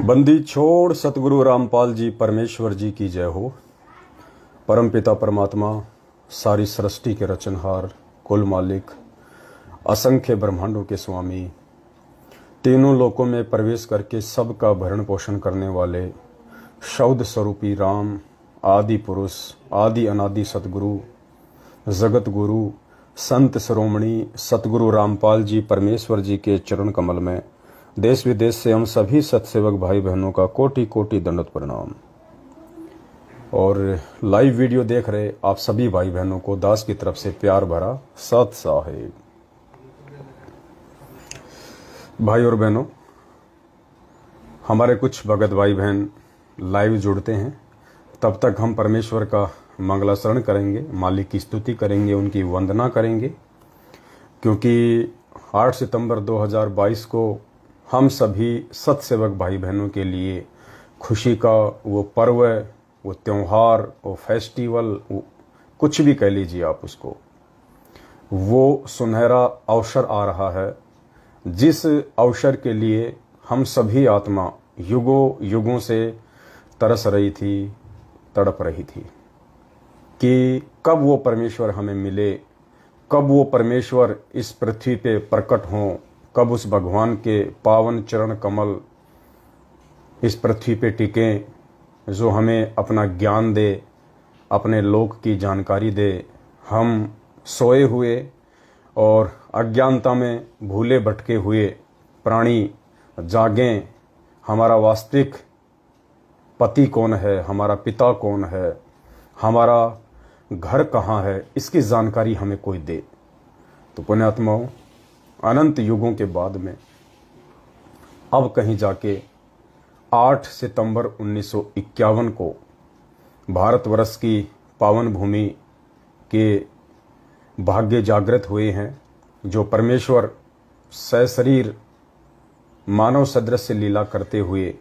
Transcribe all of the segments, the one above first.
बंदी छोड़ सतगुरु रामपाल जी परमेश्वर जी की जय हो। परम पिता परमात्मा, सारी सृष्टि के रचनहार, कुल मालिक, असंख्य ब्रह्मांडों के स्वामी, तीनों लोकों में प्रवेश करके सबका भरण पोषण करने वाले शब्द स्वरूपी राम, आदि पुरुष, आदि अनादि सतगुरु, जगत गुरु, संत शिरोमणि सतगुरु रामपाल जी परमेश्वर जी के चरण कमल में देश विदेश से हम सभी सत्सेवक भाई बहनों का कोटि कोटि दंडवत प्रणाम। और लाइव वीडियो देख रहे आप सभी भाई बहनों को दास की तरफ से प्यार भरा सत साहेब। भाई और बहनों, हमारे कुछ भगत भाई बहन लाइव जुड़ते हैं, तब तक हम परमेश्वर का मंगलाचरण करेंगे, मालिक की स्तुति करेंगे, उनकी वंदना करेंगे, क्योंकि 8 सितंबर 2022 को हम सभी सत्सेवक भाई बहनों के लिए खुशी का वो पर्व, वो त्यौहार, वो फेस्टिवल, वो कुछ भी कह लीजिए आप उसको, वो सुनहरा अवसर आ रहा है, जिस अवसर के लिए हम सभी आत्मा युगों युगों से तरस रही थी, तड़प रही थी कि कब वो परमेश्वर हमें मिले, कब वो परमेश्वर इस पृथ्वी पे प्रकट हों, कब उस भगवान के पावन चरण कमल इस पृथ्वी पे टिकें, जो हमें अपना ज्ञान दे, अपने लोक की जानकारी दे। हम सोए हुए और अज्ञानता में भूले भटके हुए प्राणी जागें, हमारा वास्तविक पति कौन है, हमारा पिता कौन है, हमारा घर कहाँ है, इसकी जानकारी हमें कोई दे। तो पुण्यात्माओं, अनंत युगों के बाद में अब कहीं जाके 8 सितंबर 1951 को भारतवर्ष की पावन भूमि के भाग्य जागृत हुए हैं, जो परमेश्वर सशरीर मानव सदृश लीला करते हुए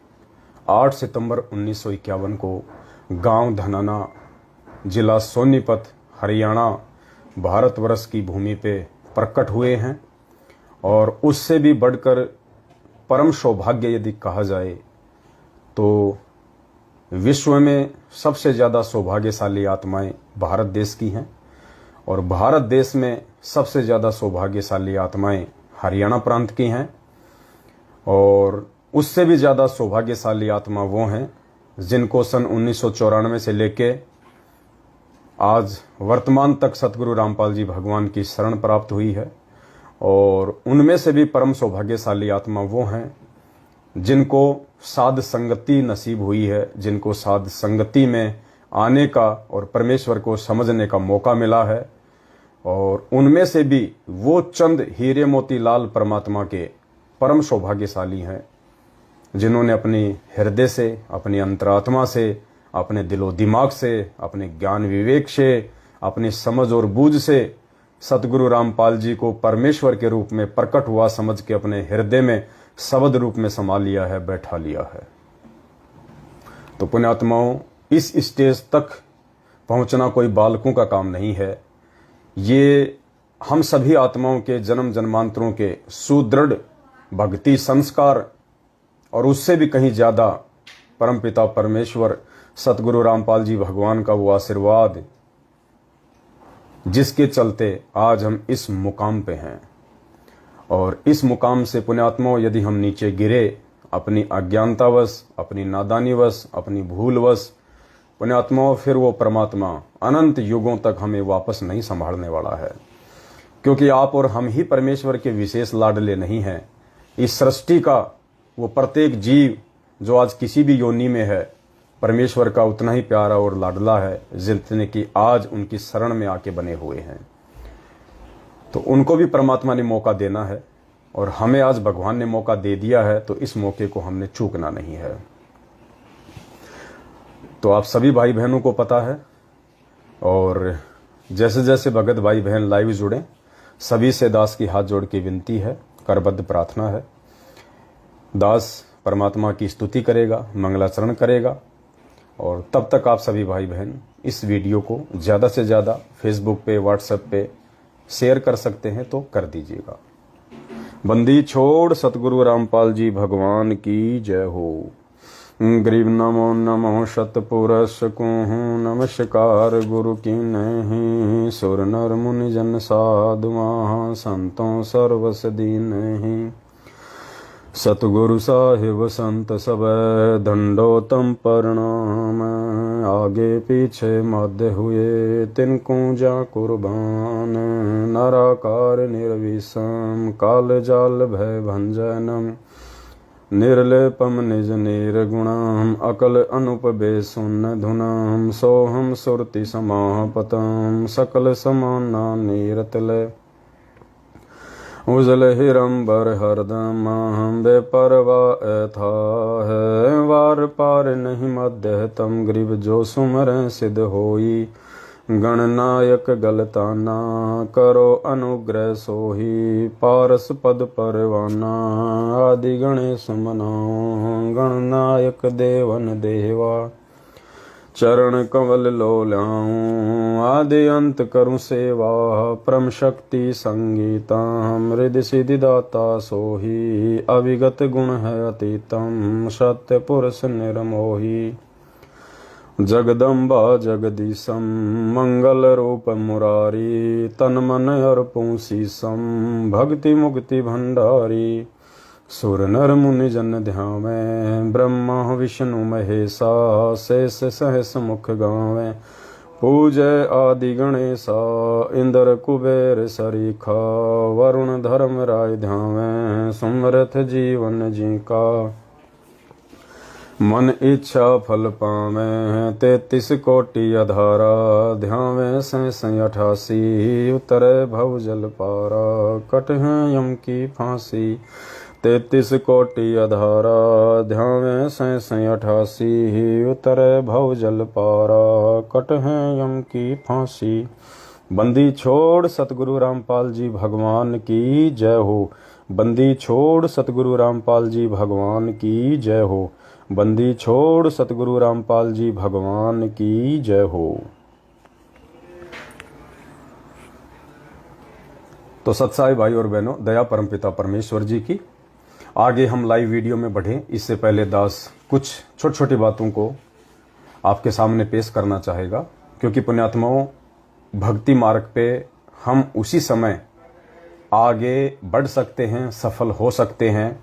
8 सितंबर 1951 को गांव धनाना, जिला सोनीपत, हरियाणा, भारतवर्ष की भूमि पे प्रकट हुए हैं। और उससे भी बढ़कर परम सौभाग्य यदि कहा जाए तो विश्व में सबसे ज़्यादा सौभाग्यशाली आत्माएं भारत देश की हैं, और भारत देश में सबसे ज़्यादा सौभाग्यशाली आत्माएं हरियाणा प्रांत की हैं, और उससे भी ज़्यादा सौभाग्यशाली आत्मा वो हैं जिनको सन 1994 से लेके आज वर्तमान तक सतगुरु रामपाल जी भगवान की शरण प्राप्त हुई है। और उनमें से भी परम सौभाग्यशाली आत्मा वो हैं जिनको साध संगति नसीब हुई है, जिनको साध संगति में आने का और परमेश्वर को समझने का मौका मिला है। और उनमें से भी वो चंद हीरे मोती लाल परमात्मा के परम सौभाग्यशाली हैं जिन्होंने अपनी हृदय से, अपनी अंतरात्मा से, अपने दिलो दिमाग से, अपने ज्ञान विवेक से, अपनी समझ और बूझ से सतगुरु रामपाल जी को परमेश्वर के रूप में प्रकट हुआ समझ के अपने हृदय में शब्द रूप में समा लिया है, बैठा लिया है। तो पुण्यात्माओं, इस स्टेज तक पहुंचना कोई बालकों का काम नहीं है। ये हम सभी आत्माओं के जन्म जन्मांतरों के सुदृढ़ भक्ति संस्कार और उससे भी कहीं ज्यादा परमपिता परमेश्वर सतगुरु रामपाल जी भगवान का वो आशीर्वाद, जिसके चलते आज हम इस मुकाम पे हैं। और इस मुकाम से पुण्यात्माओं, यदि हम नीचे गिरे अपनी अज्ञानतावश, अपनी नादानीवश, अपनी भूलवश, पुण्यात्माओं, फिर वो परमात्मा अनंत युगों तक हमें वापस नहीं संभालने वाला है, क्योंकि आप और हम ही परमेश्वर के विशेष लाडले नहीं हैं। इस सृष्टि का वो प्रत्येक जीव जो आज किसी भी योनि में है, परमेश्वर का उतना ही प्यारा और लाडला है जितने कि आज उनकी शरण में आके बने हुए हैं। तो उनको भी परमात्मा ने मौका देना है, और हमें आज भगवान ने मौका दे दिया है, तो इस मौके को हमने चूकना नहीं है। तो आप सभी भाई बहनों को पता है, और जैसे जैसे भगत भाई बहन लाइव जुड़े, सभी से दास की हाथ जोड़ के विनती है, करबद्ध प्रार्थना है। दास परमात्मा की स्तुति करेगा, मंगलाचरण करेगा, और तब तक आप सभी भाई बहन इस वीडियो को ज़्यादा से ज़्यादा फेसबुक पे, व्हाट्सएप पे शेयर कर सकते हैं तो कर दीजिएगा। बंदी छोड़ सतगुरु रामपाल जी भगवान की जय हो। गरीब नमो नमो शतपुरष कुहू नमस्कार गुरु की नहीं। सुर नर मुनि जन साधु महा संतों सर्वस दीन। सतगुरु साहिब संत सब दंडोतम प्रणाम। आगे पीछे मध्य हुए तिनको जा कुर्बान। नराकार निर्विषम काल जाल भय भंजनम। निर्लेपम निज निर्गुणम अकल अनुपबे सुन धुनम। सोहम सुरति समापतम सकल समाना नीरतले। उजल हिरंबर हरदम हम बेपरवा था है। वार पार नहीं मध्य तम गरीब जो सुमर सिद्ध होई। गणनायक गलताना करो अनुग्रह सोही। पारस पद परवाना आदि गणेश मनाओ। गणनायक देवन देवा चरण कमल लो लाऊं। आदि अंत करूं सेवा परम शक्ति संगीतम। हृदय सिद्धि दाता सोही अविगत गुण है अतीतम। सत्य पुरुष निर्मोही जगदम्बा जगदीशम। मंगल रूप मुरारी तन मन अर्पूं शीसम। भक्ति मुक्ति भंडारी सुर नर मुनि जन ध्यावे। ब्रह्मा विष्णु महेशा शेष सहस मुख गावे। पूजय आदि गणेशा इंद्र कुबेर सरीखा। वरुण धर्म राय ध्यावे सुमरथ जीवन जी का। मन इच्छा फल पावे 33 कोटि अधारा। ध्यावे सैं 88 उतरे भव जल पारा। कट है यम की फांसी 33 कोटि अधारा। ध्यावे सैं 88 उतरे भव जल पारा। कट है यम की फांसी। बंदी छोड़ सतगुरु रामपाल जी भगवान की जय हो। बंदी छोड़ सतगुरु रामपाल जी भगवान की जय हो। बंदी छोड़ सतगुरु रामपाल जी भगवान की जय हो। तो सत्साई भाई और बहनों, दया परमपिता परमेश्वर जी की। आगे हम लाइव वीडियो में बढ़े इससे पहले दास कुछ छोटी छोटी बातों को आपके सामने पेश करना चाहेगा। क्योंकि पुण्यात्माओं, भक्ति मार्ग पे हम उसी समय आगे बढ़ सकते हैं, सफल हो सकते हैं,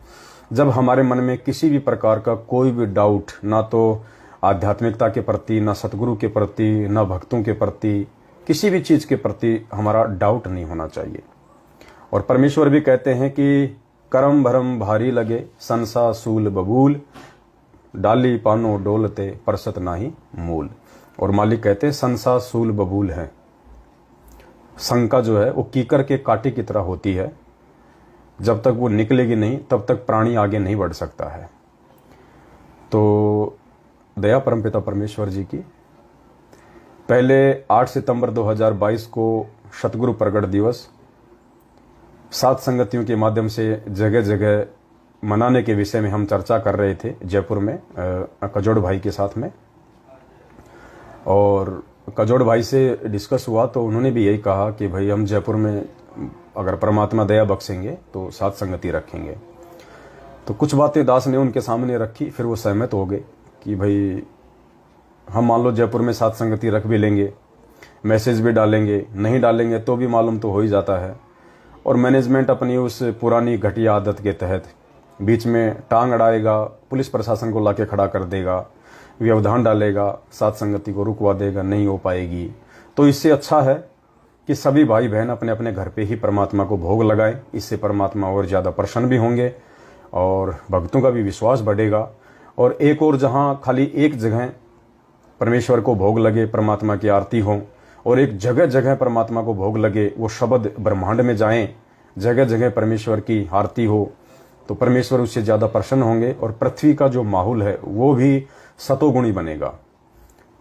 जब हमारे मन में किसी भी प्रकार का कोई भी डाउट, ना तो आध्यात्मिकता के प्रति, ना सतगुरु के प्रति, ना भक्तों के प्रति, किसी भी चीज़ के प्रति हमारा डाउट नहीं होना चाहिए। और परमेश्वर भी कहते हैं कि करम भरम भारी लगे संसा सूल बबूल। डाली पानो डोलते परसत नाही मूल। और मालिक कहते हैं संसा सूल बबूल है। शंका जो है वो कीकर के कांटे की तरह होती है। जब तक वो निकलेगी नहीं तब तक प्राणी आगे नहीं बढ़ सकता है। तो दया परमपिता परमेश्वर जी की। पहले 8 सितंबर 2022 को सतगुरु प्रगट दिवस सात संगतियों के माध्यम से जगह जगह मनाने के विषय में हम चर्चा कर रहे थे जयपुर में कजोड़ भाई के साथ में। और कजोड़ भाई से डिस्कस हुआ तो उन्होंने भी यही कहा कि भाई हम जयपुर में अगर परमात्मा दया बख्शेंगे तो सात संगति रखेंगे। तो कुछ बातें दास ने उनके सामने रखी, फिर वो सहमत हो गए कि भाई हम मान लो जयपुर में सात संगति रख भी लेंगे, मैसेज भी डालेंगे, नहीं डालेंगे तो भी मालूम तो हो ही जाता है। और मैनेजमेंट अपनी उस पुरानी घटिया आदत के तहत बीच में टांग अड़ाएगा, पुलिस प्रशासन को लाके खड़ा कर देगा, व्यवधान डालेगा, सात संगति को रुकवा देगा, नहीं हो पाएगी। तो इससे अच्छा है कि सभी भाई बहन अपने अपने घर पे ही परमात्मा को भोग लगाएं। इससे परमात्मा और ज़्यादा प्रसन्न भी होंगे और भक्तों का भी विश्वास बढ़ेगा। और एक और जहां खाली एक जगह परमेश्वर को भोग लगे, परमात्मा की आरती हो, और एक जगह जगह परमात्मा को भोग लगे, वो शब्द ब्रह्मांड में जाएं, जगह जगह परमेश्वर की आरती हो, तो परमेश्वर उससे ज़्यादा प्रसन्न होंगे और पृथ्वी का जो माहौल है वो भी सतोगुणी बनेगा।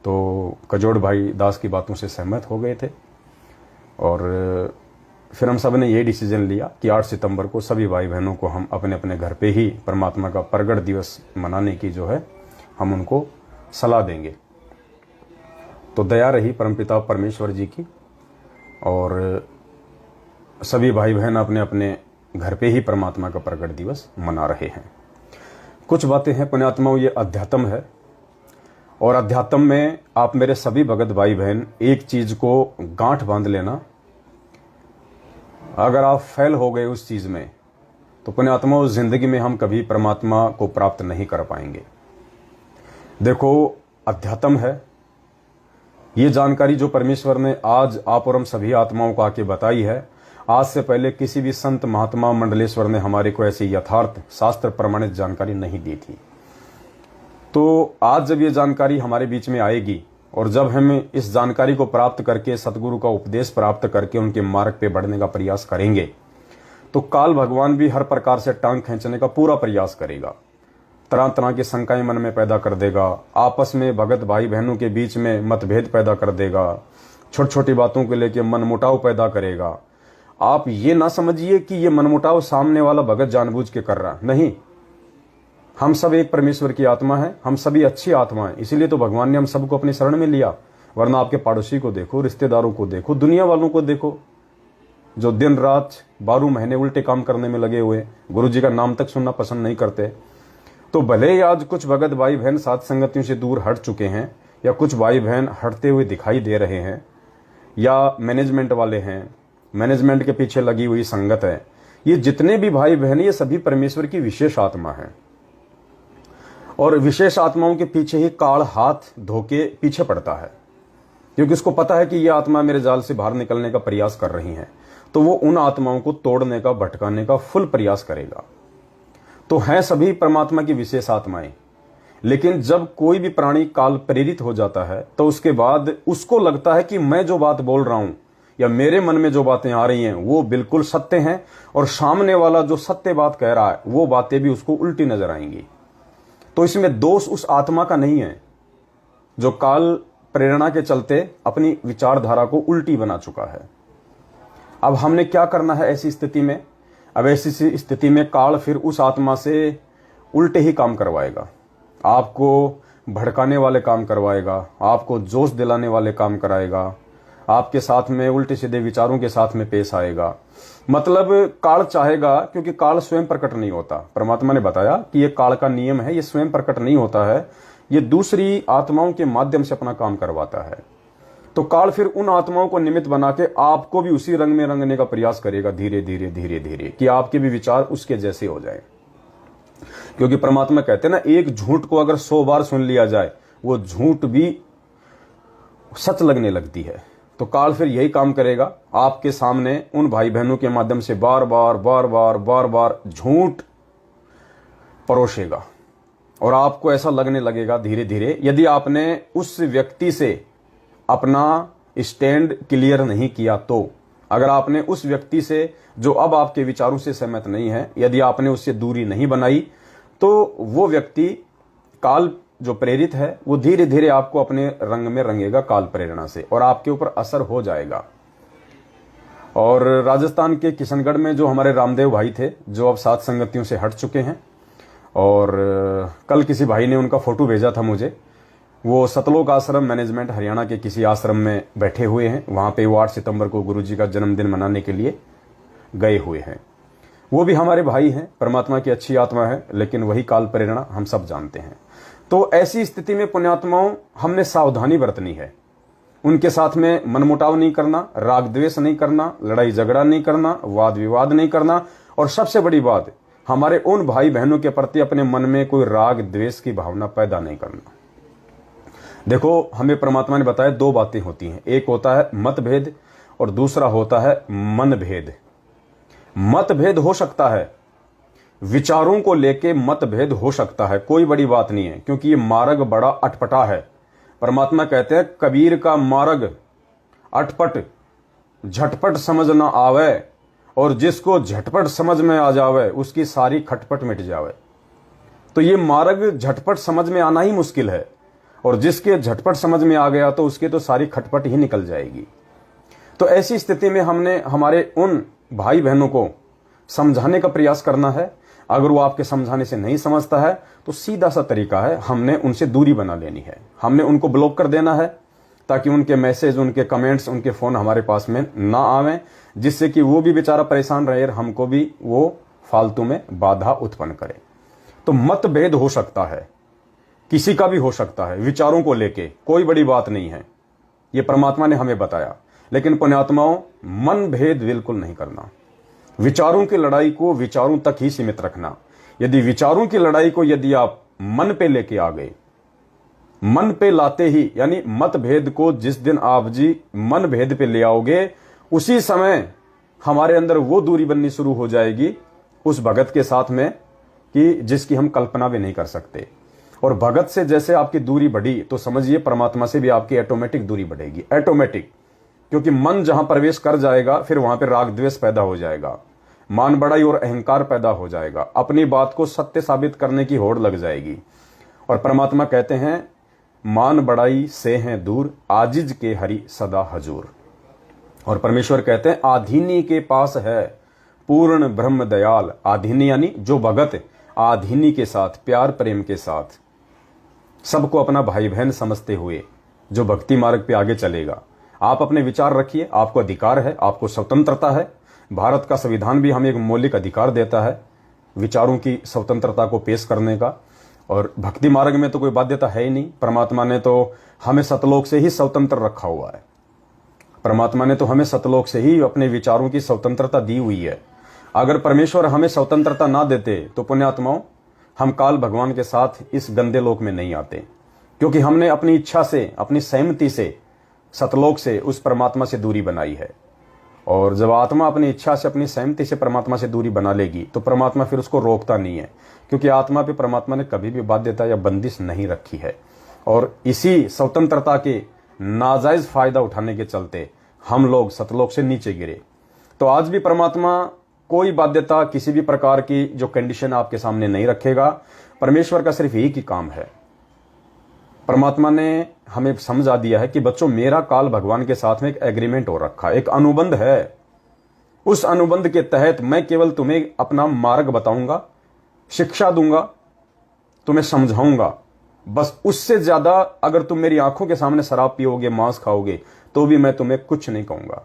तो कजोड़ भाई दास की बातों से सहमत हो गए थे। और फिर हम सब ने ये डिसीजन लिया कि 8 सितंबर को सभी भाई बहनों को हम अपने अपने घर पे ही परमात्मा का प्रगट दिवस मनाने की जो है हम उनको सलाह देंगे। तो दया रही परमपिता परमेश्वर जी की और सभी भाई बहन अपने अपने घर पे ही परमात्मा का प्रगट दिवस मना रहे हैं। कुछ बातें हैं पुण्यात्माओं, ये अध्यात्म है। और अध्यात्म में आप मेरे सभी भगत भाई बहन एक चीज को गांठ बांध लेना, अगर आप फेल हो गए उस चीज में तो पुण्यात्माओं जिंदगी में हम कभी परमात्मा को प्राप्त नहीं कर पाएंगे। देखो, अध्यात्म है ये जानकारी जो परमेश्वर ने आज आप और हम सभी आत्माओं को आके बताई है। आज से पहले किसी भी संत महात्मा मंडलेश्वर ने हमारे को ऐसी यथार्थ शास्त्र प्रमाणित जानकारी नहीं दी थी। तो आज जब ये जानकारी हमारे बीच में आएगी और जब हम इस जानकारी को प्राप्त करके सतगुरु का उपदेश प्राप्त करके उनके मार्ग पे बढ़ने का प्रयास करेंगे तो काल भगवान भी हर प्रकार से टांग खींचने का पूरा प्रयास करेगा, तरह तरह की शंकाएं मन में पैदा कर देगा, आपस में भगत भाई बहनों के बीच में मतभेद पैदा कर देगा, छोटी छोटी बातों को लेकर मनमुटाव पैदा करेगा। आप ये ना समझिए कि ये मनमुटाव सामने वाला भगत जानबूझ के कर रहा, नहीं। हम सब एक परमेश्वर की आत्मा है, हम सभी अच्छी आत्मा है, इसीलिए तो भगवान ने हम सबको अपनी शरण में लिया। वरना आपके पड़ोसी को देखो, रिश्तेदारों को देखो, दुनिया वालों को देखो जो दिन रात 12 महीने उल्टे काम करने में लगे हुए, गुरु जी का नाम तक सुनना पसंद नहीं करते। तो भले ही आज कुछ भगत भाई बहन साथ संगतियों से दूर हट चुके हैं या कुछ भाई बहन हटते हुए दिखाई दे रहे हैं या मैनेजमेंट वाले हैं, मैनेजमेंट के पीछे लगी हुई संगत है, ये जितने भी भाई बहन ये सभी परमेश्वर की विशेष आत्मा है। और विशेष आत्माओं के पीछे ही काल हाथ धोके पीछे पड़ता है, क्योंकि उसको पता है कि ये आत्मा मेरे जाल से बाहर निकलने का प्रयास कर रही है, तो वो उन आत्माओं को तोड़ने का, भटकाने का फुल प्रयास करेगा। तो हैं सभी परमात्मा की विशेष आत्माएं, लेकिन जब कोई भी प्राणी काल प्रेरित हो जाता है तो उसके बाद उसको लगता है कि मैं जो बात बोल रहा हूं या मेरे मन में जो बातें आ रही हैं वो बिल्कुल सत्य हैं, और सामने वाला जो सत्य बात कह रहा है वो बातें भी उसको उल्टी नजर आएंगी। तो इसमें दोष उस आत्मा का नहीं है जो काल प्रेरणा के चलते अपनी विचारधारा को उल्टी बना चुका है। अब हमने क्या करना है ऐसी स्थिति में? अब ऐसी स्थिति में काल फिर उस आत्मा से उल्टे ही काम करवाएगा, आपको भड़काने वाले काम करवाएगा, आपको जोश दिलाने वाले काम कराएगा, आपके साथ में उल्टे सीधे विचारों के साथ में पेश आएगा। मतलब काल चाहेगा, क्योंकि काल स्वयं प्रकट नहीं होता। परमात्मा ने बताया कि ये काल का नियम है, ये स्वयं प्रकट नहीं होता है, ये दूसरी आत्माओं के माध्यम से अपना काम करवाता है। तो काल फिर उन आत्माओं को निमित्त बना के आपको भी उसी रंग में रंगने का प्रयास करेगा, धीरे धीरे धीरे धीरे, कि आपके भी विचार उसके जैसे हो जाए। क्योंकि परमात्मा कहते हैं ना, एक झूठ को अगर 100 बार सुन लिया जाए वो झूठ भी सच लगने लगती है। तो काल फिर यही काम करेगा, आपके सामने उन भाई बहनों के माध्यम से बार बार बार बार बार बार झूठ परोसेगा, और आपको ऐसा लगने लगेगा धीरे धीरे, यदि आपने उस व्यक्ति से अपना स्टैंड क्लियर नहीं किया तो, अगर आपने उस व्यक्ति से जो अब आपके विचारों से सहमत नहीं है, यदि आपने उससे दूरी नहीं बनाई, तो वो व्यक्ति काल जो प्रेरित है वो धीरे धीरे आपको अपने रंग में रंगेगा काल प्रेरणा से, और आपके ऊपर असर हो जाएगा। और राजस्थान के किशनगढ़ में जो हमारे रामदेव भाई थे, जो अब सात संगतियों से हट चुके हैं, और कल किसी भाई ने उनका फोटो भेजा था मुझे, वो सतलोक आश्रम मैनेजमेंट हरियाणा के किसी आश्रम में बैठे हुए हैं। वहां पे वो 8 सितंबर को गुरुजी का जन्मदिन मनाने के लिए गए हुए हैं। वो भी हमारे भाई हैं, परमात्मा की अच्छी आत्मा है, लेकिन वही काल प्रेरणा हम सब जानते हैं। तो ऐसी स्थिति में पुण्यात्माओं हमने सावधानी बरतनी है, उनके साथ में मनमुटाव नहीं करना, राग द्वेष नहीं करना, लड़ाई झगड़ा नहीं करना, वाद विवाद नहीं करना, और सबसे बड़ी बात, हमारे उन भाई बहनों के प्रति अपने मन में कोई राग द्वेष की भावना पैदा नहीं करना। देखो, हमें परमात्मा ने बताया 2 बातें होती हैं, एक होता है मतभेद और दूसरा होता है मनभेद। मतभेद हो सकता है, विचारों को लेके मतभेद हो सकता है, कोई बड़ी बात नहीं है, क्योंकि ये मार्ग बड़ा अटपटा है। परमात्मा कहते हैं कबीर का मार्ग अटपट, झटपट समझ ना आवे, और जिसको झटपट समझ में आ जावे उसकी सारी खटपट मिट जावे। तो ये मार्ग झटपट समझ में आना ही मुश्किल है, और जिसके झटपट समझ में आ गया तो उसके तो सारी खटपट ही निकल जाएगी। तो ऐसी स्थिति में हमने हमारे उन भाई बहनों को समझाने का प्रयास करना है। अगर वो आपके समझाने से नहीं समझता है तो सीधा सा तरीका है, हमने उनसे दूरी बना लेनी है, हमने उनको ब्लॉक कर देना है, ताकि उनके मैसेज, उनके कमेंट्स, उनके फोन हमारे पास में ना आवें, जिससे कि वो भी बेचारा परेशान रहे और हमको भी वो फालतू में बाधा उत्पन्न करे। तो मतभेद हो सकता है, किसी का भी हो सकता है, विचारों को लेके कोई बड़ी बात नहीं है, ये परमात्मा ने हमें बताया। लेकिन पुण्यात्माओं, मन भेद बिल्कुल नहीं करना। विचारों की लड़ाई को विचारों तक ही सीमित रखना। यदि विचारों की लड़ाई को यदि आप मन पे लेके आ गए, मन पे लाते ही, यानी मतभेद को जिस दिन आप जी मन भेद पे ले आओगे, उसी समय हमारे अंदर वो दूरी बननी शुरू हो जाएगी उस भगत के साथ में कि जिसकी हम कल्पना भी नहीं कर सकते। और भगत से जैसे आपकी दूरी बढ़ी तो समझिए परमात्मा से भी आपकी ऑटोमेटिक दूरी बढ़ेगी, ऑटोमेटिक। क्योंकि मन जहां प्रवेश कर जाएगा फिर वहां पर राग द्वेष पैदा हो जाएगा, मान बढ़ाई और अहंकार पैदा हो जाएगा, अपनी बात को सत्य साबित करने की होड़ लग जाएगी। और परमात्मा कहते हैं, मान बढ़ाई से हैं दूर, आजिज के हरि सदा हजूर। और परमेश्वर कहते हैं, आधीनी के पास है पूर्ण ब्रह्म दयाल। आधीनी यानी जो भगत आधीनी के साथ, प्यार प्रेम के साथ, सबको अपना भाई बहन समझते हुए जो भक्ति मार्ग पे आगे चलेगा। आप अपने विचार रखिए, आपको अधिकार है, आपको स्वतंत्रता है। भारत का संविधान भी हमें एक मौलिक अधिकार देता है विचारों की स्वतंत्रता को पेश करने का। और भक्ति मार्ग में तो कोई बाध्यता है ही नहीं। परमात्मा ने तो हमें सतलोक से ही स्वतंत्र रखा हुआ है। परमात्मा ने तो हमें सतलोक से ही अपने विचारों की स्वतंत्रता दी हुई है। अगर परमेश्वर हमें स्वतंत्रता ना देते तो पुण्यात्माओं, हम काल भगवान के साथ इस गंदे लोक में नहीं आते। क्योंकि हमने अपनी इच्छा से, अपनी सहमति से, सतलोक से उस परमात्मा से दूरी बनाई है। और जब आत्मा अपनी इच्छा से, अपनी सहमति से परमात्मा से दूरी बना लेगी तो परमात्मा फिर उसको रोकता नहीं है। क्योंकि आत्मा पे परमात्मा ने कभी भी बाध्यता या बंदिश नहीं रखी है। और इसी स्वतंत्रता के नाजायज फायदा उठाने के चलते हम लोग सतलोक से नीचे गिरे। तो आज भी परमात्मा कोई बाध्यता, किसी भी प्रकार की जो कंडीशन आपके सामने नहीं रखेगा। परमेश्वर का सिर्फ एक ही काम है। परमात्मा ने हमें समझा दिया है कि बच्चों, मेरा काल भगवान के साथ में एक एग्रीमेंट हो रखा है, एक अनुबंध है। उस अनुबंध के तहत मैं केवल तुम्हें अपना मार्ग बताऊंगा, शिक्षा दूंगा, तुम्हें समझाऊंगा। बस उससे ज्यादा अगर तुम मेरी आंखों के सामने शराब पियोगे, मांस खाओगे, तो भी मैं तुम्हें कुछ नहीं कहूंगा।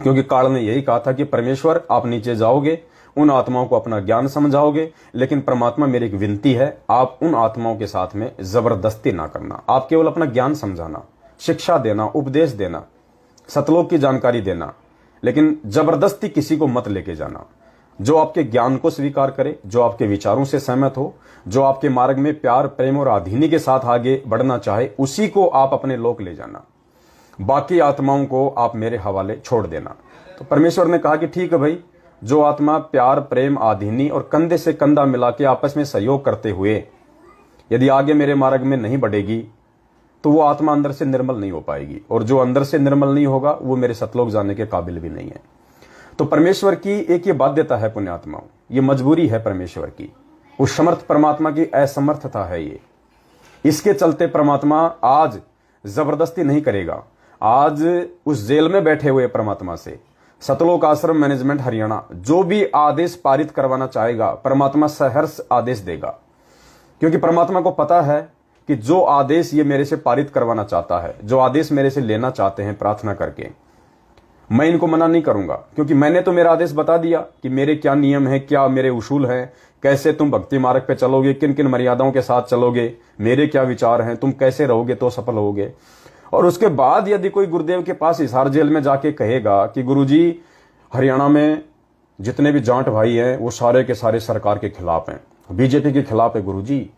क्योंकि काल ने यही कहा था कि परमेश्वर, आप नीचे जाओगे, उन आत्माओं को अपना ज्ञान समझाओगे, लेकिन परमात्मा मेरी एक विनती है, आप उन आत्माओं के साथ में जबरदस्ती ना करना। आप केवल अपना ज्ञान समझाना, शिक्षा देना, उपदेश देना, सतलोक की जानकारी देना, लेकिन जबरदस्ती किसी को मत लेके जाना। जो आपके ज्ञान को स्वीकार करे, जो आपके विचारों से सहमत हो, जो आपके मार्ग में प्यार प्रेम और आधीनी के साथ आगे बढ़ना चाहे, उसी को आप अपने लोक ले जाना। बाकी आत्माओं को आप मेरे हवाले छोड़ देना। तो परमेश्वर ने कहा कि ठीक है भाई, जो आत्मा प्यार प्रेम आधीनी और कंधे से कंधा मिला के आपस में सहयोग करते हुए यदि आगे मेरे मार्ग में नहीं बढ़ेगी तो वो आत्मा अंदर से निर्मल नहीं हो पाएगी। और जो अंदर से निर्मल नहीं होगा वो मेरे सतलोक जाने के काबिल भी नहीं है। तो परमेश्वर की एक ये बाध्यता है पुण्यात्माओं, ये मजबूरी है परमेश्वर की। उस समर्थ परमात्मा की असमर्थता है ये। इसके चलते परमात्मा आज जबरदस्ती नहीं करेगा। आज उस जेल में बैठे हुए परमात्मा से सतलोक आश्रम मैनेजमेंट हरियाणा जो भी आदेश पारित करवाना चाहेगा, परमात्मा सहर्ष आदेश देगा। क्योंकि परमात्मा को पता है कि जो आदेश ये मेरे से पारित करवाना चाहता है, जो आदेश मेरे से लेना चाहते हैं प्रार्थना करके, मैं इनको मना नहीं करूंगा। क्योंकि मैंने तो मेरा आदेश बता दिया कि मेरे क्या नियम है, क्या मेरे उसूल हैं, कैसे तुम भक्ति मार्ग पे चलोगे, किन किन मर्यादाओं के साथ चलोगे, मेरे क्या विचार हैं, तुम कैसे रहोगे तो सफल होगे। और उसके बाद यदि कोई गुरुदेव के पास हिसार जेल में जाके कहेगा कि गुरुजी हरियाणा में जितने भी जाट भाई हैं वो सारे के सारे सरकार के खिलाफ हैं, बीजेपी के खिलाफ है गुरुजी,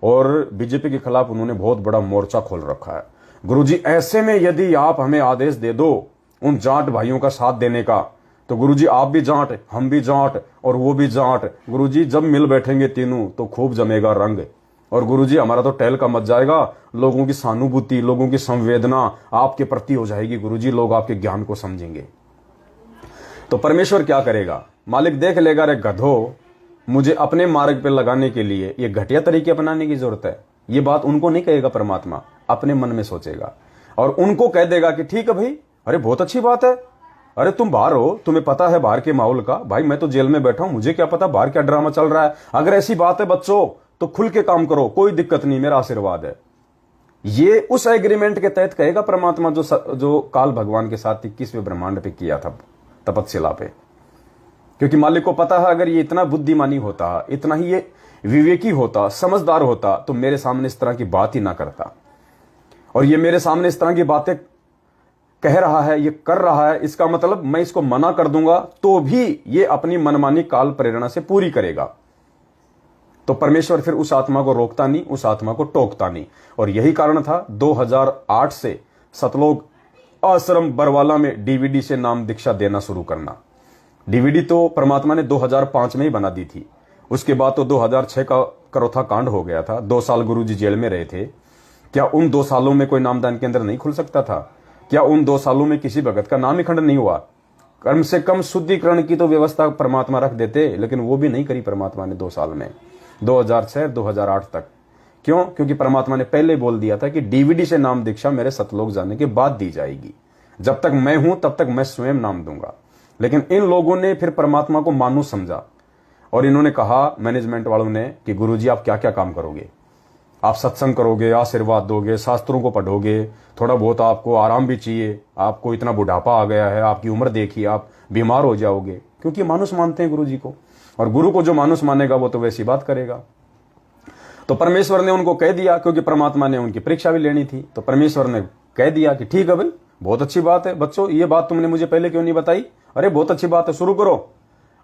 और बीजेपी के खिलाफ उन्होंने बहुत बड़ा मोर्चा खोल रखा है गुरुजी, ऐसे में यदि आप हमें आदेश दे दो उन जाट भाइयों का साथ देने का, तो गुरुजी आप भी जाट, हम भी जाट और वो भी जाट, गुरुजी जब मिल बैठेंगे तीनों तो खूब जमेगा रंग। और गुरुजी हमारा तो टहल का मच जाएगा, लोगों की सहानुभूति, लोगों की संवेदना आपके प्रति हो जाएगी गुरुजी, लोग आपके ज्ञान को समझेंगे। तो परमेश्वर क्या करेगा, मालिक देख लेगा, रे गधो, मुझे अपने मार्ग पर लगाने के लिए ये घटिया तरीके अपनाने की जरूरत है। ये बात उनको नहीं कहेगा परमात्मा, अपने मन में सोचेगा और उनको कह देगा कि ठीक है भाई, अरे बहुत अच्छी बात है, अरे तुम बाहर हो, तुम्हें पता है बाहर के माहौल का, भाई मैं तो जेल में बैठा हूं, मुझे क्या पता बाहर क्या ड्रामा चल रहा है। अगर ऐसी बात है बच्चों तो खुल के काम करो, कोई दिक्कत नहीं, मेरा आशीर्वाद है। ये उस एग्रीमेंट के तहत कहेगा परमात्मा जो काल भगवान के साथ 21वें ब्रह्मांड पे किया था तपस्या पे। क्योंकि मालिक को पता है अगर ये इतना बुद्धिमानी होता, इतना ही विवेकी होता, समझदार होता, तो मेरे सामने इस तरह की बात ही ना करता। और ये मेरे सामने इस तरह की बातें कह रहा है, ये कर रहा है, इसका मतलब मैं इसको मना कर दूंगा तो भी ये अपनी मनमानी काल प्रेरणा से पूरी करेगा। तो परमेश्वर फिर उस आत्मा को रोकता नहीं, उस आत्मा को टोकता नहीं। और यही कारण था 2008 से सतलोक आश्रम बरवाला में डीवीडी से नाम दीक्षा देना शुरू करना। डीवीडी तो परमात्मा ने 2005 में ही बना दी थी। उसके बाद तो 2006 का करोथा कांड हो गया था। 2 साल गुरुजी जेल में रहे थे। क्या उन 2 सालों में कोई नामदान केंद्र नहीं खुल सकता था? क्या उन 2 सालों में किसी भगत का नाम ही खंड नहीं हुआ? कम से कम शुद्धिकरण की तो व्यवस्था परमात्मा रख देते, लेकिन वो भी नहीं करी परमात्मा ने 2 साल में, 2006 2008 तक। क्यों? क्योंकि परमात्मा ने पहले बोल दिया था कि डीवीडी से नाम दीक्षा मेरे सतलोक जाने के बाद दी जाएगी। जब तक मैं हूं तब तक मैं स्वयं नाम दूंगा। लेकिन इन लोगों ने फिर परमात्मा को मानुष समझा और इन्होंने कहा, मैनेजमेंट वालों ने, कि गुरुजी आप क्या क्या काम करोगे? आप सत्संग करोगे, आशीर्वाद दोगे, शास्त्रों को पढ़ोगे, थोड़ा बहुत आपको आराम भी चाहिए, आपको इतना बुढ़ापा आ गया है, आपकी उम्र देखिए, आप बीमार हो जाओगे। क्योंकि मानुष मानते हैं गुरुजी को, और गुरु को जो मानुष मानेगा वो तो वैसी बात करेगा। तो परमेश्वर ने उनको कह दिया, क्योंकि परमात्मा ने उनकी परीक्षा भी लेनी थी, तो परमेश्वर ने कह दिया कि ठीक है भाई, बहुत अच्छी बात है बच्चों, ये बात तुमने मुझे पहले क्यों नहीं बताई? अरे बहुत अच्छी बात है, शुरू करो।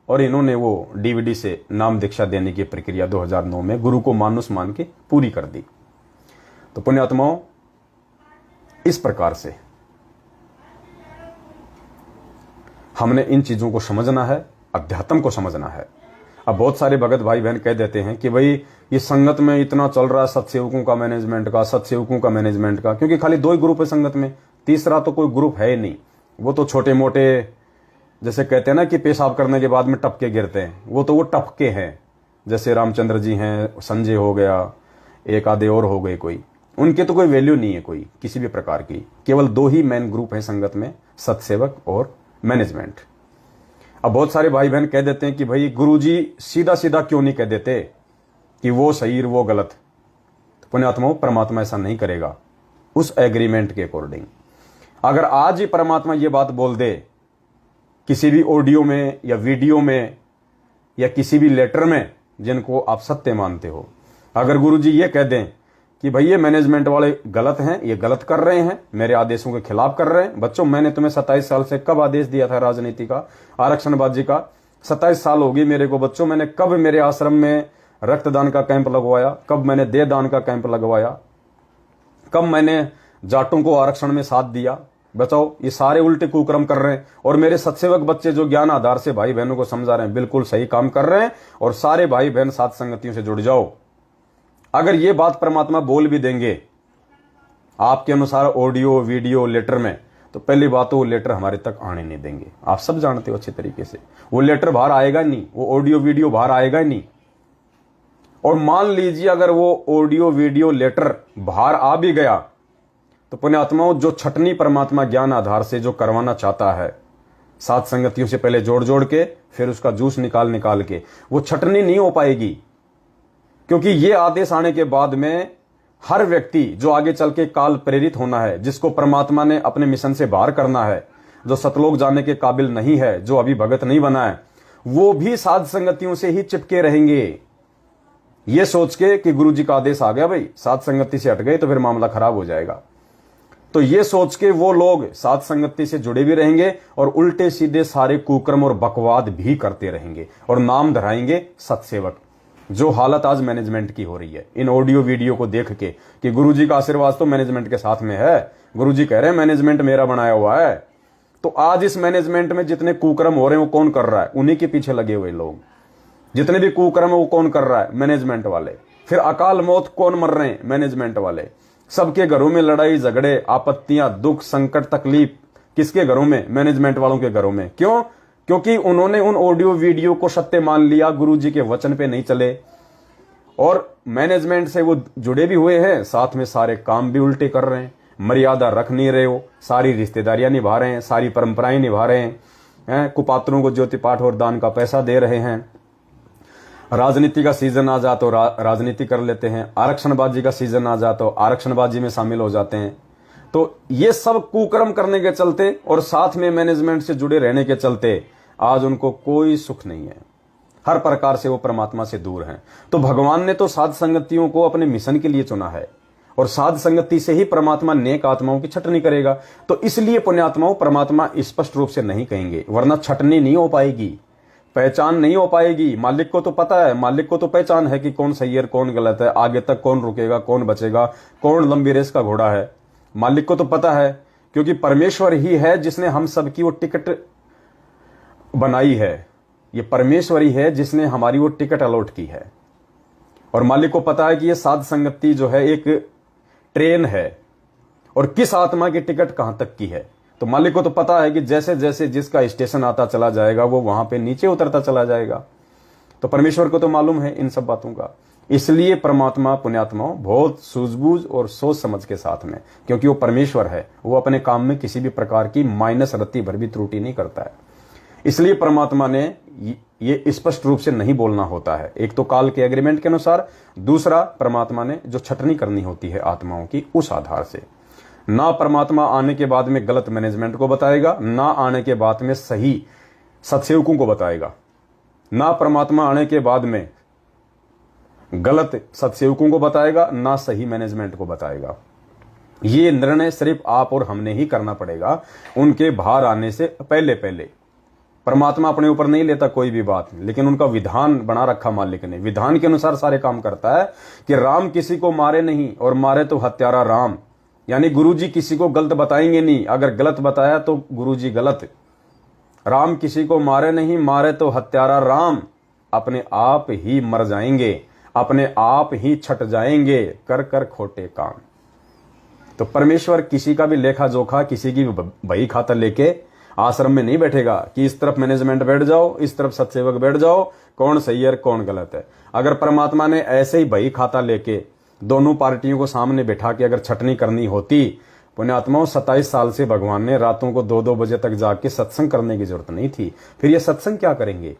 और इन्होंने वो डीवीडी से नाम दीक्षा देने की प्रक्रिया 2009 में गुरु को मानुष मान के पूरी कर दी। तो पुण्यात्माओं, इस प्रकार से हमने इन चीजों को समझना है, अध्यात्म को समझना है। अब बहुत सारे भगत भाई बहन कह देते हैं कि भाई ये संगत में इतना चल रहा है सत्सेवकों का मैनेजमेंट का, सत्सेवकों का मैनेजमेंट का, क्योंकि खाली 2 ही ग्रुप है संगत में, तीसरा तो कोई ग्रुप है ही नहीं। वो तो छोटे मोटे, जैसे कहते हैं ना कि पेशाब करने के बाद में टपके गिरते हैं, वो तो वो टपके हैं। जैसे रामचंद्र जी हैं, संजय हो गया, एक आधे और हो गए कोई, उनके तो कोई वैल्यू नहीं है कोई किसी भी प्रकार की। केवल 2 ही मेन ग्रुप हैं संगत में, सत्सेवक और मैनेजमेंट। अब बहुत सारे भाई बहन कह देते हैं कि भाई गुरुजी सीधा सीधा क्यों नहीं कह देते कि वो सही और वो गलत? तो पुण्यात्माओं, परमात्मा ऐसा नहीं करेगा उस एग्रीमेंट के अकॉर्डिंग। अगर आज ही परमात्मा ये बात बोल दे किसी भी ऑडियो में या वीडियो में या किसी भी लेटर में जिनको आप सत्य मानते हो, अगर गुरुजी ये कह दें कि भाई ये मैनेजमेंट वाले गलत हैं, ये गलत कर रहे हैं, मेरे आदेशों के खिलाफ कर रहे हैं। बच्चों, मैंने तुम्हें 27 साल से कब आदेश दिया था राजनीति का, आरक्षणबाजी का? 27 साल हो गई मेरे को बच्चों। मैंने कब मेरे आश्रम में रक्तदान का कैंप लगवाया? कब मैंने देहदान का कैंप लगवाया? कब मैंने जाटों को आरक्षण में साथ दिया? बताओ, ये सारे उल्टे कुकर्म कर रहे हैं। और मेरे सत्सेवक बच्चे जो ज्ञान आधार से भाई बहनों को समझा रहे हैं, बिल्कुल सही काम कर रहे हैं। और सारे भाई बहन साथ संगतियों से जुड़ जाओ। अगर ये बात परमात्मा बोल भी देंगे आपके अनुसार ऑडियो वीडियो लेटर में, तो पहली बात तो वो लेटर हमारे तक आने नहीं देंगे। आप सब जानते हो अच्छे तरीके से, वो लेटर बाहर आएगा नहीं, वो ऑडियो वीडियो बाहर आएगा ही नहीं। और मान लीजिए अगर वो ऑडियो वीडियो लेटर बाहर आ भी गया, तो पुण्यात्माओं, जो छटनी परमात्मा ज्ञान आधार से जो करवाना चाहता है, सात संगतियों से पहले जोड़ जोड़ के फिर उसका जूस निकाल निकाल के, वो छटनी नहीं हो पाएगी। क्योंकि ये आदेश आने के बाद में हर व्यक्ति जो आगे चल के काल प्रेरित होना है, जिसको परमात्मा ने अपने मिशन से बाहर करना है, जो सतलोक जाने के काबिल नहीं है, जो अभी भगत नहीं बना है, वो भी साध संगतियों से ही चिपके रहेंगे। ये सोच के कि गुरु जी का आदेश आ गया भाई, साध संगति से हट गए तो फिर मामला खराब हो जाएगा। तो ये सोच के वो लोग साध संगति से जुड़े भी रहेंगे और उल्टे सीधे सारे कुकर्म और बकवाद भी करते रहेंगे और नाम धराएंगे सत्सेवक। जो हालत आज मैनेजमेंट की हो रही है इन ऑडियो वीडियो को देख के कि गुरुजी का आशीर्वाद तो मैनेजमेंट के साथ में है, गुरुजी कह रहे हैं मैनेजमेंट मेरा बनाया हुआ है। तो आज इस मैनेजमेंट में जितने कुकर्म हो रहे हैं वो कौन कर रहा है? उन्हीं के पीछे लगे हुए लोग। जितने भी कुकर्म है वो कौन कर रहा है? मैनेजमेंट वाले। फिर अकाल मौत कौन मर रहे हैं? मैनेजमेंट वाले। सबके घरों में लड़ाई झगड़े आपत्तियां दुख संकट तकलीफ किसके घरों में? मैनेजमेंट वालों के घरों में। क्यों? क्योंकि उन्होंने उन ऑडियो वीडियो को सत्य मान लिया, गुरुजी के वचन पे नहीं चले और मैनेजमेंट से वो जुड़े भी हुए हैं, साथ में सारे काम भी उल्टे कर रहे हैं, मर्यादा रख नहीं रहे हो, सारी रिश्तेदारियां निभा रहे हैं, सारी परंपराएं निभा रहे हैं, कुपात्रों को ज्योति पाठ और दान का पैसा दे रहे हैं। राजनीति का सीजन आ जा तो राजनीति कर लेते हैं, आरक्षणबाजी का सीजन आ जा तो आरक्षणबाजी में शामिल हो जाते हैं। तो ये सब कुकर्म करने के चलते और साथ में मैनेजमेंट से जुड़े रहने के चलते आज उनको कोई सुख नहीं है। हर प्रकार से वो परमात्मा से दूर हैं। तो भगवान ने तो साध संगतियों को अपने मिशन के लिए चुना है, और साध संगति से ही परमात्मा नेक आत्माओं की छटनी करेगा। तो इसलिए पुण्यात्माओं परमात्मा स्पष्ट रूप से नहीं कहेंगे, वरना छटनी नहीं हो पाएगी, पहचान नहीं हो पाएगी। मालिक को तो पता है, मालिक को तो पहचान है कि कौन सही है कौन गलत है, आगे तक कौन रुकेगा कौन बचेगा, कौन लंबी रेस का घोड़ा है। मालिक को तो पता है, क्योंकि परमेश्वर ही है जिसने हम सबकी वो टिकट बनाई है। ये परमेश्वर ही है जिसने हमारी वो टिकट अलॉट की है। और मालिक को पता है कि ये साध संगति जो है एक ट्रेन है, और किस आत्मा की टिकट कहां तक की है। तो मालिक को तो पता है कि जैसे जैसे जिसका स्टेशन आता चला जाएगा वो वहां पे नीचे उतरता चला जाएगा। तो परमेश्वर को तो मालूम है इन सब बातों का। इसलिए परमात्मा पुण्यात्माओं बहुत सूझबूझ और सोच समझ के साथ में, क्योंकि वो परमेश्वर है, वो अपने काम में किसी भी प्रकार की माइनस रत्ती भर भी त्रुटि नहीं करता है। इसलिए परमात्मा ने ये स्पष्ट रूप से नहीं बोलना होता है। एक तो काल के एग्रीमेंट के अनुसार, दूसरा परमात्मा ने जो छटनी करनी होती है आत्माओं की उस आधार से। ना परमात्मा आने के बाद में गलत मैनेजमेंट को बताएगा, ना आने के बाद में सही सत्सेवकों को बताएगा। ना परमात्मा आने के बाद में गलत सत्सेवकों को बताएगा, ना सही मैनेजमेंट को बताएगा। ये निर्णय सिर्फ आप और हमने ही करना पड़ेगा, उनके बाहर आने से पहले पहले। परमात्मा अपने ऊपर नहीं लेता कोई भी बात, लेकिन उनका विधान बना रखा मालिक ने, विधान के अनुसार सारे काम करता है कि राम किसी को मारे नहीं, और मारे तो हत्यारा राम। यानी गुरुजी किसी को गलत बताएंगे नहीं, अगर गलत बताया तो गुरुजी गलत। राम किसी को मारे नहीं, मारे तो हत्यारा राम। अपने आप ही मर जाएंगे, अपने आप ही छट जाएंगे, कर कर खोटे काम। तो परमेश्वर किसी का भी लेखा जोखा, किसी की बही खाता लेके आश्रम में नहीं बैठेगा कि इस तरफ मैनेजमेंट बैठ जाओ, इस तरफ सत्सेवक बैठ जाओ, कौन सही है कौन गलत है। अगर परमात्मा ने ऐसे ही बही खाता लेके दोनों पार्टियों को सामने बैठा के अगर छटनी करनी होती, पुण्यात्माओं 27 साल से भगवान ने रातों को 2-2 बजे तक जाग के सत्संग करने की जरूरत नहीं थी। फिर ये सत्संग क्या करेंगे?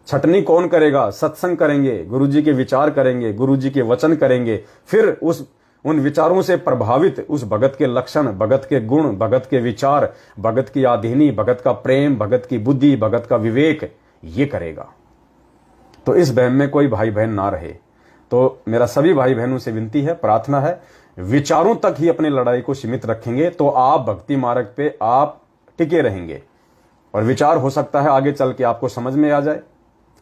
छटनी कौन करेगा? सत्संग करेंगे, गुरुजी के विचार करेंगे, गुरुजी के वचन करेंगे। फिर उन विचारों से प्रभावित उस भगत के लक्षण, भगत के गुण, भगत के विचार, भगत की आधीनी, भगत का प्रेम, भगत की बुद्धि, भगत का विवेक, ये करेगा। तो इस वहम में कोई भाई बहन ना रहे। तो मेरा सभी भाई बहनों से विनती है, प्रार्थना है, विचारों तक ही अपनी लड़ाई को सीमित रखेंगे तो आप भक्ति मार्ग पे आप टिके रहेंगे। और विचार हो सकता है आगे चल के आपको समझ में आ जाए,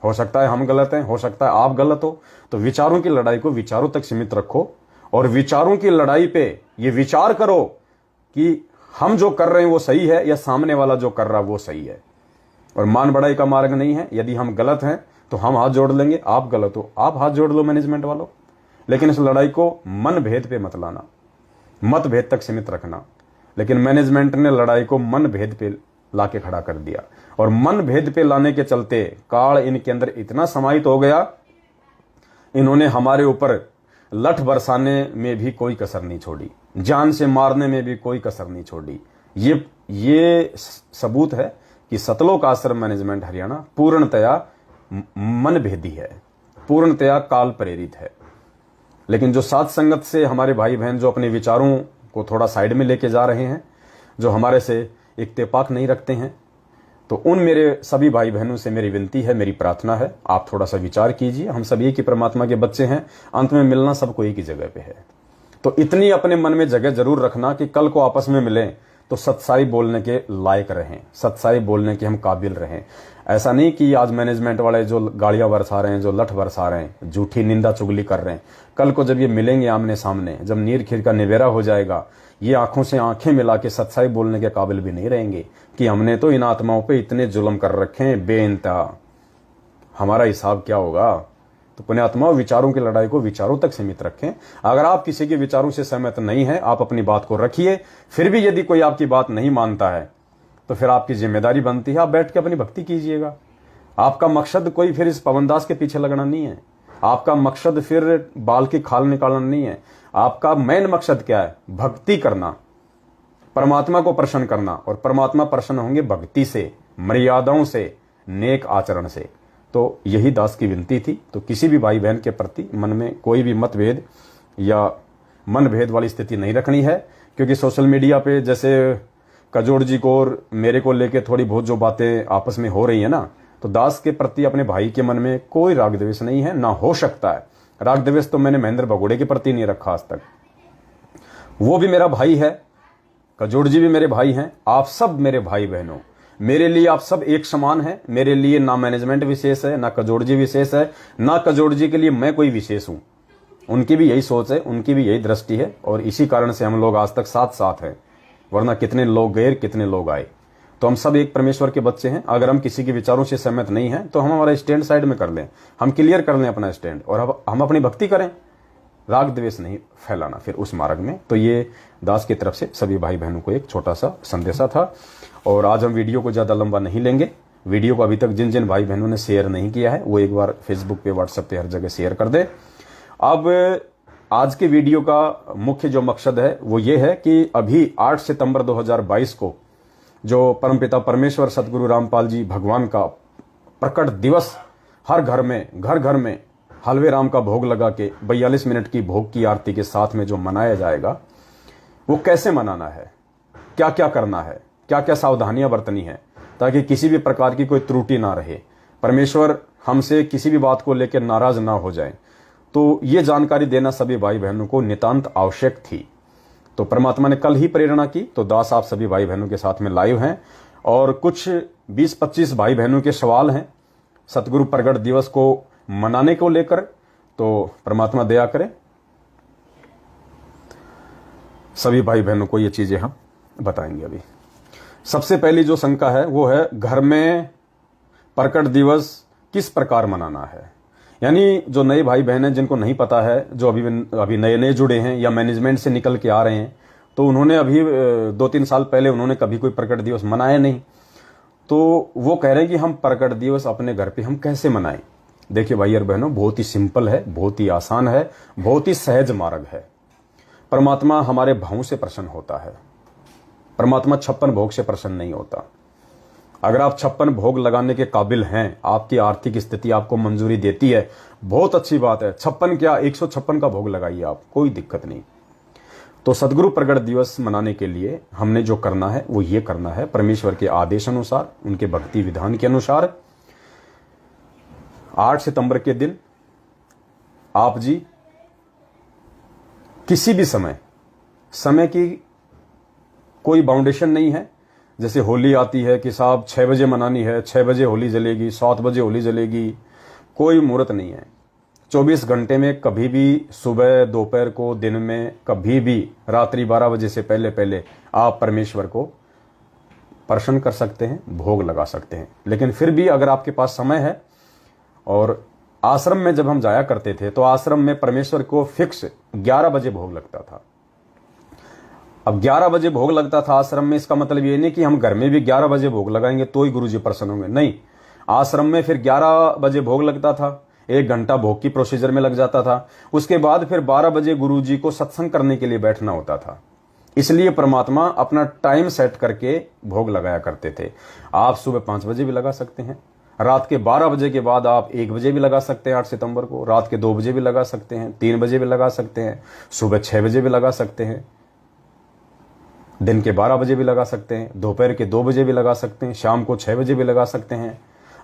हो सकता है हम गलत हैं, हो सकता है आप गलत हो। तो विचारों की लड़ाई को विचारों तक सीमित रखो, और विचारों की लड़ाई पे ये विचार करो कि हम जो कर रहे हैं वो सही है या सामने वाला जो कर रहा है वो सही है। और मान बढ़ाई का मार्ग नहीं है। यदि हम गलत हैं तो हम हाथ जोड़ लेंगे, आप गलत हो आप हाथ जोड़ लो मैनेजमेंट वालों। लेकिन इस लड़ाई को मन भेद पे मत लाना, मत भेद तक सीमित रखना। लेकिन मैनेजमेंट ने लड़ाई को मन भेद पे लाके खड़ा कर दिया, और मन भेद पे लाने के चलते काल इनके अंदर इतना समाहित हो गया, इन्होंने हमारे ऊपर लठ बरसाने में भी कोई कसर नहीं छोड़ी, जान से मारने में भी कोई कसर नहीं छोड़ी। ये सबूत है कि सतलोक आश्रम मैनेजमेंट हरियाणा पूर्णतया मन भेदी है, पूर्णतया काल प्रेरित है। लेकिन जो साथ संगत से हमारे भाई बहन जो अपने विचारों को थोड़ा साइड में लेके जा रहे हैं, जो हमारे से इत्तेफाक नहीं रखते हैं, तो उन मेरे सभी भाई बहनों से मेरी विनती है, मेरी प्रार्थना है, आप थोड़ा सा विचार कीजिए। हम सब एक ही परमात्मा के बच्चे हैं, अंत में मिलना सबको एक ही जगह पे है। तो इतनी अपने मन में जगह जरूर रखना कि कल को आपस में मिलें तो सच्चाई बोलने के लायक रहें, सच्चाई बोलने के हम काबिल रहें। ऐसा नहीं कि आज मैनेजमेंट वाले जो गाड़ियां बरसा रहे हैं, जो लठ बरसा रहे हैं, झूठी निंदा चुगली कर रहे हैं, कल को जब ये मिलेंगे आमने सामने, जब नीर खीर का निवेरा हो जाएगा, ये आंखों से आंखें मिला के सच्चाई बोलने के काबिल भी नहीं रहेंगे कि हमने तो इन आत्माओं पे इतने जुल्म कर रखे हैं बेइंतहा, हमारा हिसाब क्या होगा। तो पुण्यात्माओं, विचारों की लड़ाई को विचारों तक सीमित रखें। अगर आप किसी के विचारों से सहमत नहीं है, आप अपनी बात को रखिए। फिर भी यदि कोई आपकी बात नहीं मानता है तो फिर आपकी जिम्मेदारी बनती है आप बैठ के अपनी भक्ति कीजिएगा। आपका मकसद कोई फिर इस पवनदास के पीछे लगना नहीं है, आपका मकसद फिर बाल की खाल निकालना नहीं है। आपका मेन मकसद क्या है? भक्ति करना, परमात्मा को प्रसन्न करना। और परमात्मा प्रसन्न होंगे भक्ति से, मर्यादाओं से, नेक आचरण से। तो यही दास की विनती थी। तो किसी भी भाई बहन के प्रति मन में कोई भी मतभेद या मन भेद वाली स्थिति नहीं रखनी है, क्योंकि सोशल मीडिया पे जैसे कजोड़ जी को और मेरे को लेके थोड़ी बहुत जो बातें आपस में हो रही है ना, तो दास के प्रति अपने भाई के मन में कोई राग द्वेष नहीं है, ना हो सकता है। राग द्वेष तो मैंने महेंद्र भगोड़े के प्रति नहीं रखा आज तक। वो भी मेरा भाई है, कजोड़ जी भी मेरे भाई हैं, आप सब मेरे भाई बहनों, मेरे लिए आप सब एक समान हैं। मेरे लिए ना मैनेजमेंट विशेष है, ना कजोड़ जी विशेष है, ना कजोड़ जी के लिए मैं कोई विशेष हूं। उनकी भी यही सोच है, उनकी भी यही दृष्टि है, और इसी कारण से हम लोग आज तक साथ साथ हैं। वरना कितने लोग गए, कितने लोग आए। तो हम सब एक परमेश्वर के बच्चे हैं। अगर हम किसी के विचारों से सहमत नहीं हैं तो हम हमारा स्टैंड साइड में कर लें, हम क्लियर कर लें अपना स्टैंड, और हम अपनी भक्ति करें। राग द्वेष नहीं फैलाना फिर उस मार्ग में। तो ये दास की तरफ से सभी भाई बहनों को एक छोटा सा संदेशा था। और आज हम वीडियो को ज़्यादा लंबा नहीं लेंगे। वीडियो को अभी तक जिन जिन भाई बहनों ने शेयर नहीं किया है वो एक बार फेसबुक पे, व्हाट्सएप पे, हर जगह शेयर कर दे। अब आज के वीडियो का मुख्य जो मकसद है वो ये है कि अभी 8 सितंबर 2022 को जो परमपिता परमेश्वर सतगुरु रामपाल जी भगवान का प्रकट दिवस हर घर में हलवे राम का भोग लगा के 42 मिनट की भोग की आरती के साथ में जो मनाया जाएगा, वो कैसे मनाना है, क्या क्या करना है, क्या क्या सावधानियां बरतनी है, ताकि किसी भी प्रकार की कोई त्रुटि ना रहे, परमेश्वर हमसे किसी भी बात को लेकर नाराज ना हो जाए। तो ये जानकारी देना सभी भाई बहनों को नितांत आवश्यक थी। तो परमात्मा ने कल ही प्रेरणा की, तो दास आप सभी भाई बहनों के साथ में लाइव हैं, और कुछ 20-25 भाई बहनों के सवाल हैं सतगुरु प्रगट दिवस को मनाने को लेकर। तो परमात्मा दया करे, सभी भाई बहनों को ये चीजें हम बताएंगे। अभी सबसे पहली जो शंका है वो है, घर में प्रकट दिवस किस प्रकार मनाना है। यानी जो नए भाई बहन हैं जिनको नहीं पता है, जो अभी नए नए जुड़े हैं या मैनेजमेंट से निकल के आ रहे हैं, तो उन्होंने अभी 2-3 साल पहले उन्होंने कभी कोई प्रकट दिवस मनाया नहीं। तो वो कह रहे हैं कि हम प्रकट दिवस अपने घर पे हम कैसे मनाएं। देखिए भाई और बहनों, बहुत ही सिंपल है, बहुत ही आसान है, बहुत ही सहज मार्ग है। परमात्मा हमारे भावों से प्रसन्न होता है। परमात्मा 56 भोग से प्रसन्न नहीं होता। अगर आप 56 भोग लगाने के काबिल हैं, आपकी आर्थिक स्थिति आपको मंजूरी देती है, बहुत अच्छी बात है। 56 क्या, 156 का भोग लगाइए आप, कोई दिक्कत नहीं। तो सदगुरु प्रगट दिवस मनाने के लिए हमने जो करना है वो ये करना है, परमेश्वर के आदेश अनुसार, उनके भक्ति विधान के अनुसार 8 सितंबर के दिन आप जी किसी भी समय की कोई बाउंडेशन नहीं है। जैसे होली आती है कि साहब 6 बजे मनानी है, 6 बजे होली जलेगी, 7 बजे होली जलेगी, कोई मुहूर्त नहीं है। 24 घंटे में कभी भी, सुबह, दोपहर को, दिन में, कभी भी, रात्रि 12 बजे से पहले पहले आप परमेश्वर को प्रसन्न कर सकते हैं, भोग लगा सकते हैं। लेकिन फिर भी अगर आपके पास समय है, और आश्रम में जब हम जाया करते थे तो आश्रम में परमेश्वर को फिक्स 11 बजे भोग लगता था। अब 11 बजे भोग लगता था आश्रम में, इसका मतलब ये नहीं कि हम घर में भी 11 बजे भोग लगाएंगे तो ही गुरुजी प्रसन्न होंगे, नहीं। आश्रम में फिर 11 बजे भोग लगता था, 1 घंटा भोग की प्रोसीजर में लग जाता था। उसके बाद फिर 12 बजे गुरुजी को सत्संग करने के लिए बैठना होता था। इसलिए परमात्मा अपना टाइम सेट करके भोग लगाया करते थे। आप सुबह 5 बजे भी लगा सकते हैं, रात के 12 बजे के बाद आप 1 बजे भी लगा सकते हैं 8 सितंबर को, रात के 2 बजे भी लगा सकते हैं, 3 बजे भी लगा सकते हैं, सुबह 6 बजे भी लगा सकते हैं, दिन के 12 बजे भी लगा सकते हैं, दोपहर के 2 बजे भी लगा सकते हैं, शाम को 6 बजे भी लगा सकते हैं,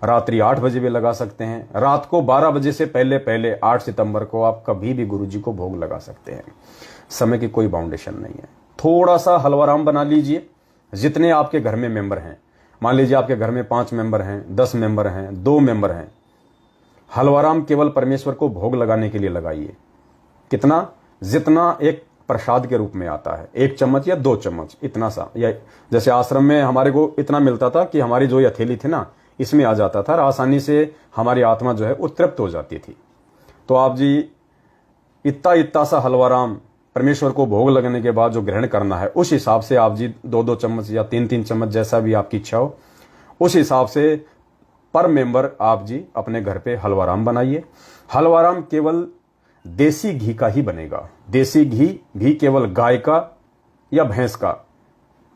रात्रि 8 बजे भी लगा सकते हैं, रात को 12 बजे से पहले पहले 8 सितंबर को आप कभी भी गुरुजी को भोग लगा सकते हैं। समय की कोई बाउंडेशन नहीं है। थोड़ा सा हलवाराम बना लीजिए, जितने आपके घर में मेंबर हैं। मान लीजिए आपके घर में 5 मेंबर हैं, 10 मेंबर हैं, 2 मेंबर हैं, हलवाराम केवल परमेश्वर को भोग लगाने के लिए लगाइए। कितना, जितना एक प्रसाद के रूप में आता है, 1 चम्मच या 2 चम्मच, इतना सा। या जैसे आश्रम में हमारे को इतना मिलता था कि हमारी जो हथेली थी ना, इसमें आ जाता था, और आसानी से हमारी आत्मा जो है वो तृप्त हो जाती थी। तो आप जी इतना सा हलवाराम परमेश्वर को भोग लगने के बाद जो ग्रहण करना है, उस हिसाब से आप जी 2-2 चम्मच या 3-3 चम्मच, जैसा भी आपकी इच्छा हो, उस हिसाब से पर मेंबर आप जी अपने घर पे हलवाराम बनाइए। हलवाराम केवल देसी घी का ही बनेगा। देसी घी भी केवल गाय का या भैंस का।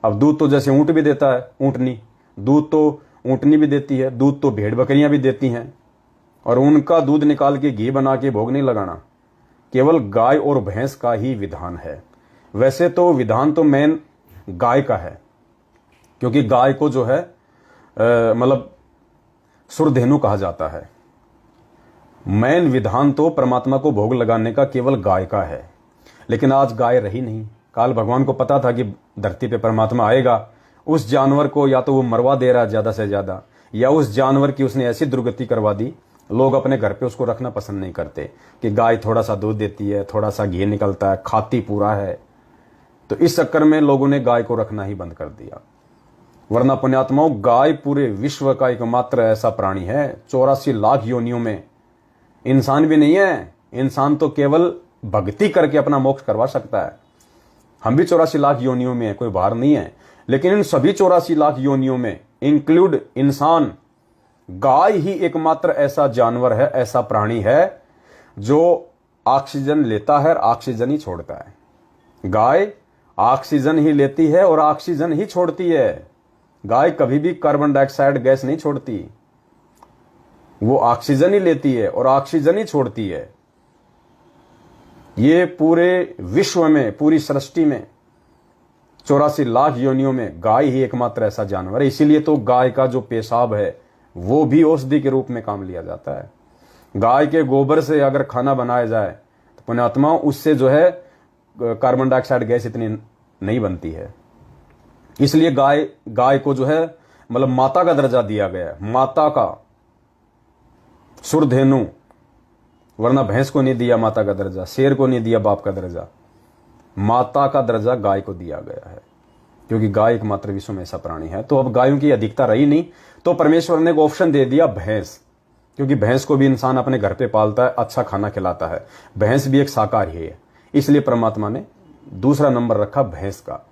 अब दूध तो जैसे ऊंट भी देता है, ऊंटनी, दूध तो ऊंटनी भी देती है, दूध तो भेड़ बकरियां भी देती हैं, और उनका दूध निकाल के घी बना के भोग नहीं लगाना। केवल गाय और भैंस का ही विधान है। वैसे तो विधान तो मेन गाय का है, क्योंकि गाय को जो है मतलब सुरधेनु कहा जाता है। मैन विधान तो परमात्मा को भोग लगाने का केवल गाय का है, लेकिन आज गाय रही नहीं। काल भगवान को पता था कि धरती पे परमात्मा आएगा, उस जानवर को या तो वो मरवा दे रहा है ज्यादा से ज्यादा, या उस जानवर की उसने ऐसी दुर्गति करवा दी, लोग अपने घर पे उसको रखना पसंद नहीं करते कि गाय थोड़ा सा दूध देती है, थोड़ा सा घी निकलता है, खाती पूरा है। तो इस चक्कर में लोगों ने गाय को रखना ही बंद कर दिया। वरना पुण्यात्माओं, गाय पूरे विश्व का एकमात्र ऐसा प्राणी है, 84 लाख योनियों में। इंसान भी नहीं है, इंसान तो केवल भक्ति करके अपना मोक्ष करवा सकता है। हम भी 84 लाख योनियों में है, कोई बाहर नहीं है, लेकिन इन सभी 84 लाख योनियों में इंक्लूड इंसान, गाय ही एकमात्र ऐसा जानवर है, ऐसा प्राणी है जो ऑक्सीजन लेता है और ऑक्सीजन ही छोड़ता है। गाय ऑक्सीजन ही लेती है और ऑक्सीजन ही छोड़ती है। गाय कभी भी कार्बन डाइऑक्साइड गैस नहीं छोड़ती, वो ऑक्सीजन ही लेती है और ऑक्सीजन ही छोड़ती है। ये पूरे विश्व में, पूरी सृष्टि में 84 लाख योनियों में गाय ही एकमात्र ऐसा जानवर है। इसीलिए तो गाय का जो पेशाब है वो भी औषधि के रूप में काम लिया जाता है। गाय के गोबर से अगर खाना बनाया जाए तो पुण्यात्मा उससे जो है कार्बन डाइऑक्साइड गैस इतनी नहीं बनती है। इसलिए गाय को जो है मतलब माता का दर्जा दिया गया है, माता का, सुरधेनु। वरना भैंस को नहीं दिया माता का दर्जा, शेर को नहीं दिया बाप का दर्जा, माता का दर्जा गाय को दिया गया है, क्योंकि गाय एकमात्र विश्व में ऐसा प्राणी है। तो अब गायों की अधिकता रही नहीं, तो परमेश्वर ने एक ऑप्शन दे दिया भैंस, क्योंकि भैंस को भी इंसान अपने घर पे पालता है, अच्छा खाना खिलाता है। भैंस भी एक शाकाहारी है, इसलिए परमात्मा ने दूसरा नंबर रखा भैंस का।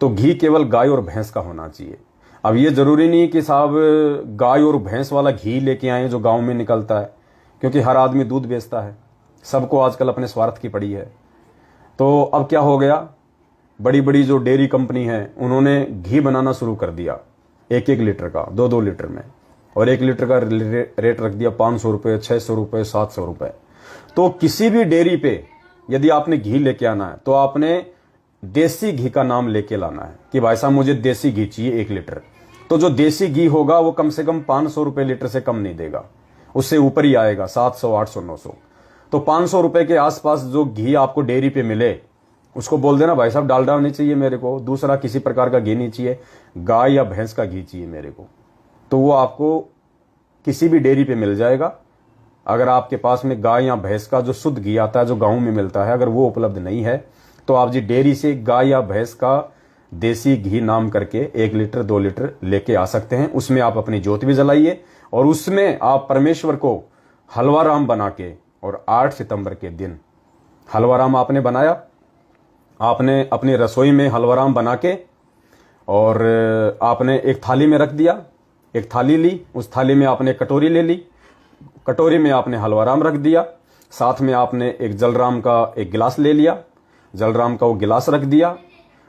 तो घी केवल गाय और भैंस का होना चाहिए। अब ये जरूरी नहीं कि साहब गाय और भैंस वाला घी लेके आए जो गांव में निकलता है, क्योंकि हर आदमी दूध बेचता है, सबको आजकल अपने स्वार्थ की पड़ी है। तो अब क्या हो गया, बड़ी बड़ी जो डेयरी कंपनी है उन्होंने घी बनाना शुरू कर दिया, 1-1 लीटर का, 2-2 लीटर में, और 1 लीटर का रेट रख दिया 500 रुपये, 600 रुपये, 700 रुपये। तो किसी भी डेयरी पे यदि आपने घी लेके आना है तो आपने देसी घी का नाम लेके लाना है कि भाई साहब मुझे देसी घी चाहिए 1 लीटर। तो जो देसी घी होगा वो कम से कम 500 रुपये लीटर से कम नहीं देगा, उससे ऊपर ही आएगा, 700, 800, 900। तो 500 रुपये के आसपास जो घी आपको डेयरी पे मिले उसको बोल देना भाई साहब डालडा नहीं चाहिए मेरे को, दूसरा किसी प्रकार का घी नहीं चाहिए, गाय या भैंस का घी चाहिए मेरे को। तो वो आपको किसी भी डेयरी पे मिल जाएगा। अगर आपके पास में गाय या भैंस का जो शुद्ध घी आता है जो गाँव में मिलता है, अगर वो उपलब्ध नहीं है तो आप जी डेयरी से गाय या भैंस का देसी घी नाम करके 1 लीटर 2 लीटर लेके आ सकते हैं। उसमें आप अपनी ज्योत भी जलाइए और उसमें आप परमेश्वर को हलवा राम बना के, और 8 सितंबर के दिन हलवा राम आपने बनाया, आपने अपनी रसोई में हलवा राम बना के और आपने एक थाली में रख दिया, एक थाली ली, उस थाली में आपने कटोरी ले ली, कटोरी में आपने हलवा राम रख दिया, साथ में आपने एक जलराम का एक गिलास ले लिया, जलराम का वो गिलास रख दिया,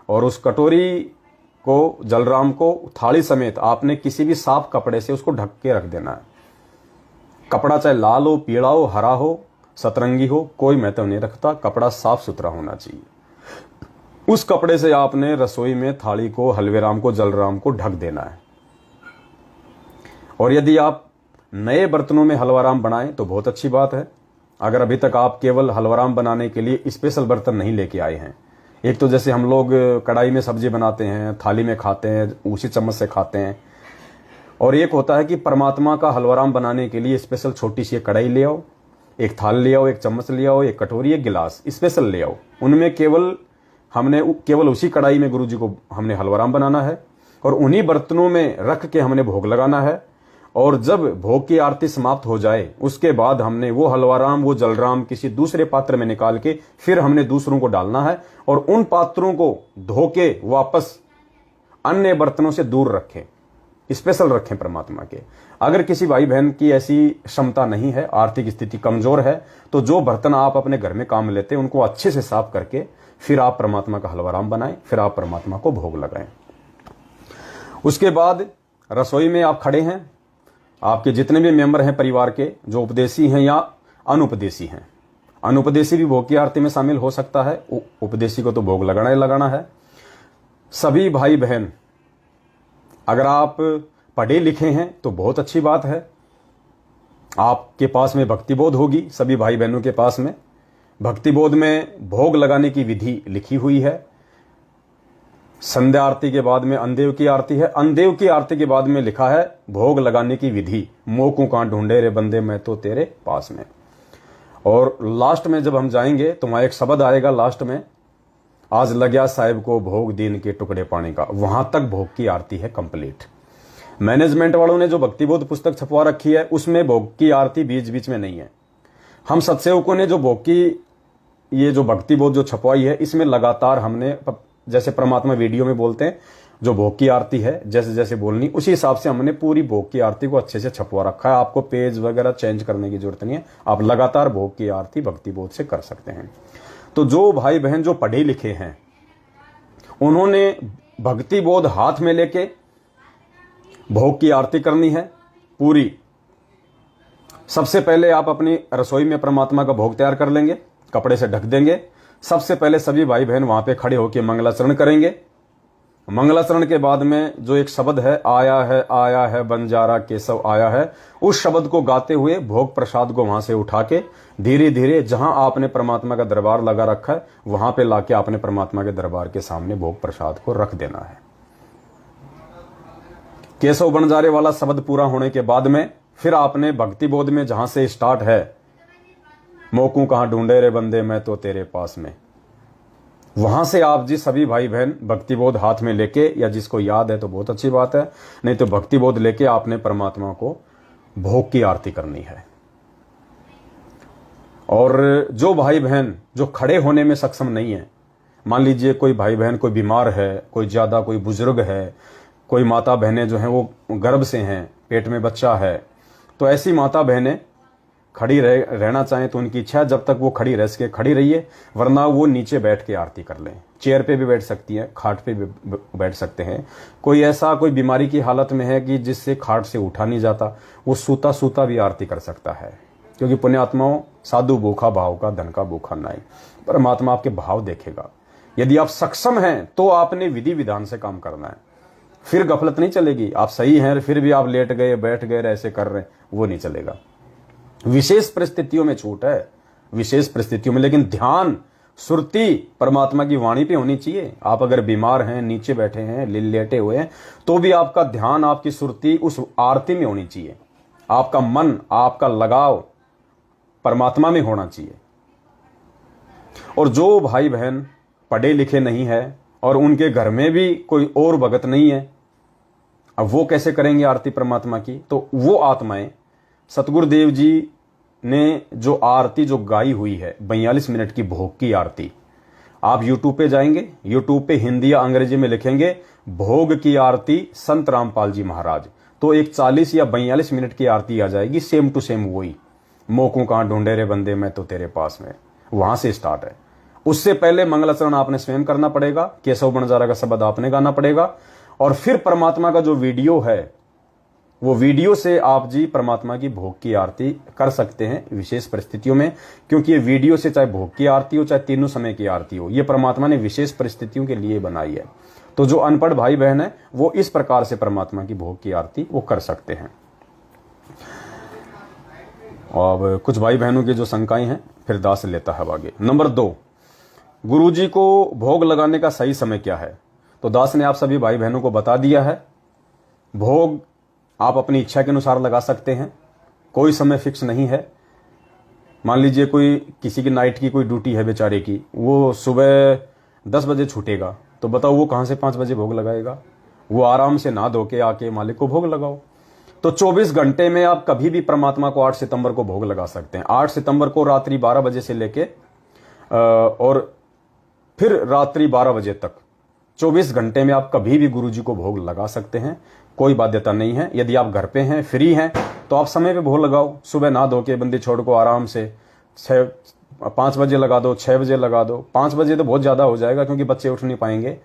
और उस कटोरी को, जलराम को थाली समेत आपने किसी भी साफ कपड़े से उसको ढक के रख देना है। कपड़ा चाहे लाल हो, पीला हो, हरा हो, सतरंगी हो, कोई महत्व नहीं रखता, कपड़ा साफ सुथरा होना चाहिए। उस कपड़े से आपने रसोई में थाली को, हलवेराम को, जलराम को ढक देना है। और यदि आप नए बर्तनों में हलवाराम बनाएं तो बहुत अच्छी बात है। अगर अभी तक आप केवल हलवाराम बनाने के लिए स्पेशल बर्तन नहीं लेके आए हैं, एक तो जैसे हम लोग कढ़ाई में सब्जी बनाते हैं, थाली में खाते हैं, उसी चम्मच से खाते हैं, और एक होता है कि परमात्मा का हलवाराम बनाने के लिए स्पेशल छोटी सी कढ़ाई ले आओ, एक थाल ले आओ, एक चम्मच ले आओ, एक कटोरी, एक गिलास स्पेशल ले आओ। उनमें केवल उसी कढ़ाई में गुरु जी को हमने हलवाराम बनाना है और उन्हीं बर्तनों में रख के हमने भोग लगाना है। और जब भोग की आरती समाप्त हो जाए उसके बाद हमने वो हलवाराम, वो जलराम किसी दूसरे पात्र में निकाल के फिर हमने दूसरों को डालना है, और उन पात्रों को धो के वापस अन्य बर्तनों से दूर रखें, स्पेशल रखें परमात्मा के। अगर किसी भाई बहन की ऐसी क्षमता नहीं है, आर्थिक स्थिति कमजोर है, तो जो बर्तन आप अपने घर में काम लेते हैं उनको अच्छे से साफ करके फिर आप परमात्मा का हलवाराम बनाएं, फिर आप परमात्मा को भोग लगाएं। उसके बाद रसोई में आप खड़े हैं, आपके जितने भी मेंबर हैं परिवार के, जो उपदेशी हैं या अनुपदेशी हैं, अनुपदेशी भी भोग की आरती में शामिल हो सकता है, उपदेशी को तो भोग लगाना ही लगाना है। सभी भाई बहन, अगर आप पढ़े लिखे हैं तो बहुत अच्छी बात है, आपके पास में भक्ति बोध होगी, सभी भाई बहनों के पास में। भक्ति बोध में भोग लगाने की विधि लिखी हुई है। संध्या आरती के बाद में अंदेव की आरती है। अंदेव की आरती के बाद में लिखा है भोग लगाने की विधि, मोकू कहां ढूंढे रे बंदे मैं तो तेरे पास में। और लास्ट में जब हम जाएंगे तो वहां एक शब्द आएगा लास्ट में, आज लग्या साहिब को भोग दीन के टुकड़े पाने का। वहां तक भोग की आरती है कंप्लीट। मैनेजमेंट वालों ने जो भक्तिबोध पुस्तक छपवा रखी है उसमें भोग की आरती बीच बीच में नहीं है। हम सत्सेवकों ने जो भोग की ये जो भक्तिबोध जो छपवाई है इसमें लगातार हमने, जैसे परमात्मा वीडियो में बोलते हैं जो भोग की आरती है जैसे जैसे बोलनी उसी हिसाब से हमने पूरी भोग की आरती को अच्छे से छपवा रखा है। आपको पेज वगैरह चेंज करने की जरूरत नहीं है, आप लगातार भोग की आरती भक्तिबोध से कर सकते हैं। तो जो भाई बहन जो पढ़े लिखे हैं उन्होंने भक्तिबोध हाथ में लेके भोग की आरती करनी है पूरी। सबसे पहले आप अपनी रसोई में परमात्मा का भोग तैयार कर लेंगे, कपड़े से ढक देंगे। सबसे पहले सभी भाई बहन वहां पे खड़े होकर मंगलाचरण करेंगे। मंगलाचरण के बाद में जो एक शब्द है, आया है बंजारा केशव आया है, उस शब्द को गाते हुए भोग प्रसाद को वहां से उठा के धीरे धीरे जहां आपने परमात्मा का दरबार लगा रखा है वहां पे लाके आपने परमात्मा के दरबार के सामने भोग प्रसाद को रख देना है। केशव बंजारे वाला शब्द पूरा होने के बाद में फिर आपने भक्ति बोध में जहां से स्टार्ट है, मोकू कहां ढूंढे रे बंदे मैं तो तेरे पास में, वहां से आप जी सभी भाई बहन भक्तिबोध हाथ में लेके, या जिसको याद है तो बहुत अच्छी बात है, नहीं तो भक्तिबोध लेके आपने परमात्मा को भोग की आरती करनी है। और जो भाई बहन जो खड़े होने में सक्षम नहीं है, मान लीजिए कोई भाई बहन कोई बीमार है, कोई ज्यादा कोई बुजुर्ग है, कोई माता बहनें जो हैं वो गर्भ से हैं, पेट में बच्चा है, तो ऐसी माता बहनें खड़ी रहना चाहें तो उनकी इच्छा, जब तक वो खड़ी रह सके खड़ी रहिए, वरना वो नीचे बैठ के आरती कर लें। चेयर पे भी बैठ सकती हैं, खाट पे भी बैठ सकते हैं। कोई ऐसा कोई बीमारी की हालत में है कि जिससे खाट से उठा नहीं जाता, वो सूता सूता भी आरती कर सकता है, क्योंकि पुण्यात्माओं साधु भूखा भाव का धन का भूखा नाई। परमात्मा आपके भाव देखेगा। यदि आप सक्षम हैं तो आपने विधि विधान से काम करना है, फिर गफलत नहीं चलेगी। आप सही हैं फिर भी आप लेट गए बैठ गए ऐसे कर रहे हैं, वो नहीं चलेगा। विशेष परिस्थितियों में छूट है, विशेष परिस्थितियों में, लेकिन ध्यान सुरती परमात्मा की वाणी पे होनी चाहिए। आप अगर बीमार हैं, नीचे बैठे हैं, लेटे हुए हैं, तो भी आपका ध्यान आपकी सुरती उस आरती में होनी चाहिए। आपका मन आपका लगाव परमात्मा में होना चाहिए। और जो भाई बहन पढ़े लिखे नहीं है और उनके घर में भी कोई और भगत नहीं है, अब वो कैसे करेंगे आरती परमात्मा की? तो वो आत्माएं सतगुरुदेव जी ने जो आरती जो गाई हुई है 42 मिनट की भोग की आरती, आप यूट्यूब पे जाएंगे, यूट्यूब पे हिंदी या अंग्रेजी में लिखेंगे भोग की आरती संत रामपाल जी महाराज, तो एक 40 या 42 मिनट की आरती आ जाएगी, सेम टू सेम वही, मोकू कहां ढूंढे रे बंदे मैं तो तेरे पास में, वहां से स्टार्ट है। उससे पहले मंगलाचरण आपने स्वयं करना पड़ेगा, केशव बंजारा का शब्द आपने गाना पड़ेगा, और फिर परमात्मा का जो वीडियो है वो वीडियो से आप जी परमात्मा की भोग की आरती कर सकते हैं विशेष परिस्थितियों में, क्योंकि ये वीडियो से चाहे भोग की आरती हो चाहे तीनों समय की आरती हो, ये परमात्मा ने विशेष परिस्थितियों के लिए बनाई है। तो जो अनपढ़ भाई बहन है वो इस प्रकार से परमात्मा की भोग की आरती वो कर सकते हैं। और कुछ भाई बहनों की जो शंकाएं हैं फिर दास लेता है आगे। नंबर 2, गुरुजी को भोग लगाने का सही समय क्या है? तो दास ने आप सभी भाई बहनों को बता दिया है। भोग आप अपनी इच्छा के अनुसार लगा सकते हैं, कोई समय फिक्स नहीं है। मान लीजिए कोई किसी की नाइट की कोई ड्यूटी है बेचारे की, वो सुबह 10 बजे छूटेगा, तो बताओ वो कहां से 5 बजे भोग लगाएगा? वो आराम से नहा धो के आके मालिक को भोग लगाओ। तो 24 घंटे में आप कभी भी परमात्मा को 8 सितंबर को भोग लगा सकते हैं। 8 सितंबर को रात्रि 12 बजे से लेके और फिर रात्रि 12 बजे तक 24 घंटे में आप कभी भी गुरुजी को भोग लगा सकते हैं, कोई बाध्यता नहीं है। यदि आप घर पे हैं, फ्री हैं, तो आप समय पे भोग लगाओ। सुबह नहा धो के बंदी छोड़ को आराम से 5 बजे लगा दो, 6 बजे लगा दो। 5 बजे तो बहुत ज़्यादा हो जाएगा क्योंकि बच्चे उठ नहीं पाएंगे,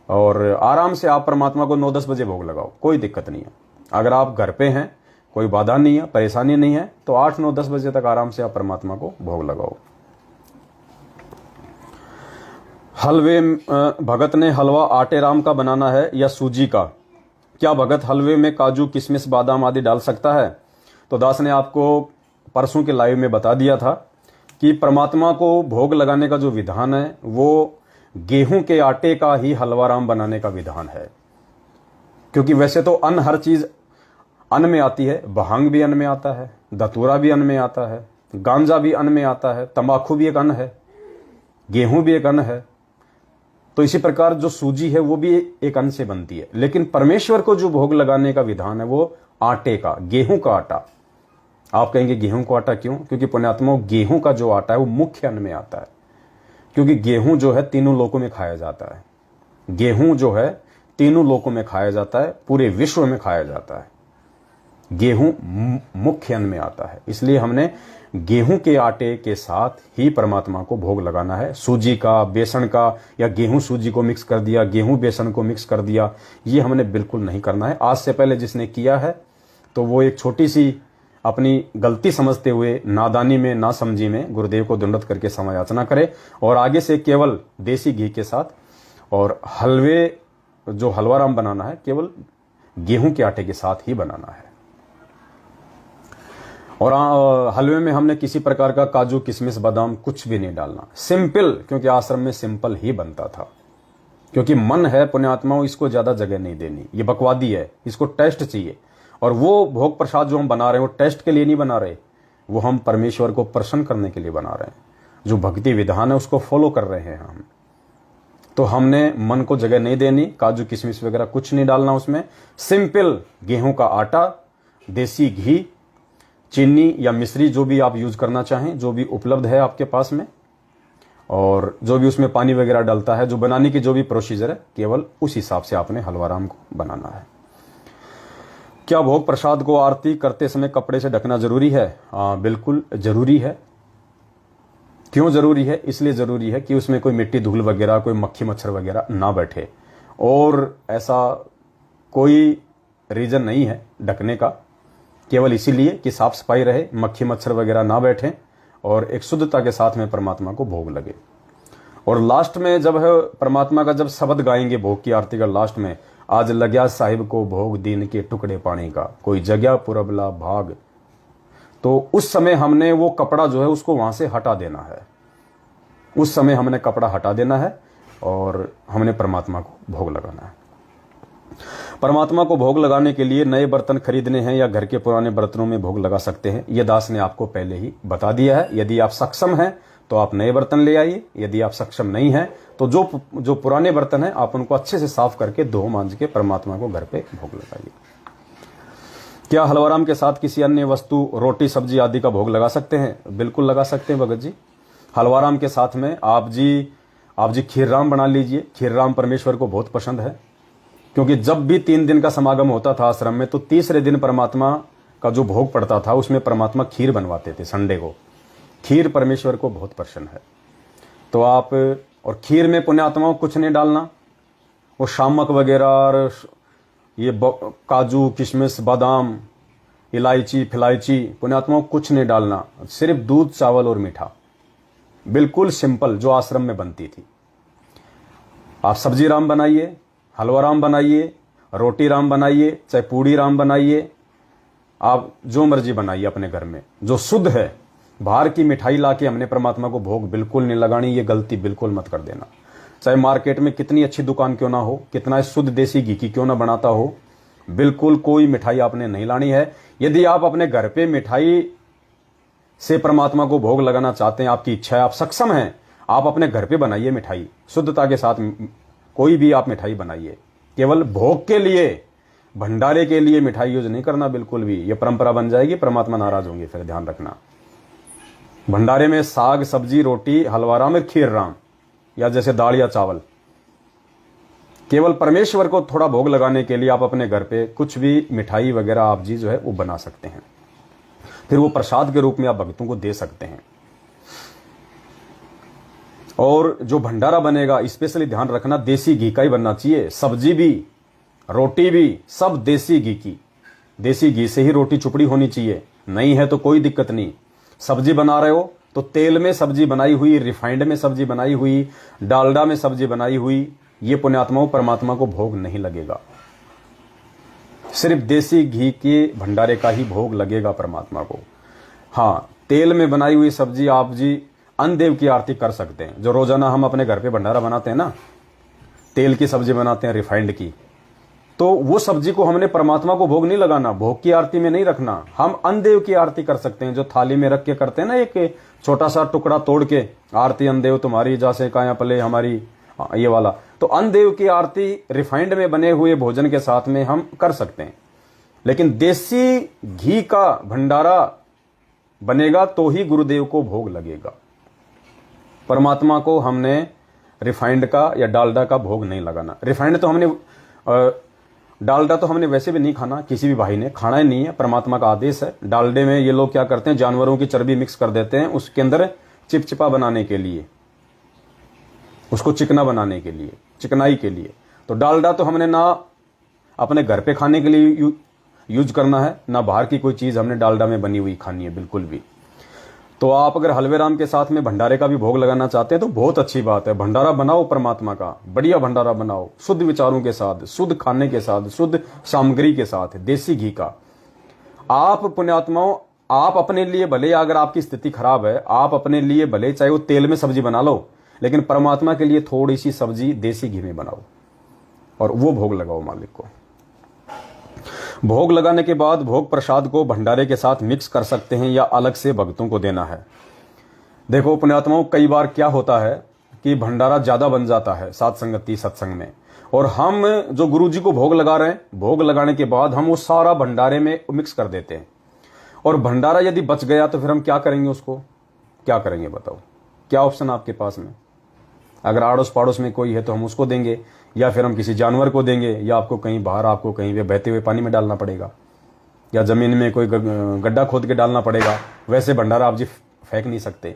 और आराम से आप परमात्मा को 9-10 बजे भोग लगाओ, कोई दिक्कत नहीं है। अगर आप घर पे हैं, कोई बाधा नहीं है, परेशानी नहीं है, तो 8, 9, 10 बजे तक आराम से आप परमात्मा को भोग लगाओ। हलवे भगत ने हलवा आटे राम का बनाना है या सूजी का? क्या भगत हलवे में काजू किशमिश बादाम आदि डाल सकता है? तो दास ने आपको परसों के लाइव में बता दिया था कि परमात्मा को भोग लगाने का जो विधान है वो गेहूं के आटे का ही हलवा राम बनाने का विधान है। क्योंकि वैसे तो अन्न, हर चीज अन्न में आती है, भांग भी अन्न में आता है, धतूरा भी अन्न में आता है, गांजा भी अन्न में आता है, तंबाकू भी एक अन्न है, गेहूं भी एक अन्न है। तो इसी प्रकार जो सूजी है वो भी एक अन्न से बनती है। लेकिन परमेश्वर को जो भोग लगाने का विधान है वो आटे का, गेहूं का आटा। आप कहेंगे गेहूं का आटा क्यों? क्योंकि पुण्यात्मा गेहूं का जो आटा है वो मुख्य अन्न में आता है। क्योंकि गेहूं जो है तीनों लोकों में खाया जाता है। गेहूं जो है तीनों लोकों में खाया जाता है, पूरे विश्व में खाया जाता है। गेहूं मुख्य अन्न में आता है, इसलिए हमने गेहूं के आटे के साथ ही परमात्मा को भोग लगाना है। सूजी का, बेसन का, या गेहूं सूजी को मिक्स कर दिया, गेहूं बेसन को मिक्स कर दिया, ये हमने बिल्कुल नहीं करना है। आज से पहले जिसने किया है तो वो एक छोटी सी अपनी गलती समझते हुए, नादानी में, नासमझी में गुरुदेव को दंडवत करके क्षमा याचना करे और आगे से केवल देसी घी के साथ और हलवे, जो हलवा राम बनाना है केवल गेहूं के आटे के साथ ही बनाना है। और हलवे में हमने किसी प्रकार का काजू, किशमिश, बादाम कुछ भी नहीं डालना। सिंपल, क्योंकि आश्रम में सिंपल ही बनता था। क्योंकि मन है पुण्यात्माओं, इसको ज्यादा जगह नहीं देनी, ये बकवादी है, इसको टेस्ट चाहिए। और वो भोग प्रसाद जो हम बना रहे हैं वो टेस्ट के लिए नहीं बना रहे, वो हम परमेश्वर को प्रसन्न करने के लिए बना रहे हैं। जो भक्ति विधान है उसको फॉलो कर रहे हैं हम। तो हमने मन को जगह नहीं देनी, काजू किशमिश वगैरह कुछ नहीं डालना उसमें। सिंपल गेहूं का आटा, देसी घी, चीनी या मिश्री जो भी आप यूज करना चाहें, जो भी उपलब्ध है आपके पास में, और जो भी उसमें पानी वगैरह डलता है, जो बनाने की जो भी प्रोसीजर है, केवल उस हिसाब से आपने हलवा राम को बनाना है। क्या भोग प्रसाद को आरती करते समय कपड़े से ढकना जरूरी है? बिल्कुल जरूरी है। क्यों जरूरी है? इसलिए जरूरी है कि उसमें कोई मिट्टी, धूल वगैरह, कोई मक्खी मच्छर वगैरह ना बैठे। और ऐसा कोई रीजन नहीं है ढकने का, केवल इसीलिए कि साफ सफाई रहे, मक्खी मच्छर वगैरह ना बैठे और एक शुद्धता के साथ में परमात्मा को भोग लगे। और लास्ट में जब है परमात्मा का जब शब्द गाएंगे भोग की आरती का लास्ट में, आज लग्या साहिब को भोग दीन के टुकड़े पानी का, कोई जगह पुरबला भाग, तो उस समय हमने वो कपड़ा जो है उसको वहां से हटा देना है। उस समय हमने कपड़ा हटा देना है और हमने परमात्मा को भोग लगाना है। परमात्मा को भोग लगाने के लिए नए बर्तन खरीदने हैं या घर के पुराने बर्तनों में भोग लगा सकते हैं, यह दास ने आपको पहले ही बता दिया है। यदि आप सक्षम हैं तो आप नए बर्तन ले आइए, यदि आप सक्षम नहीं हैं तो जो पुराने बर्तन हैं आप उनको अच्छे से साफ करके धो मांज के परमात्मा को घर पे भोग लगाइए। क्या हलवा राम के साथ किसी अन्य वस्तु, रोटी, सब्जी आदि का भोग लगा सकते हैं? बिल्कुल लगा सकते हैं भगत जी। हलवा राम के साथ में आप जी खीर राम बना लीजिए। खीर राम परमेश्वर को बहुत पसंद है, क्योंकि जब भी 3 दिन का समागम होता था आश्रम में तो तीसरे दिन परमात्मा का जो भोग पड़ता था उसमें परमात्मा खीर बनवाते थे। संडे को खीर परमेश्वर को बहुत पसंद है। तो आप, और खीर में पुण्यात्माओं कुछ नहीं डालना, वो शामक वगैरह और ये काजू, किशमिश, बादाम, इलायची, फिलायची, पुण्यात्माओं कुछ नहीं डालना, सिर्फ दूध, चावल और मीठा, बिल्कुल सिंपल जो आश्रम में बनती थी। आप सब्जी राम बनाइए, हलवा राम बनाइए, रोटी राम बनाइए, चाहे पूड़ी राम बनाइए, आप जो मर्जी बनाइए अपने घर में, जो शुद्ध है। बाहर की मिठाई लाके हमने परमात्मा को भोग बिल्कुल नहीं लगानी, ये गलती बिल्कुल मत कर देना। चाहे मार्केट में कितनी अच्छी दुकान क्यों ना हो, कितना शुद्ध देसी घी की क्यों ना बनाता हो, बिल्कुल कोई मिठाई आपने नहीं लानी है। यदि आप अपने घर पे मिठाई से परमात्मा को भोग लगाना चाहते हैं, आपकी इच्छा है, आप सक्षम हैं, आप अपने घर पे बनाइए मिठाई शुद्धता के साथ। कोई भी आप मिठाई बनाइए, केवल भोग के लिए, भंडारे के लिए मिठाई यूज नहीं करना बिल्कुल भी। ये परंपरा बन जाएगी, परमात्मा नाराज होंगे, फिर ध्यान रखना। भंडारे में साग, सब्जी, रोटी, हलवा राम और खीर राम, या जैसे दाल या चावल, केवल परमेश्वर को थोड़ा भोग लगाने के लिए आप अपने घर पे कुछ भी मिठाई वगैरह आप जी जो है वो बना सकते हैं। फिर वो प्रसाद के रूप में आप भक्तों को दे सकते हैं। और जो भंडारा बनेगा स्पेशली ध्यान रखना, देसी घी का ही बनना चाहिए। सब्जी भी, रोटी भी, सब देसी घी की, देसी घी से ही रोटी चुपड़ी होनी चाहिए। नहीं है तो कोई दिक्कत नहीं। सब्जी बना रहे हो तो तेल में सब्जी बनाई हुई, रिफाइंड में सब्जी बनाई हुई, डालडा में सब्जी बनाई हुई, ये पुण्यात्माओं परमात्मा को भोग नहीं लगेगा। सिर्फ देसी घी के भंडारे का ही भोग लगेगा परमात्मा को। हाँ, तेल में बनाई हुई सब्जी आप जी अन्नदेव की आरती कर सकते हैं। जो रोजाना हम अपने घर पे भंडारा बनाते हैं ना, तेल की सब्जी बनाते हैं रिफाइंड की, तो वो सब्जी को हमने परमात्मा को भोग नहीं लगाना, भोग की आरती में नहीं रखना। हम अन्नदेव की आरती कर सकते हैं, जो थाली में रख के करते हैं ना, एक छोटा सा टुकड़ा तोड़ के, आरती अन्नदेव तुम्हारी जैसे काया पले हमारी, ये वाला। तो अन्नदेव की आरती रिफाइंड में बने हुए भोजन के साथ में हम कर सकते हैं। लेकिन देसी घी का भंडारा बनेगा तो ही गुरुदेव को भोग लगेगा। परमात्मा को हमने रिफाइंड का या डालडा का भोग नहीं लगाना। रिफाइंड तो हमने डालडा तो हमने वैसे भी नहीं खाना, किसी भी भाई ने खाना ही नहीं है, परमात्मा का आदेश है। डालडे में ये लोग क्या करते हैं, जानवरों की चर्बी मिक्स कर देते हैं उसके अंदर चिपचिपा बनाने के लिए, उसको चिकना बनाने के लिए, चिकनाई के लिए। तो डालडा तो हमने ना अपने घर पे खाने के लिए यूज करना है, ना बाहर की कोई चीज हमने डालडा में बनी हुई खानी है, बिल्कुल भी। तो आप अगर हलवे राम के साथ में भंडारे का भी भोग लगाना चाहते हैं तो बहुत अच्छी बात है। भंडारा बनाओ परमात्मा का, बढ़िया भंडारा बनाओ, शुद्ध विचारों के साथ, शुद्ध खाने के साथ, शुद्ध सामग्री के साथ, देसी घी का। आप पुण्यात्माओं, आप अपने लिए भले, अगर आपकी स्थिति खराब है, आप अपने लिए भले चाहे वो तेल में सब्जी बना लो, लेकिन परमात्मा के लिए थोड़ी सी सब्जी देसी घी में बनाओ और वो भोग लगाओ मालिक को। भोग लगाने के बाद भोग प्रसाद को भंडारे के साथ मिक्स कर सकते हैं या अलग से भक्तों को देना है। देखो पुण्यात्माओं, कई बार क्या होता है कि भंडारा ज्यादा बन जाता है सात संगति सत्संग में, और हम जो गुरु जी को भोग लगा रहे हैं, भोग लगाने के बाद हम वो सारा भंडारे में मिक्स कर देते हैं। और भंडारा यदि बच गया तो फिर हम क्या करेंगे, उसको क्या करेंगे बताओ? क्या ऑप्शन आपके पास में? अगर आड़ोस पड़ोस में कोई है तो हम उसको देंगे, या फिर हम किसी जानवर को देंगे, या आपको कहीं बाहर, आपको कहीं पे बहते हुए पानी में डालना पड़ेगा, या जमीन में कोई गड्ढा खोद के डालना पड़ेगा। वैसे भंडारा आप जी फेंक नहीं सकते।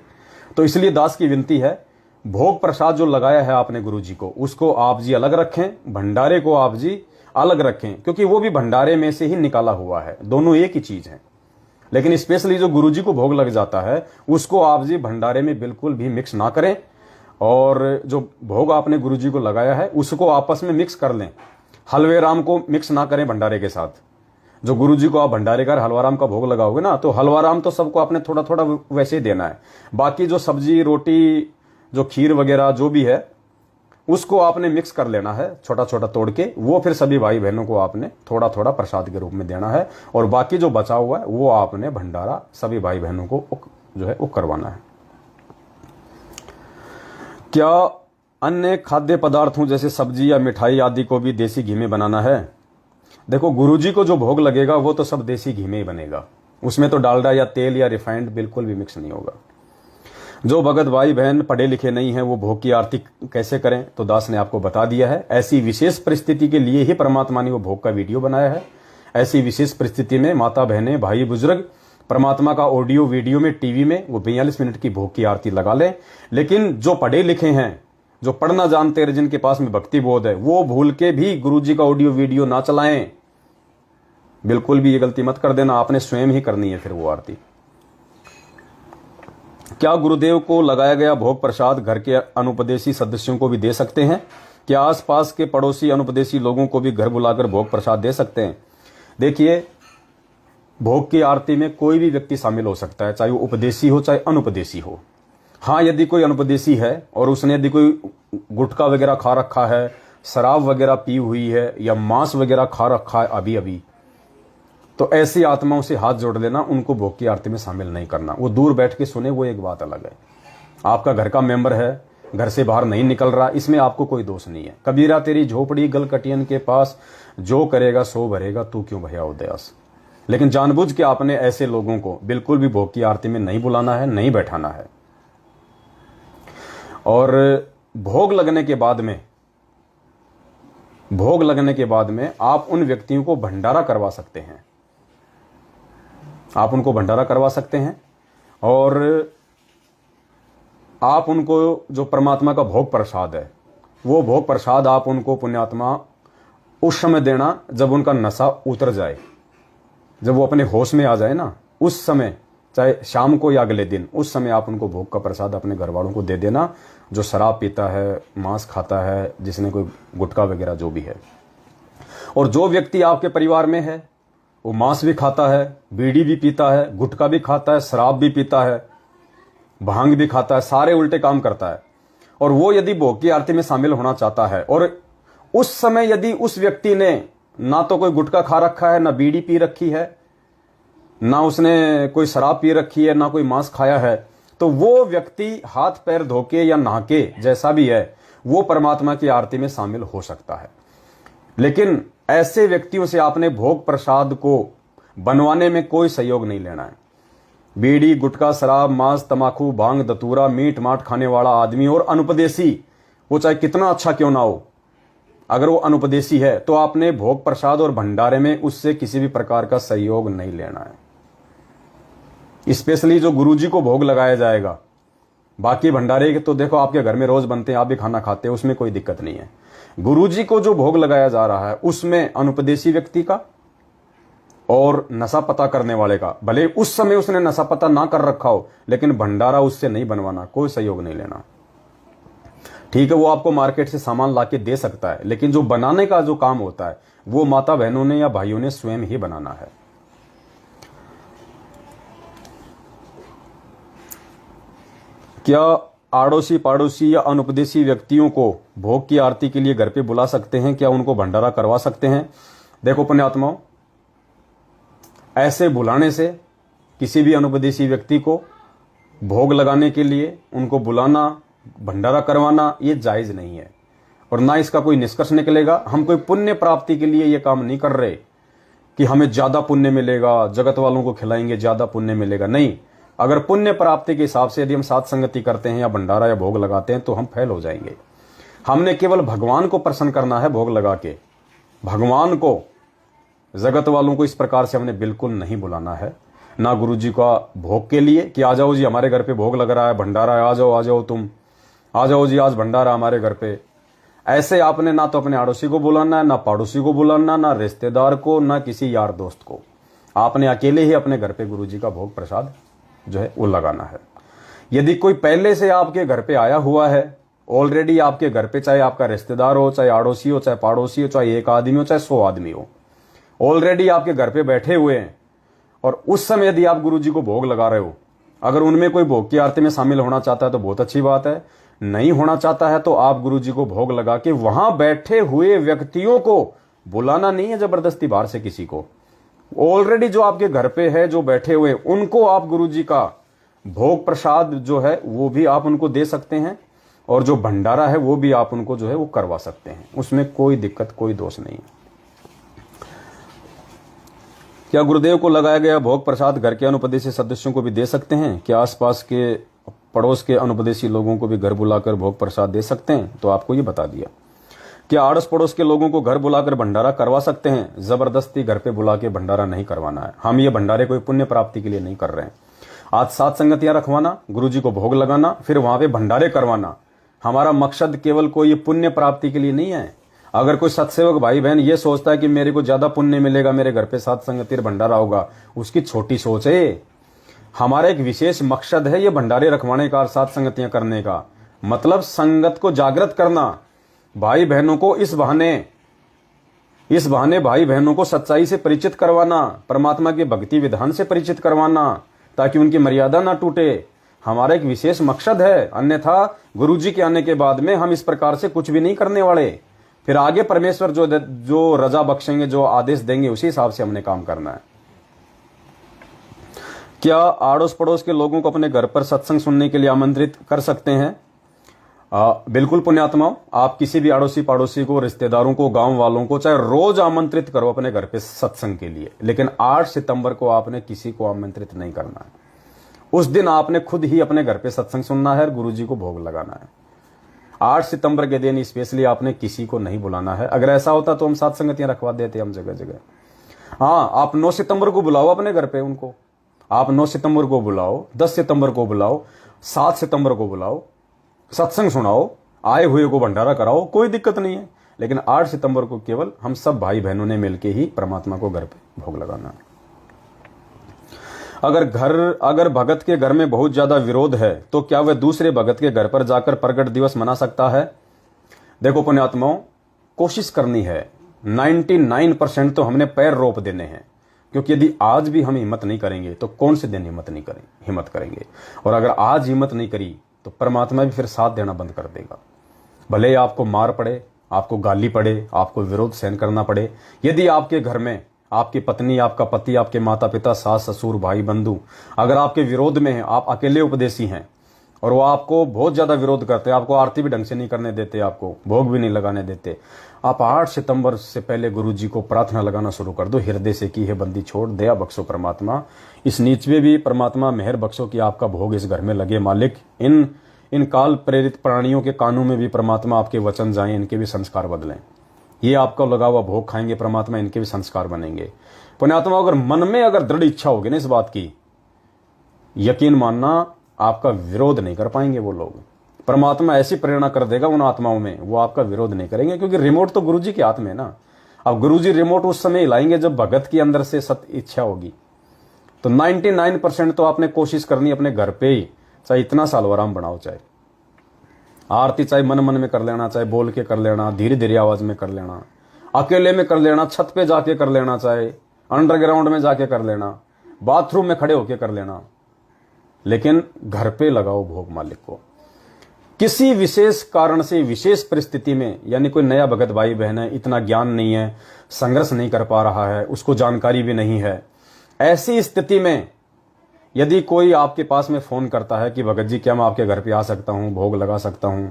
तो इसलिए दास की विनती है, भोग प्रसाद जो लगाया है आपने गुरु जी को, उसको आप जी अलग रखें, भंडारे को आप जी अलग रखें, क्योंकि वो भी भंडारे में से ही निकाला हुआ है, दोनों एक ही चीज है। लेकिन स्पेशली जो गुरु जी को भोग लग जाता है उसको आप जी भंडारे में बिल्कुल भी मिक्स ना करें, और जो भोग आपने गुरु जी को लगाया है उसको आपस में मिक्स कर लें। हलवे राम को मिक्स ना करें भंडारे के साथ। जो गुरु जी को आप भंडारे का हलवा राम का भोग लगाओगे ना, तो हलवा राम तो सबको आपने थोड़ा थोड़ा वैसे ही देना है। बाकी जो सब्जी रोटी, जो खीर वगैरह जो भी है, उसको आपने मिक्स कर लेना है छोटा छोटा तोड़ के, वो फिर सभी भाई बहनों को आपने थोड़ा थोड़ा प्रसाद के रूप में देना है। और बाकी जो बचा हुआ है वो आपने भंडारा सभी भाई बहनों को जो है वो करवाना है। क्या अन्य खाद्य पदार्थों जैसे सब्जी या मिठाई आदि को भी देसी घी में बनाना है? देखो, गुरुजी को जो भोग लगेगा वो तो सब देसी घी में ही बनेगा, उसमें तो डालडा या तेल या रिफाइंड बिल्कुल भी मिक्स नहीं होगा। जो भगत भाई बहन पढ़े लिखे नहीं है वो भोग की आरती कैसे करें, तो दास ने आपको बता दिया है। ऐसी विशेष परिस्थिति के लिए ही परमात्मा ने वो भोग का वीडियो बनाया है। ऐसी विशेष परिस्थिति में माता बहनें, भाई बुजुर्ग, परमात्मा का ऑडियो वीडियो में टीवी में वो 42 मिनट की भोग की आरती लगा लें। लेकिन जो पढ़े लिखे हैं, जो पढ़ना जानते हैं, जिनके पास में भक्ति बोध है, वो भूल के भी गुरुजी का ऑडियो वीडियो ना चलाएं। बिल्कुल भी ये गलती मत कर देना, आपने स्वयं ही करनी है फिर वो आरती। क्या गुरुदेव को लगाया गया भोग प्रसाद घर के अनुपदेशी सदस्यों को भी दे सकते हैं? क्या आसपास के पड़ोसी अनुपदेशी लोगों को भी घर बुलाकर भोग प्रसाद दे सकते हैं? देखिए, भोग की आरती में कोई भी व्यक्ति शामिल हो सकता है, चाहे वो उपदेशी हो चाहे अनुपदेशी हो। हाँ, यदि कोई अनुपदेशी है और उसने यदि कोई गुटखा वगैरह खा रखा है, शराब वगैरह पी हुई है, या मांस वगैरह खा रखा है अभी अभी, तो ऐसी आत्माओं से हाथ जोड़ लेना, उनको भोग की आरती में शामिल नहीं करना। वो दूर बैठ के सुने, वो एक बात अलग है। आपका घर का मेंबर है, घर से बाहर नहीं निकल रहा, इसमें आपको कोई दोष नहीं है। कबीरा तेरी झोपड़ी गलकटियन के पास, जो करेगा सो भरेगा, तू क्यों भया उदयास। लेकिन जानबूझ के आपने ऐसे लोगों को बिल्कुल भी भोग की आरती में नहीं बुलाना है, नहीं बैठाना है। और भोग लगने के बाद में आप उन व्यक्तियों को भंडारा करवा सकते हैं, आप उनको भंडारा करवा सकते हैं। और आप उनको जो परमात्मा का भोग प्रसाद है, वो भोग प्रसाद आप उनको पुण्यात्मा उस समय देना जब उनका नशा उतर जाए, जब वो अपने होश में आ जाए ना, उस समय, चाहे शाम को या अगले दिन, उस समय आप उनको भोग का प्रसाद अपने घर वालों को दे देना, जो शराब पीता है, मांस खाता है, जिसने कोई गुटखा वगैरह जो भी है। और जो व्यक्ति आपके परिवार में है वो मांस भी खाता है, बीड़ी भी पीता है, गुटखा भी खाता है, शराब भी पीता है, भांग भी खाता है, सारे उल्टे काम करता है, और वो यदि भोग की आरती में शामिल होना चाहता है और उस समय यदि उस व्यक्ति ने ना तो कोई गुटखा खा रखा है, ना बीड़ी पी रखी है, ना उसने कोई शराब पी रखी है, ना कोई मांस खाया है, तो वो व्यक्ति हाथ पैर धोके या नहाके जैसा भी है वो परमात्मा की आरती में शामिल हो सकता है। लेकिन ऐसे व्यक्तियों से आपने भोग प्रसाद को बनवाने में कोई सहयोग नहीं लेना है। बीड़ी, गुटखा, शराब, मांस, तमाकू, भांग, धतूरा, मीट माट खाने वाला आदमी और अनुपदेशी, वो चाहे कितना अच्छा क्यों ना हो, अगर वो अनुपदेशी है तो आपने भोग प्रसाद और भंडारे में उससे किसी भी प्रकार का सहयोग नहीं लेना है। स्पेशली जो गुरुजी को भोग लगाया जाएगा, बाकी भंडारे तो देखो आपके घर में रोज बनते हैं, आप भी खाना खाते हैं, उसमें कोई दिक्कत नहीं है। गुरुजी को जो भोग लगाया जा रहा है उसमें अनुपदेशी व्यक्ति का और नशा पता करने वाले का, भले उस समय उसने नशा पता ना कर रखा हो, लेकिन भंडारा उससे नहीं बनवाना, कोई सहयोग नहीं लेना। ठीक है, वो आपको मार्केट से सामान लाके दे सकता है, लेकिन जो बनाने का जो काम होता है वो माता बहनों ने या भाइयों ने स्वयं ही बनाना है। क्या आड़ोसी पाड़ोसी या अनुपदेशी व्यक्तियों को भोग की आरती के लिए घर पे बुला सकते हैं? क्या उनको भंडारा करवा सकते हैं? देखो पुण्यात्माओं, ऐसे बुलाने से किसी भी अनुपदेशी व्यक्ति को भोग लगाने के लिए उनको बुलाना, भंडारा करवाना ये जायज नहीं है, और ना इसका कोई निष्कर्ष निकलेगा। हम कोई पुण्य प्राप्ति के लिए ये काम नहीं कर रहे कि हमें ज्यादा पुण्य मिलेगा, जगत वालों को खिलाएंगे ज्यादा पुण्य मिलेगा, नहीं। अगर पुण्य प्राप्ति के हिसाब से यदि हम साथ संगति करते हैं या भंडारा या भोग लगाते हैं तो हम फेल हो जाएंगे। हमने केवल भगवान को प्रसन्न करना है भोग लगा के, भगवान को, जगत वालों को इस प्रकार से हमने बिल्कुल नहीं बुलाना है। ना गुरु जी का भोग के लिए कि आ जाओ जी हमारे घर पे भोग लग रहा है, भंडारा है, आ जाओ तुम, आ जाओ जी आज भंडारा हमारे घर पे। ऐसे आपने ना तो अपने आड़ोसी को बुलाना है, ना पड़ोसी को बुलाना, ना रिश्तेदार को, ना किसी यार दोस्त को। आपने अकेले ही अपने घर पे गुरु जी का भोग प्रसाद जो है वो लगाना है। यदि कोई पहले से आपके घर पे आया हुआ है, ऑलरेडी आपके घर पे, चाहे आपका रिश्तेदार हो, चाहे आड़ोसी हो, चाहे पड़ोसी हो, चाहे एक आदमी हो, चाहे 100 आदमी हो, ऑलरेडी आपके घर पे बैठे हुए हैं, और उस समय यदि आप गुरु जी को भोग लगा रहे हो, अगर उनमें कोई भोग की आरती में शामिल होना चाहता है तो बहुत अच्छी बात है। नहीं होना चाहता है तो आप गुरु जी को भोग लगा के वहां बैठे हुए व्यक्तियों को बुलाना नहीं है जबरदस्ती बाहर से किसी को। ऑलरेडी जो आपके घर पे है, जो बैठे हुए, उनको आप गुरु जी का भोग प्रसाद जो है वो भी आप उनको दे सकते हैं, और जो भंडारा है वो भी आप उनको जो है वो करवा सकते हैं। उसमें कोई दिक्कत, कोई दोष नहीं है। क्या गुरुदेव को लगाया गया भोग प्रसाद घर के अनुपदेशी सदस्यों को भी दे सकते हैं? क्या आसपास के पड़ोस के अनुपदेशी लोगों को भी घर बुलाकर भोग प्रसाद दे सकते हैं? तो आपको ये बता दिया। क्या आड़ोस पड़ोस के लोगों को घर बुलाकर भंडारा करवा सकते हैं? जबरदस्ती घर पे बुला के भंडारा नहीं करवाना है। हम ये भंडारे कोई पुण्य प्राप्ति के लिए नहीं कर रहे हैं। आज सात संगतियां रखवाना, गुरुजी को भोग लगाना, फिर वहां पे भंडारे करवाना, हमारा मकसद केवल कोई पुण्य प्राप्ति के लिए नहीं है। अगर कोई सत्सेवक भाई बहन ये सोचता है कि मेरे को ज्यादा पुण्य मिलेगा, मेरे घर पे सात संगति भंडारा होगा, उसकी छोटी सोच है। हमारा एक विशेष मकसद है ये भंडारे रखवाने का, सात संगतियां करने का, मतलब संगत को जागृत करना, भाई बहनों को इस बहाने भाई बहनों को सच्चाई से परिचित करवाना, परमात्मा के भक्ति विधान से परिचित करवाना, ताकि उनकी मर्यादा ना टूटे। हमारा एक विशेष मकसद है। अन्यथा गुरुजी के आने के बाद में हम इस प्रकार से कुछ भी नहीं करने वाले। फिर आगे परमेश्वर जो रजा बख्शेंगे, जो आदेश देंगे, उसी हिसाब से हमने काम करना है। क्या आड़ोस पड़ोस के लोगों को अपने घर पर सत्संग सुनने के लिए आमंत्रित कर सकते हैं? बिल्कुल पुण्यात्माओं, आप किसी भी आड़ोसी पड़ोसी को, रिश्तेदारों को, गांव वालों को चाहे रोज आमंत्रित करो अपने घर पे सत्संग के लिए, लेकिन 8 सितंबर को आपने किसी को आमंत्रित नहीं करना है। उस दिन आपने खुद ही अपने घर पे सत्संग सुनना है और गुरुजी को भोग लगाना है। 8 सितंबर के दिन स्पेशली आपने किसी को नहीं बुलाना है। अगर ऐसा होता तो हम सात संगतियां रखवा देते हम जगह जगह। हाँ, आप 9 सितंबर को बुलाओ अपने घर पे उनको, आप 9 सितंबर को बुलाओ, 10 सितंबर को बुलाओ, 7 सितंबर को बुलाओ, सत्संग सुनाओ, आए हुए को भंडारा कराओ, कोई दिक्कत नहीं है। लेकिन 8 सितंबर को केवल हम सब भाई बहनों ने मिलकर ही परमात्मा को घर पे भोग लगाना है। अगर भगत के घर में बहुत ज्यादा विरोध है तो क्या वह दूसरे भगत के घर पर जाकर प्रगट दिवस मना सकता है? देखो पुण्यात्माओं, कोशिश करनी है 99% तो हमने पैर रोप देने हैं। क्योंकि यदि आज भी हम हिम्मत नहीं करेंगे तो कौन से दिन हिम्मत करेंगे। और अगर आज हिम्मत नहीं करी तो परमात्मा भी फिर साथ देना बंद कर देगा। भले ही आपको मार पड़े, आपको गाली पड़े, आपको विरोध सहन करना पड़े। यदि आपके घर में आपकी पत्नी, आपका पति, आपके माता पिता, सास ससुर, भाई बंधु अगर आपके विरोध में हैं, आप अकेले उपदेशी हैं और वो आपको बहुत ज्यादा विरोध करते हैं, आपको आरती भी ढंग से नहीं करने देते, आपको भोग भी नहीं लगाने देते, आप 8 सितंबर से पहले गुरु जी को प्रार्थना लगाना शुरू कर दो, हृदय से की है बंदी छोड़, दया बख्शो परमात्मा, इस नीच में भी परमात्मा मेहर बख्शो कि आपका भोग इस घर में लगे मालिक। इन काल प्रेरित प्राणियों के कानों में भी परमात्मा आपके वचन जाएं, इनके भी संस्कार बदलें। ये आपका लगा हुआ भोग खाएंगे परमात्मा, इनके भी संस्कार बनेंगे। पुण्यात्मा अगर मन में अगर दृढ़ इच्छा होगी ना इस बात की, यकीन मानना आपका विरोध नहीं कर पाएंगे वो लोग। परमात्मा ऐसी प्रेरणा कर देगा उन आत्माओं में, वो आपका विरोध नहीं करेंगे, क्योंकि रिमोट तो गुरुजी के हाथ में है ना। अब गुरुजी रिमोट उस समय हिलाएंगे जब भगत के अंदर से सत इच्छा होगी। तो 99% तो आपने कोशिश करनी अपने घर पे ही, चाहे इतना साल आराम बनाओ, चाहे आरती चाहे मन मन में कर लेना, चाहे बोल के कर लेना, धीरे धीरे आवाज में कर लेना, अकेले में कर लेना, छत पे जाके कर लेना, चाहे अंडरग्राउंड में जाके कर लेना, बाथरूम में खड़े होके कर लेना, लेकिन घर पे लगाओ भोग मालिक को। किसी विशेष कारण से, विशेष परिस्थिति में, यानी कोई नया भगत भाई बहन है, इतना ज्ञान नहीं है, संघर्ष नहीं कर पा रहा है, उसको जानकारी भी नहीं है, ऐसी स्थिति में यदि कोई आपके पास में फोन करता है कि भगत जी क्या मैं आपके घर पे आ सकता हूं, भोग लगा सकता हूं,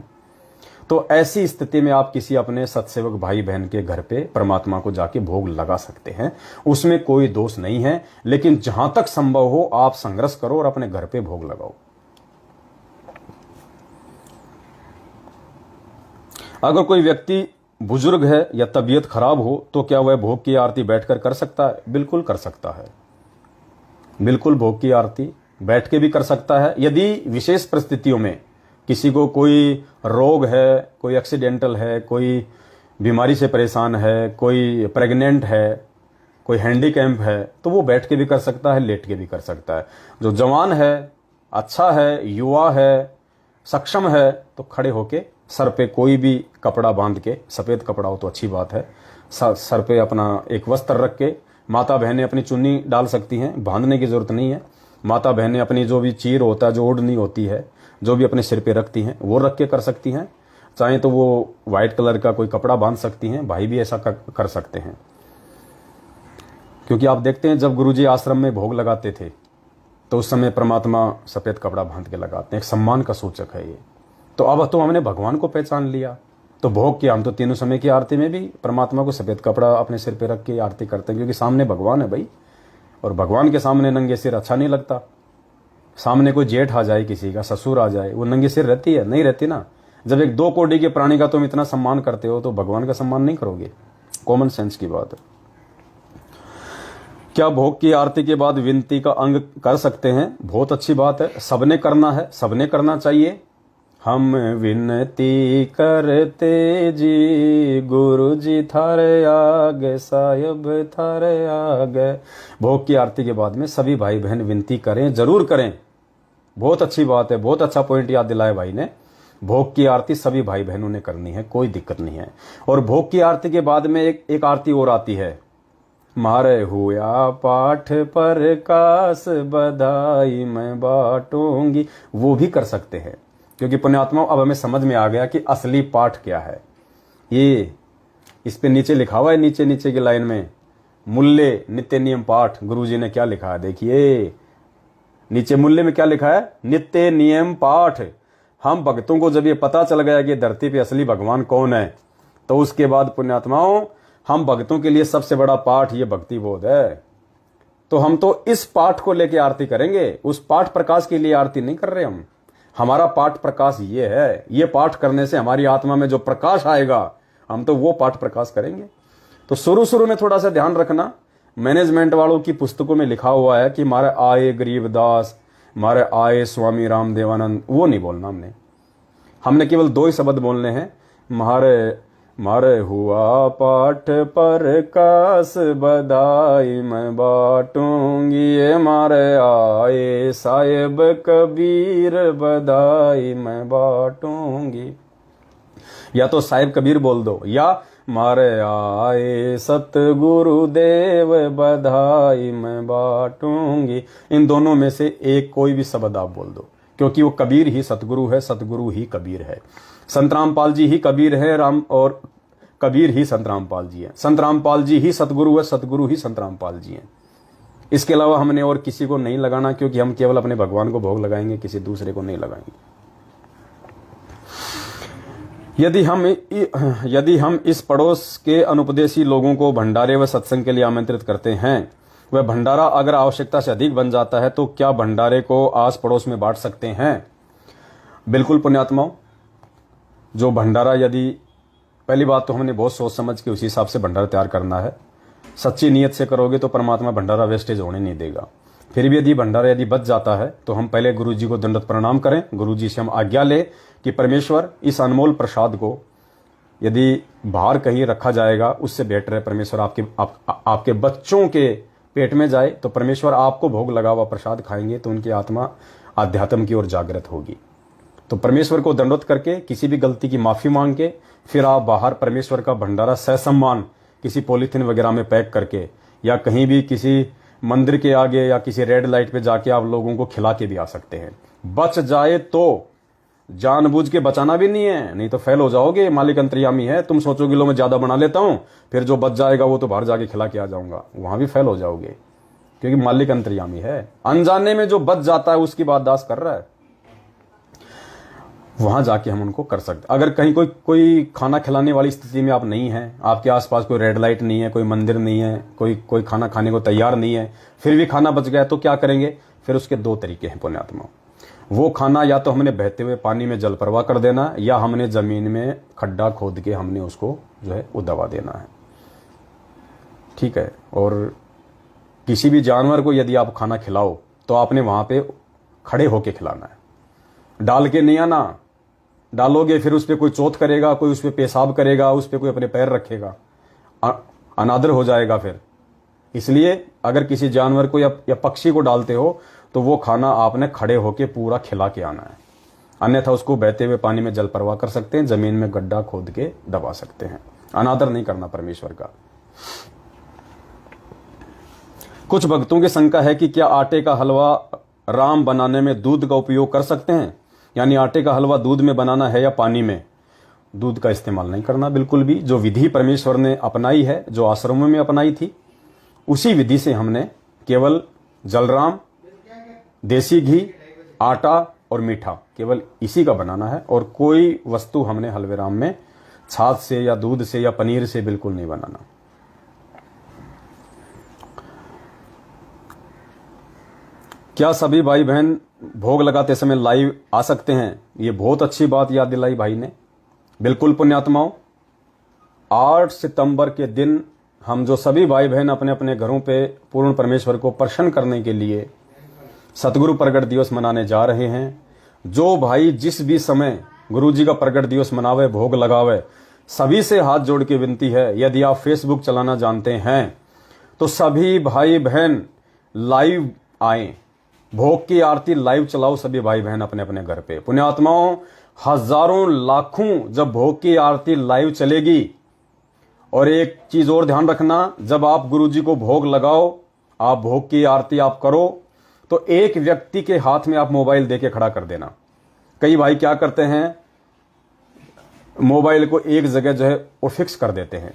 तो ऐसी स्थिति में आप किसी अपने सत्सेवक भाई बहन के घर पे परमात्मा को जाके भोग लगा सकते हैं, उसमें कोई दोष नहीं है। लेकिन जहां तक संभव हो आप संघर्ष करो और अपने घर पे भोग लगाओ। अगर कोई व्यक्ति बुजुर्ग है या तबीयत खराब हो तो क्या वह भोग की आरती बैठकर कर सकता है? बिल्कुल कर सकता है, बिल्कुल भोग की आरती बैठ के भी कर सकता है। यदि विशेष परिस्थितियों में किसी को कोई रोग है, कोई एक्सीडेंटल है, कोई बीमारी से परेशान है, कोई प्रेग्नेंट है, कोई हैंडीकैम्प है, तो वो बैठ के भी कर सकता है, लेट के भी कर सकता है। जो जवान है, अच्छा है, युवा है, सक्षम है, तो खड़े होके सर पे कोई भी कपड़ा बांध के, सफेद कपड़ा हो तो अच्छी बात है, सर पे अपना एक वस्त्र रख के, माता बहनें अपनी चुन्नी डाल सकती हैं, बांधने की जरूरत नहीं है। माता बहनें अपनी जो भी चीर होता है, जो ओढ़नी होती है, जो भी अपने सिर पे रखती हैं, वो रख के कर सकती हैं। चाहे तो वो व्हाइट कलर का कोई कपड़ा बांध सकती हैं, भाई भी ऐसा कर सकते हैं। क्योंकि आप देखते हैं जब गुरुजी आश्रम में भोग लगाते थे तो उस समय परमात्मा सफेद कपड़ा बांध के लगाते हैं, एक सम्मान का सूचक है ये। तो अब तो हमने भगवान को पहचान लिया, तो भोग की हम तो तीनों समय की आरती में भी परमात्मा को सफेद कपड़ा अपने सिर पे रख के आरती करते हैं, क्योंकि सामने भगवान है भाई, और भगवान के सामने नंगे सिर अच्छा नहीं लगता। सामने कोई जेठ आ जाए, किसी का ससुर आ जाए, वो नंगे सिर रहती है? नहीं रहती ना। जब एक 2 कोड़ी के प्राणी का तुम इतना सम्मान करते हो तो भगवान का सम्मान नहीं करोगे? कॉमन सेंस की बात है। क्या भोग की आरती के बाद विनती का अंग कर सकते हैं? बहुत अच्छी बात है, सबने करना है, सबने करना चाहिए। हम विनती करते जी गुरु जी थारे आगे, साहिब थारे आगे। भोग की आरती के बाद में सभी भाई बहन विनती करें, जरूर करें। बहुत अच्छी बात है, बहुत अच्छा पॉइंट याद दिलाया भाई ने। भोग की आरती सभी भाई बहनों ने करनी है, कोई दिक्कत नहीं है। और भोग की आरती के बाद में एक आरती और आती है, मारे हुआ पाठ पर कास बधाई मैं बांटूंगी, वो भी कर सकते हैं। क्योंकि पुण्यात्माओं अब हमें समझ में आ गया कि असली पाठ क्या है। ये इस पे नीचे लिखा हुआ है, नीचे की लाइन में मूल्य नित्य नियम पाठ। गुरुजी ने क्या लिखा है देखिए, नीचे मूल्य में क्या लिखा है? नित्य नियम पाठ। हम भक्तों को जब ये पता चल गया कि धरती पे असली भगवान कौन है, तो उसके बाद पुण्यात्माओं हम भक्तों के लिए सबसे बड़ा पाठ ये भक्ति बोध है। तो हम तो इस पाठ को लेके आरती करेंगे, उस पाठ प्रकाश के लिए आरती नहीं कर रहे हम। हमारा पाठ प्रकाश ये है, ये पाठ करने से हमारी आत्मा में जो प्रकाश आएगा, हम तो वो पाठ प्रकाश करेंगे। तो शुरू में थोड़ा सा ध्यान रखना, मैनेजमेंट वालों की पुस्तकों में लिखा हुआ है कि मारे आए गरीबदास, मारे आए स्वामी रामदेवानंद, वो नहीं बोलना हमने केवल 2 ही शब्द बोलने हैं, मारे हुआ पाठ पर कास बधाई मैं बांटूंगी, ये मारे आए साहिब कबीर बधाई मैं बांटूंगी। या तो साहिब कबीर बोल दो, या मारे आए सतगुरु देव बधाई मैं बांटूंगी। इन दोनों में से एक कोई भी शब्द आप बोल दो, क्योंकि वो कबीर ही सतगुरु है, सतगुरु ही कबीर है। संत रामपाल जी ही कबीर है, राम और कबीर ही संत रामपाल जी है। संत रामपाल जी ही सतगुरु है, सतगुरु ही संत रामपाल जी हैं। इसके अलावा हमने और किसी को नहीं लगाना, क्योंकि हम केवल अपने भगवान को भोग लगाएंगे, किसी दूसरे को नहीं लगाएंगे। यदि हम इस पड़ोस के अनुपदेशी लोगों को भंडारे व सत्संग के लिए आमंत्रित करते हैं, वह भंडारा अगर आवश्यकता से अधिक बन जाता है तो क्या भंडारे को आस पड़ोस में बांट सकते हैं? बिल्कुल पुण्यात्माओं, जो भंडारा यदि, पहली बात तो हमने बहुत सोच समझ के उसी हिसाब से भंडारा तैयार करना है। सच्ची नीयत से करोगे तो परमात्मा भंडारा वेस्टेज होने नहीं देगा। फिर भी यदि भंडारा यदि बच जाता है तो हम पहले गुरु जी को दंडवत प्रणाम करें, गुरु जी से हम आज्ञा ले कि परमेश्वर इस अनमोल प्रसाद को यदि बाहर कहीं रखा जाएगा उससे बेटर है परमेश्वर आपके बच्चों के पेट में जाए, तो परमेश्वर आपको भोग लगा हुआ प्रसाद खाएंगे तो उनकी आत्मा आध्यात्म की ओर जागृत होगी। तो परमेश्वर को दंडवत करके किसी भी गलती की माफी मांग के फिर आप बाहर परमेश्वर का भंडारा ससम्मान किसी पॉलीथीन वगैरह में पैक करके या कहीं भी किसी मंदिर के आगे या किसी रेड लाइट पे जाके आप लोगों को खिला के भी आ सकते हैं। बच जाए तो, जानबूझ के बचाना भी नहीं है, नहीं तो फेल हो जाओगे। मालिक अंतर्यामी है, तुम सोचोगे लो मैं ज्यादा बना लेता हूं, फिर जो बच जाएगा वो तो बाहर जाके खिला के आ जाऊंगा, वहां भी फेल हो जाओगे, क्योंकि मालिक अंतर्यामी है। अनजाने में जो बच जाता है उसकी बात दास कर रहा है, वहां जाके हम उनको कर सकते। अगर कहीं कोई खाना खिलाने वाली स्थिति में आप नहीं हैं, आपके आसपास कोई रेड लाइट नहीं है, कोई मंदिर नहीं है, कोई खाना खाने को तैयार नहीं है, फिर भी खाना बच गया तो क्या करेंगे? फिर उसके दो तरीके हैं पुण्यात्मा। वो खाना या तो हमने बहते हुए पानी में जल प्रवाह कर देना, या हमने जमीन में खड्डा खोद के हमने उसको जो है वो दबा देना है, ठीक है। और किसी भी जानवर को यदि आप खाना खिलाओ तो आपने वहां पे खड़े होके खिलाना है, डाल के नहीं आना। डालोगे फिर उस पर कोई चोट करेगा, कोई उस पर पेशाब करेगा, उस पर कोई अपने पैर रखेगा, अनादर हो जाएगा फिर। इसलिए अगर किसी जानवर को या पक्षी को डालते हो तो वो खाना आपने खड़े होके पूरा खिला के आना है, अन्यथा उसको बहते हुए पानी में जल प्रवाह कर सकते हैं, जमीन में गड्ढा खोद के दबा सकते हैं। अनादर नहीं करना परमेश्वर का। कुछ भक्तों की शंका है कि क्या आटे का हलवा राम बनाने में दूध का उपयोग कर सकते हैं? यानी आटे का हलवा दूध में बनाना है या पानी में? दूध का इस्तेमाल नहीं करना बिल्कुल भी। जो विधि परमेश्वर ने अपनाई है, जो आश्रमों में अपनाई थी, उसी विधि से हमने केवल जलराम, देसी घी, आटा और मीठा, केवल इसी का बनाना है। और कोई वस्तु हमने हलवे राम में छाछ से या दूध से या पनीर से बिल्कुल नहीं बनाना। क्या सभी भाई बहन भोग लगाते समय लाइव आ सकते हैं? ये बहुत अच्छी बात याद दिलाई भाई ने। बिल्कुल पुण्यात्माओं, 8 सितंबर के दिन हम जो सभी भाई बहन अपने अपने घरों पे पूर्ण परमेश्वर को प्रसन्न करने के लिए सतगुरु प्रगट दिवस मनाने जा रहे हैं। जो भाई जिस भी समय गुरु जी का प्रगट दिवस मनावे, भोग लगावे, सभी से हाथ जोड़ के विनती है, यदि आप फेसबुक चलाना जानते हैं तो सभी भाई बहन लाइव आए, भोग की आरती लाइव चलाओ सभी भाई बहन अपने अपने घर पे। पुण्यात्माओं, हजारों लाखों जब भोग की आरती लाइव चलेगी, और एक चीज और ध्यान रखना, जब आप गुरुजी को भोग लगाओ, आप भोग की आरती आप करो, तो एक व्यक्ति के हाथ में आप मोबाइल देके खड़ा कर देना। कई भाई क्या करते हैं, मोबाइल को एक जगह जो है वो फिक्स कर देते हैं,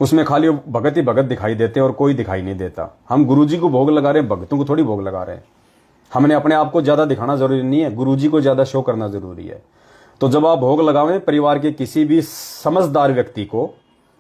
उसमें खाली भगत ही भगत दिखाई देते हैं और कोई दिखाई नहीं देता। हम गुरुजी को भोग लगा रहे हैं, भगतों को थोड़ी भोग लगा रहे हैं। हमने अपने आप को ज्यादा दिखाना जरूरी नहीं है, गुरुजी को ज्यादा शो करना जरूरी है। तो जब आप भोग लगावें, परिवार के किसी भी समझदार व्यक्ति को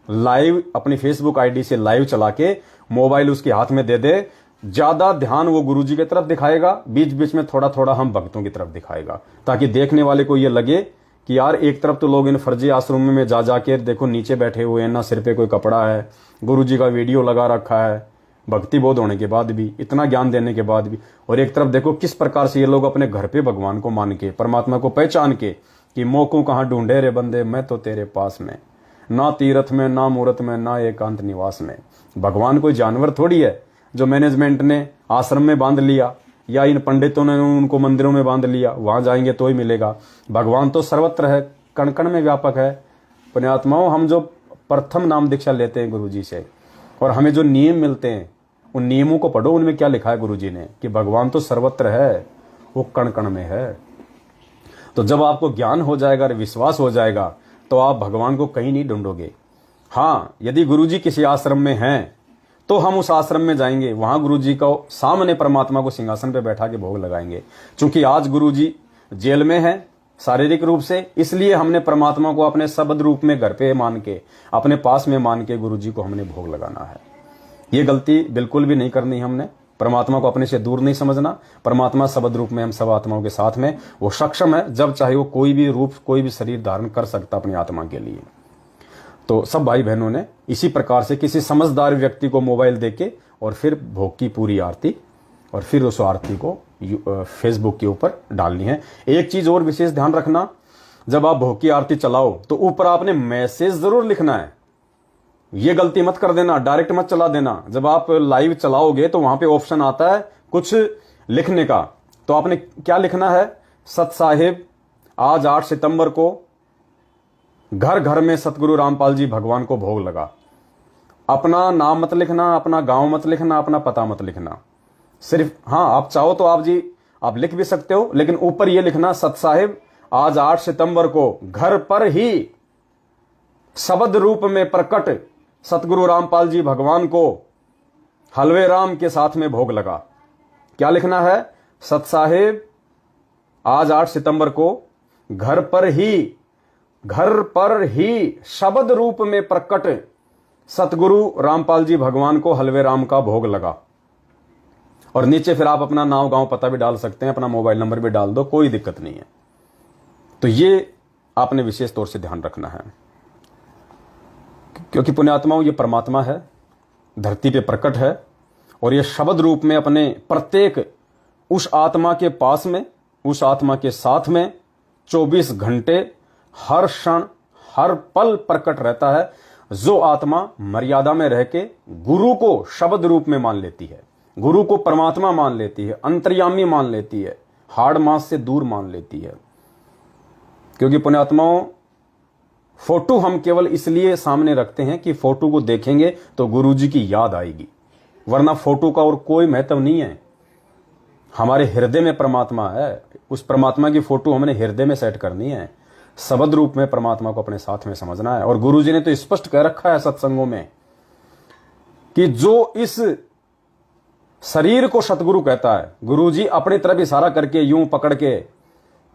लाइव अपनी फेसबुक आईडी से लाइव चला के मोबाइल उसके हाथ में दे दे। ज्यादा ध्यान वो गुरुजी की तरफ दिखाएगा, बीच बीच में थोड़ा थोड़ा हम भक्तों की तरफ दिखाएगा, ताकि देखने वाले को ये लगे कि यार एक तरफ तो लोग इन फर्जी आश्रमों में जा जाके देखो नीचे बैठे हुए हैं, ना सिर पे कोई कपड़ा है, गुरुजी का वीडियो लगा रखा है, भक्ति बोध होने के बाद भी, इतना ज्ञान देने के बाद भी। और एक तरफ देखो किस प्रकार से ये लोग अपने घर पे भगवान को मान के, परमात्मा को पहचान के कि मौकों कहाँ ढूंढे रे बंदे, मैं तो तेरे पास में, ना तीर्थ में ना मूर्त में ना एकांत निवास में। भगवान कोई जानवर थोड़ी है जो मैनेजमेंट ने आश्रम में बांध लिया या इन पंडितों ने उनको मंदिरों में बांध लिया, वहां जाएंगे तो ही मिलेगा। भगवान तो सर्वत्र है, कण कण में व्यापक है। पुण्यात्माओं, हम जो प्रथम नाम दीक्षा लेते हैं गुरुजी से, और हमें जो नियम मिलते हैं उन नियमों को पढ़ो, उनमें क्या लिखा है गुरुजी ने कि भगवान तो सर्वत्र है, वो कण कण में है। तो जब आपको ज्ञान हो जाएगा और विश्वास हो जाएगा तो आप भगवान को कहीं नहीं ढूंढोगे। हाँ, यदि गुरुजी किसी आश्रम में हैं तो हम उस आश्रम में जाएंगे, वहां गुरुजी को सामने परमात्मा को सिंहासन पे बैठा के भोग लगाएंगे। क्योंकि आज गुरुजी जेल में है शारीरिक रूप से, इसलिए हमने परमात्मा को अपने शब्द रूप में घर पे मान के, अपने पास में मान के गुरुजी को हमने भोग लगाना है। ये गलती बिल्कुल भी नहीं करनी हमने। परमात्मा को अपने से दूर नहीं समझना। परमात्मा शब्द रूप में हम सब आत्माओं के साथ में, वो सक्षम है, जब चाहे वो कोई भी रूप, कोई भी शरीर धारण कर सकता अपनी आत्मा के लिए। तो सब भाई बहनों ने इसी प्रकार से किसी समझदार व्यक्ति को मोबाइल देके और फिर भोग की पूरी आरती, और फिर उस आरती को फेसबुक के ऊपर डालनी है। एक चीज और विशेष ध्यान रखना, जब आप भोग की आरती चलाओ तो ऊपर आपने मैसेज जरूर लिखना है। ये गलती मत कर देना, डायरेक्ट मत चला देना। जब आप लाइव चलाओगे तो वहां पे ऑप्शन आता है कुछ लिखने का, तो आपने क्या लिखना है, सत साहिब आज 8 सितंबर को घर घर में सतगुरु रामपाल जी भगवान को भोग लगा। अपना नाम मत लिखना, अपना गांव मत लिखना, अपना पता मत लिखना। सिर्फ हाँ, आप चाहो तो आप लिख भी सकते हो, लेकिन ऊपर ये लिखना, सत साहिब आज 8 सितंबर को घर पर ही शब्द रूप में प्रकट सतगुरु रामपाल जी भगवान को हलवे राम के साथ में भोग लगा। क्या लिखना है, सत साहिब आज 8 सितंबर को घर पर ही शब्द रूप में प्रकट सतगुरु रामपाल जी भगवान को हलवे राम का भोग लगा। और नीचे फिर आप अपना नाम गांव पता भी डाल सकते हैं, अपना मोबाइल नंबर भी डाल दो, कोई दिक्कत नहीं है। तो ये आपने विशेष तौर से ध्यान रखना है, क्योंकि पुण्यात्माओं ये परमात्मा है, धरती पे प्रकट है, और ये शब्द रूप में अपने प्रत्येक उस आत्मा के पास में, उस आत्मा के साथ में 24 घंटे हर क्षण हर पल प्रकट रहता है। जो आत्मा मर्यादा में रह के गुरु को शब्द रूप में मान लेती है, गुरु को परमात्मा मान लेती है, अंतर्यामी मान लेती है, हाड़ मांस से दूर मान लेती है। क्योंकि पुण्यात्माओं फोटो हम केवल इसलिए सामने रखते हैं कि फोटो को देखेंगे तो गुरुजी की याद आएगी, वरना फोटो का और कोई महत्व नहीं है। हमारे हृदय में परमात्मा है, उस परमात्मा की फोटो हमने हृदय में सेट करनी है। शब्द रूप में परमात्मा को अपने साथ में समझना है। और गुरुजी ने तो स्पष्ट कह रखा है सत्संगों में कि जो इस शरीर को सतगुरु कहता है, गुरुजी अपनी तरफ इशारा करके यूं पकड़ के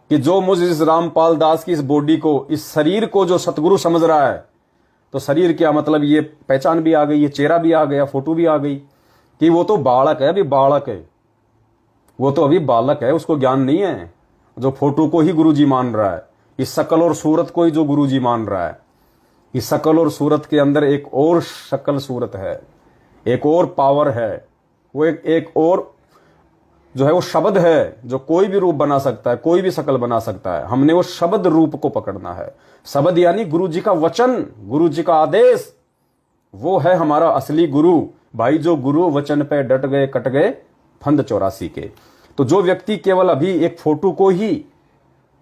कि जो मुझ इस रामपाल दास की इस बॉडी को, इस शरीर को जो सतगुरु समझ रहा है, तो शरीर क्या मतलब, ये पहचान भी आ गई, ये चेहरा भी आ गया, फोटो भी आ गई कि वो तो बालक है, अभी बालक है, वो तो अभी बालक है, उसको ज्ञान नहीं है। जो फोटो को ही गुरुजी मान रहा है, इस शकल और सूरत को ही जो गुरुजी मान रहा है, इस शकल और सूरत के अंदर एक और शकल सूरत है, एक और पावर है, वो एक और जो है वो शब्द है, जो कोई भी रूप बना सकता है, कोई भी शकल बना सकता है। हमने वो शब्द रूप को पकड़ना है। शब्द यानी गुरुजी का वचन, गुरुजी का आदेश, वो है हमारा असली गुरु। भाई जो गुरु वचन पे डट गए कट गए फंद 84 के। तो जो व्यक्ति केवल अभी एक फोटो को ही,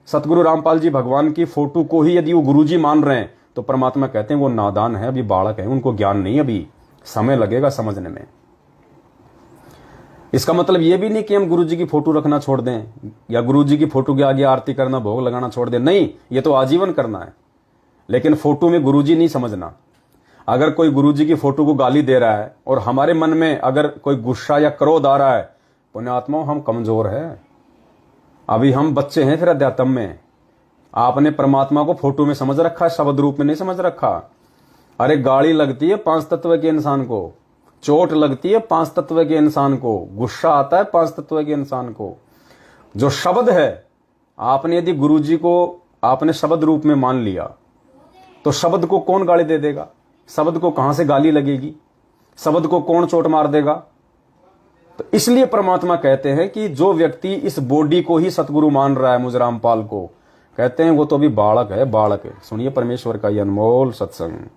सतगुरु रामपाल जी भगवान की फोटो को ही यदि वो गुरुजी मान रहे हैं, तो परमात्मा कहते हैं वो नादान है, अभी बालक है, उनको ज्ञान नहीं, अभी समय लगेगा समझने में। इसका मतलब ये भी नहीं कि हम गुरुजी की फोटो रखना छोड़ दें या गुरुजी की फोटो के आगे आरती करना, भोग लगाना छोड़ दें, नहीं, ये तो आजीवन करना है। लेकिन फोटो में गुरुजी नहीं समझना। अगर कोई गुरुजी की फोटो को गाली दे रहा है और हमारे मन में अगर कोई गुस्सा या क्रोध आ रहा है, पुण्यात्माओं हम कमजोर है, अभी हम बच्चे हैं फिर अध्यात्म में। आपने परमात्मा को फोटो में समझ रखा है, शब्द रूप में नहीं समझ रखा। अरे गाली लगती है 5 तत्व के इंसान को, चोट लगती है 5 तत्व के इंसान को, गुस्सा आता है 5 तत्व के इंसान को। जो शब्द है, आपने यदि गुरुजी को आपने शब्द रूप में मान लिया, तो शब्द को कौन गाली दे देगा? शब्द को कहां से गाली लगेगी? शब्द को कौन चोट मार देगा? तो इसलिए परमात्मा कहते हैं कि जो व्यक्ति इस बॉडी को ही सतगुरु मान रहा है, मुझ रामपाल को, कहते हैं वो तो अभी बालक है, बालक है। सुनिए परमेश्वर का ये अनमोल सत्संग।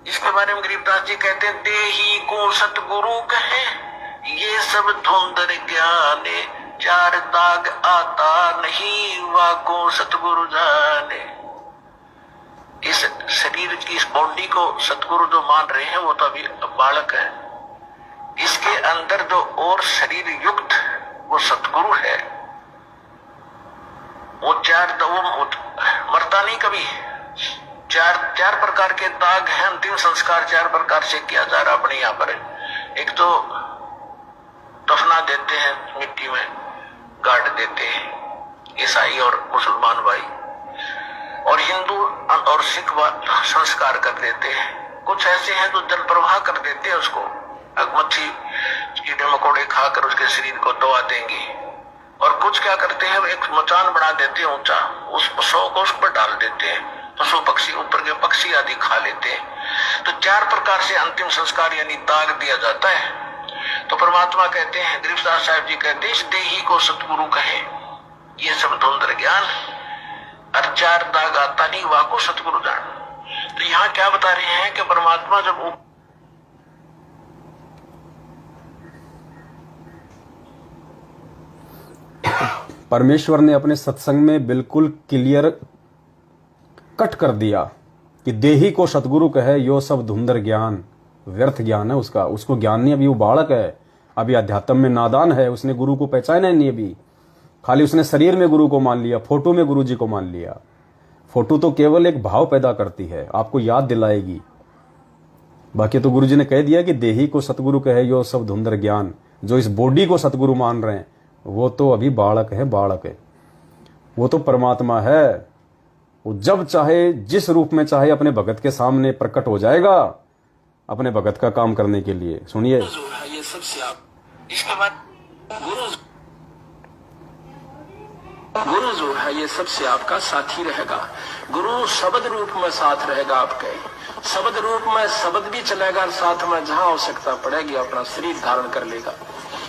इसके बारे में गरीबदास जी कहते हैं, देही को सतगुरु कहे, ये सब धुंधर ज्ञाने, चार दाग आता नहीं वाको सतगुरु जाने। इस शरीर की, इस बॉडी को सतगुरु जो मान रहे हैं वो तो अभी बालक है। इसके अंदर जो और शरीर युक्त वो सतगुरु है। वो मरता नहीं कभी। चार प्रकार के दाग हैं। अंतिम संस्कार 4 प्रकार से किया जा रहा अपने यहाँ पर। एक तो दफना देते हैं, मिट्टी में गाड़ देते हैं ईसाई और मुसलमान भाई, और हिंदू और सिख संस्कार कर देते हैं। कुछ ऐसे हैं जो जल प्रवाह कर देते हैं उसको, मच्छी कीड़े मकोड़े खाकर उसके शरीर को दबा देंगे। और कुछ क्या करते हैं, एक मचान बना देते हैं ऊंचा, उस पशुओं को उस पर डाल देते हैं, पशु पक्षी ऊपर के पक्षी आदि खा लेते हैं। तो 4 प्रकार से अंतिम संस्कार यानी दाग दिया जाता है। तो परमात्मा कहते हैं, गरीबदास साहब जी कहते हैं, इस देही को सतगुरु कहे, ये सब धुंधर ज्ञान और 4 दाग आता नहीं वाको सतगुरु जान। तो यहाँ क्या बता रहे हैं कि परमात्मा जब परमेश्वर ने अपने सत्संग में बिल्कुल क्लियर कट कर दिया कि देही को सतगुरु कहे, यो सब धुंधर ज्ञान, व्यर्थ ज्ञान है उसका, उसको ज्ञान नहीं। अभी वो बालक है, अभी अध्यात्म में नादान है, उसने गुरु को पहचाना नहीं। अभी खाली उसने शरीर में गुरु को मान लिया, फोटो में गुरु जी को मान लिया। फोटो तो केवल एक भाव पैदा करती है, आपको याद दिलाएगी। बाकी तो गुरु जी ने कह दिया कि देही को सतगुरु कहे, यो सब धुंधर ज्ञान। जो इस बॉडी को सतगुरु मान रहे हैं वो तो अभी बालक है, बालक है। वो तो परमात्मा है। वो जब चाहे, जिस रूप में चाहे, अपने भगत के सामने प्रकट हो जाएगा अपने भगत का काम करने के लिए। सुनिए, ये सबसे आप इसके बाद गुरु जो है ये सबसे आपका साथी रहेगा। गुरु शब्द रूप में साथ रहेगा आपके। शब्द रूप में शब्द भी चलेगा, साथ में जहां आवश्यकता पड़ेगी अपना शरीर धारण कर लेगा।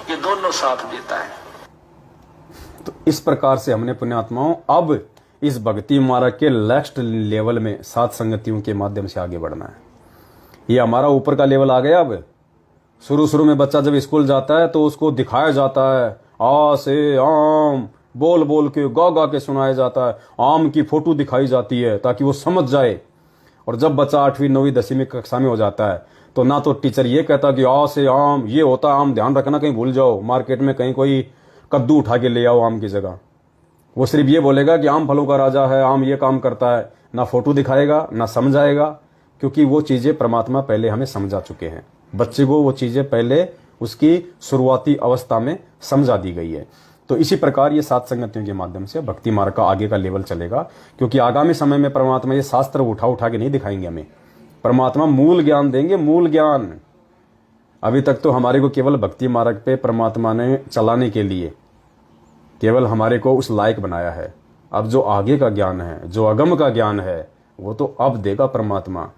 ये दोनों साथ देता है। तो इस प्रकार से हमने पुण्यात्माओं अब इस भक्ति मार्ग के नेक्स्ट लेवल में सात संगतियों के माध्यम से आगे बढ़ना है। ये हमारा ऊपर का लेवल आ गया। अब शुरू में बच्चा जब स्कूल जाता है तो उसको दिखाया जाता है, आ से आम बोल बोल के, गा गा के सुनाया जाता है। आम की फोटो दिखाई जाती है ताकि वो समझ जाए। और जब बच्चा 8वीं 9वीं 10वीं कक्षा में हो जाता है तो ना तो टीचर ये कहता कि आ से आम ये होता है, आम ध्यान रखना कहीं भूल जाओ, मार्केट में कहीं कोई कद्दू उठा के ले आओ आम की जगह। वो सिर्फ ये बोलेगा कि आम फलों का राजा है, आम ये काम करता है। ना फोटो दिखाएगा ना समझाएगा, क्योंकि वो चीजें परमात्मा पहले हमें समझा चुके हैं। बच्चे को वो चीजें पहले उसकी शुरुआती अवस्था में समझा दी गई है। तो इसी प्रकार ये सात संगतियों के माध्यम से भक्ति मार्ग का आगे का लेवल चलेगा, क्योंकि आगामी समय में परमात्मा ये शास्त्र उठा के नहीं दिखाएंगे हमें। परमात्मा मूल ज्ञान देंगे, मूल ज्ञान। अभी तक तो हमारे को केवल भक्ति मार्ग पे परमात्मा ने चलाने के लिए केवल हमारे को उस लायक बनाया है। अब जो आगे का ज्ञान है, जो अगम का ज्ञान है, वो तो अब देगा परमात्मा,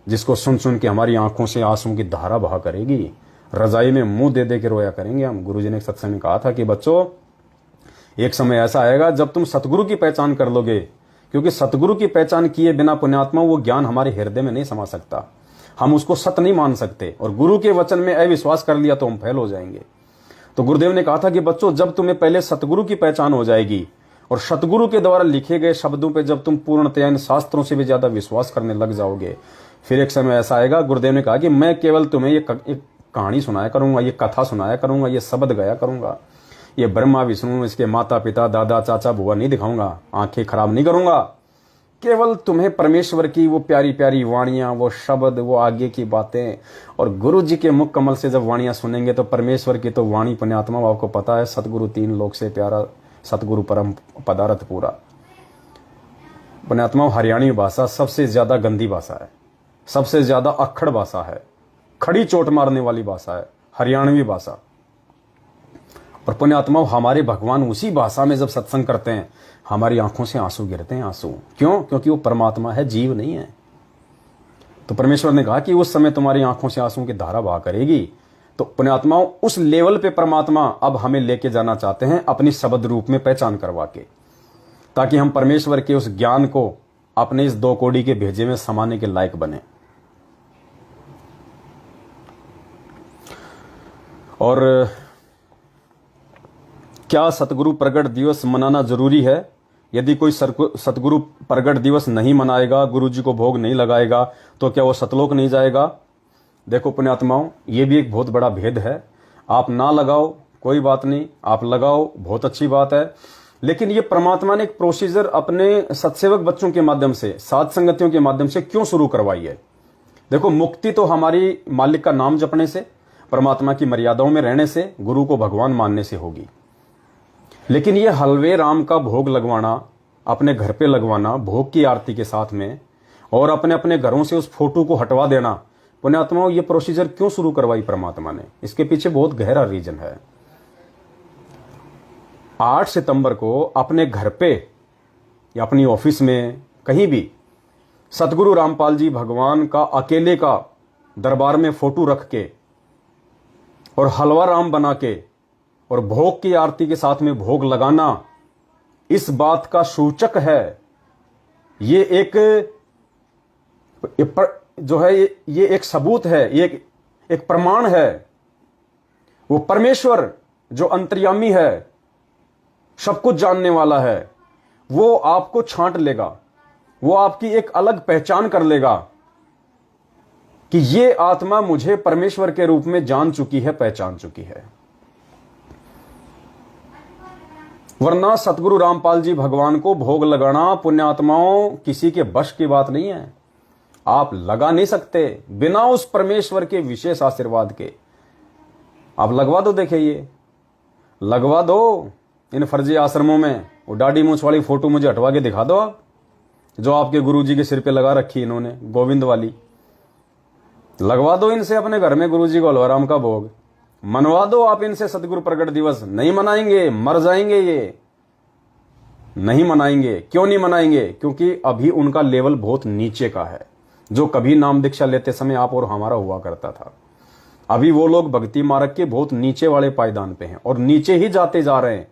जिसको सुन सुन के हमारी आंखों से आंसुओं की धारा बहा करेगी। रजाई में मुंह दे दे के रोया करेंगे हम। गुरुजी ने एक सत्संग में कहा था कि बच्चों, एक समय ऐसा आएगा जब तुम सतगुरु की पहचान कर लोगे, क्योंकि सतगुरु की पहचान किए बिना पुण्यात्मा वो ज्ञान हमारे हृदय में नहीं समा सकता। हम उसको सत नहीं मान सकते, और गुरु के वचन में अविश्वास कर लिया तो हम फेल हो जाएंगे। तो गुरुदेव ने कहा था कि बच्चों, जब तुम्हें पहले सतगुरु की पहचान हो जाएगी और सतगुरु के द्वारा लिखे गए शब्दों पे जब तुम पूर्णतया इन शास्त्रों से भी ज्यादा विश्वास करने लग जाओगे, फिर एक समय ऐसा आएगा, गुरुदेव ने कहा कि मैं केवल तुम्हें ये कहानी सुनाया करूंगा, ये कथा सुनाया करूंगा, ये शब्द गाया करूंगा, ये ब्रह्मा विष्णु इसके माता पिता दादा चाचा बुआ नहीं दिखाऊंगा, आंखें खराब नहीं करूंगा। केवल तुम्हें परमेश्वर की वो प्यारी प्यारी वाणियां, वो शब्द, वो आगे की बातें, और गुरु जी के मुख कमल से जब वाणियां सुनेंगे तो परमेश्वर की तो वाणी पुण्यात्मा, आपको पता है, सतगुरु 3 लोक से प्यारा, सतगुरु परम पदार्थ पूरा। पुण्यात्मा, हरियाणी भाषा सबसे ज्यादा गंदी भाषा है, सबसे ज्यादा अक्खड़ भाषा है, खड़ी चोट मारने वाली भाषा है हरियाणवी भाषा। और पुण्यात्मा, हमारे भगवान उसी भाषा में जब सत्संग करते हैं हमारी आंखों से आंसू गिरते हैं। आंसू क्यों? क्योंकि वो परमात्मा है, जीव नहीं है। तो परमेश्वर ने कहा कि उस समय तुम्हारी आंखों से आंसू की धारा बहा करेगी। तो पुण्यात्माओं, उस लेवल पे परमात्मा अब हमें लेके जाना चाहते हैं, अपनी शब्द रूप में पहचान करवा के, ताकि हम परमेश्वर के उस ज्ञान को अपने इस 2 कौड़ी के भेजे में समाने के लायक बने। और क्या सतगुरु प्रगट दिवस मनाना जरूरी है? यदि कोई सतगुरु प्रगट दिवस नहीं मनाएगा, गुरु जी को भोग नहीं लगाएगा, तो क्या वो सतलोक नहीं जाएगा? देखो पुण्यात्माओं, ये भी एक बहुत बड़ा भेद है। आप ना लगाओ कोई बात नहीं, आप लगाओ बहुत अच्छी बात है, लेकिन ये परमात्मा ने एक प्रोसीजर अपने सत्सेवक बच्चों के माध्यम से, साध संगतियों के माध्यम से क्यों शुरू करवाई है? देखो, मुक्ति तो हमारी मालिक का नाम जपने से, परमात्मा की मर्यादाओं में रहने से, गुरु को भगवान मानने से होगी। लेकिन ये हलवे राम का भोग लगवाना, अपने घर पे लगवाना भोग की आरती के साथ में, और अपने अपने घरों से उस फोटो को हटवा देना, पुण्यात्माओं ये प्रोसीजर क्यों शुरू करवाई परमात्मा ने? इसके पीछे बहुत गहरा रीजन है। 8 सितंबर को अपने घर पे या अपनी ऑफिस में कहीं भी सतगुरु रामपाल जी भगवान का अकेले का दरबार में फोटो रख के और हलवा राम बना के और भोग की आरती के साथ में भोग लगाना, इस बात का सूचक है। ये ये एक सबूत है, ये एक प्रमाण है। वो परमेश्वर जो अंतर्यामी है, सब कुछ जानने वाला है, वो आपको छांट लेगा, वो आपकी एक अलग पहचान कर लेगा कि ये आत्मा मुझे परमेश्वर के रूप में जान चुकी है, पहचान चुकी है। वरना सतगुरु रामपाल जी भगवान को भोग लगाना पुण्यात्माओं किसी के बश की बात नहीं है। आप लगा नहीं सकते बिना उस परमेश्वर के विशेष आशीर्वाद के। आप लगवा दो, देखिए ये लगवा दो इन फर्जी आश्रमों में। वो दाढ़ी मूंछ वाली फोटो मुझे हटवा के दिखा दो आप, जो आपके गुरुजी के सिर पे लगा रखी इन्होंने, गोविंद वाली। लगवा दो इनसे अपने घर में गुरुजी को हलवा राम का भोग, मनवा दो आप इनसे सतगुरु प्रगट दिवस। नहीं मनाएंगे, मर जाएंगे, ये नहीं मनाएंगे। क्यों नहीं मनाएंगे? क्योंकि अभी उनका लेवल बहुत नीचे का है, जो कभी नाम दीक्षा लेते समय आप और हमारा हुआ करता था। अभी वो लोग भक्ति मार्ग के बहुत नीचे वाले पायदान पे हैं और नीचे ही जाते जा रहे हैं।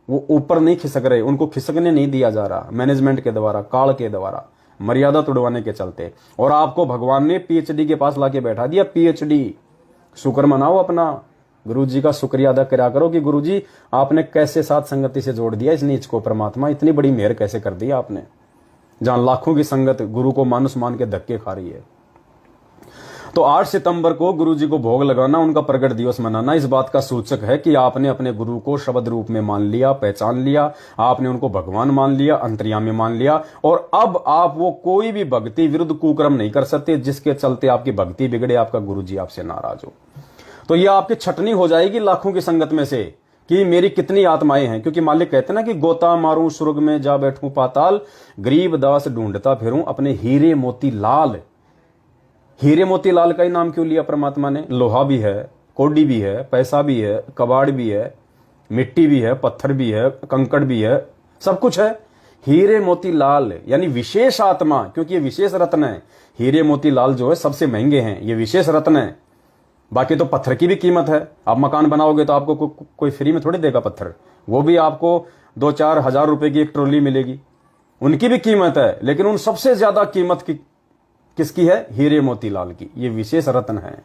वो ऊपर नहीं खिसक रहे, उनको खिसकने नहीं दिया जा रहा मैनेजमेंट के द्वारा, काल के द्वारा, मर्यादा तोड़वाने के चलते। और आपको भगवान ने पीएचडी के पास लाके बैठा दिया। पीएचडी, शुक्र मनाओ अपना, गुरुजी का शुक्रिया अदा करा करो कि गुरुजी आपने कैसे साथ संगति से जोड़ दिया इस नीच को। परमात्मा इतनी बड़ी मेहर कैसे कर दी आपने, जहां लाखों की संगत गुरु को मानुष मान के धक्के खा रही है। तो 8 सितंबर को गुरुजी को भोग लगाना, उनका प्रगट दिवस मनाना, इस बात का सूचक है कि आपने अपने गुरु को शब्द रूप में मान लिया, पहचान लिया, आपने उनको भगवान मान लिया, अंतर्यामी मान लिया। और अब आप वो कोई भी भक्ति विरुद्ध कुकर्म नहीं कर सकते जिसके चलते आपकी भक्ति बिगड़े, आपका गुरुजी आपसे नाराज हो। तो ये आपकी छटनी हो जाएगी लाखों की संगत में से कि मेरी कितनी आत्माएं हैं। क्योंकि मालिक कहते ना कि गोता मारूं स्वर्ग में जा बैठूं पाताल, गरीब दास ढूंढता फिरूं अपने हीरे मोती लाल। हीरे मोती लाल का ही नाम क्यों लिया परमात्मा ने? लोहा भी है, कोडी भी है, पैसा भी है, कबाड़ भी है, मिट्टी भी है, पत्थर भी है, कंकड़ भी है, सब कुछ है। हीरे मोती लाल यानी विशेष आत्मा, क्योंकि ये विशेष रत्न है। हीरे मोती लाल जो है सबसे महंगे हैं, ये विशेष रत्न है। बाकी तो पत्थर की भी कीमत है। आप मकान बनाओगे तो आपको कोई फ्री में थोड़ी देगा पत्थर, वो भी आपको 2-4 हजार रुपए की एक ट्रॉली मिलेगी, उनकी भी कीमत है। लेकिन उन सबसे ज्यादा कीमत किसकी है? हीरे मोती लाल की। ये विशेष रत्न है।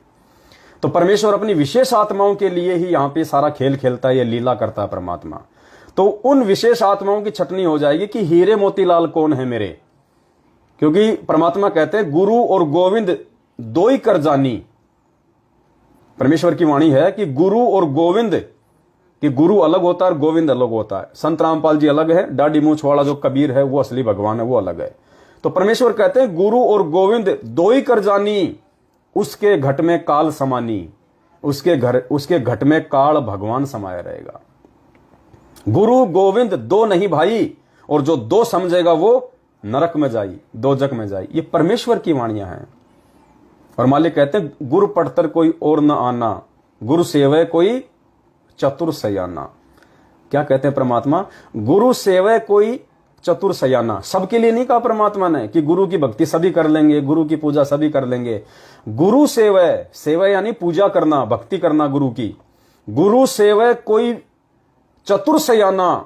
तो परमेश्वर अपनी विशेष आत्माओं के लिए ही यहां पे सारा खेल खेलता है, ये लीला करता है परमात्मा। तो उन विशेष आत्माओं की छटनी हो जाएगी कि हीरे मोती लाल कौन है मेरे। क्योंकि परमात्मा कहते हैं गुरु और गोविंद दो ही कर जानी। परमेश्वर की वाणी है कि गुरु और गोविंद, कि गुरु अलग होता है और गोविंद अलग होता है। संत रामपाल जी अलग है, दाढ़ी मूंछ वाला जो कबीर है वो असली भगवान है, वो अलग है। तो परमेश्वर कहते हैं गुरु और गोविंद दो ही कर जानी, उसके घट में काल समानी। उसके घट में काल भगवान समाया रहेगा। गुरु गोविंद दो नहीं भाई, और जो दो समझेगा वो नरक में जाई, दोजक में जाई। ये परमेश्वर की वाणियां हैं। और मालिक कहते हैं गुरु पढ़तर कोई और न आना, गुरु सेवय कोई चतुर सयाना। क्या कहते हैं परमात्मा? गुरु सेवय कोई चतुर सयाना। सबके लिए नहीं कहा परमात्मा ने कि गुरु की भक्ति सभी कर लेंगे, गुरु की पूजा सभी कर लेंगे। गुरु सेवय, सेवय यानी पूजा करना, भक्ति करना गुरु की। गुरु सेवय कोई चतुर सयाना।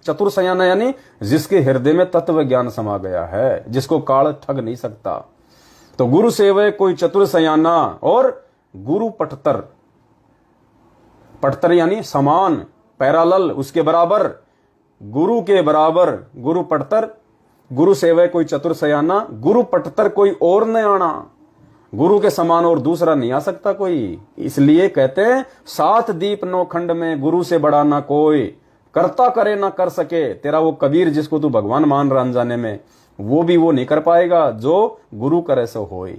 चतुर सयाना यानी जिसके हृदय में तत्व ज्ञान समा गया है, जिसको काल ठग नहीं सकता। तो गुरु सेवय कोई चतुर सयाना। और गुरु पठतर, पठतर यानी समान, पैरालल, उसके बराबर, गुरु के बराबर, गुरु पटतर, गुरु सेवय कोई चतुर सयाना, गुरु पटतर कोई और न आना। गुरु के समान और दूसरा नहीं आ सकता कोई। इसलिए कहते हैं सात दीप नौ खंड में गुरु से बड़ा ना कोई, करता करे ना कर सके। तेरा वो कबीर जिसको तू भगवान मान रहा अनजाने में, वो भी वो नहीं कर पाएगा जो गुरु करे सो होए।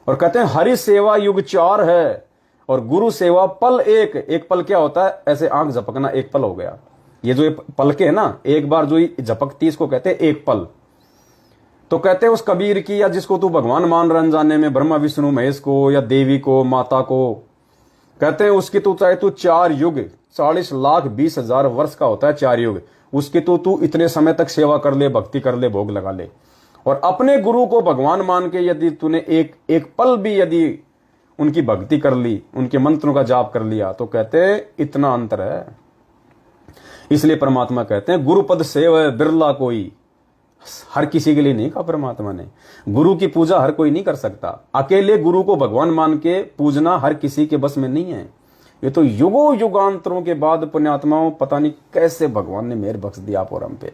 और कहते हैं हरि सेवा युग 4 है और गुरु सेवा पल एक। एक पल क्या होता है? ऐसे आंख झपकना एक पल हो गया। ये जो पलके है ना, एक बार जो झपकती इसको कहते हैं एक पल। तो कहते हैं उस कबीर की, या जिसको तू भगवान मान रहा अनजाने में, ब्रह्मा विष्णु महेश को या देवी को, माता को, कहते हैं उसकी तू चाहे तू 4 युग 40,20,000 वर्ष का होता है 4 युग, उसकी तू इतने समय तक सेवा कर ले, भक्ति कर ले, भोग लगा ले। और अपने गुरु को भगवान मान के यदि तूने एक पल भी यदि उनकी भक्ति कर ली, उनके मंत्रों का जाप कर लिया, तो कहते हैं इतना अंतर है। इसलिए परमात्मा कहते हैं गुरुपद सेव बिरला कोई। हर किसी के लिए नहीं कहा परमात्मा ने। गुरु की पूजा हर कोई नहीं कर सकता। अकेले गुरु को भगवान मान के पूजना हर किसी के बस में नहीं है। ये तो युगों युगांतरों के बाद पुण्यात्माओं, पता नहीं कैसे भगवान ने मेहर बख्श दिया आप और हम पे।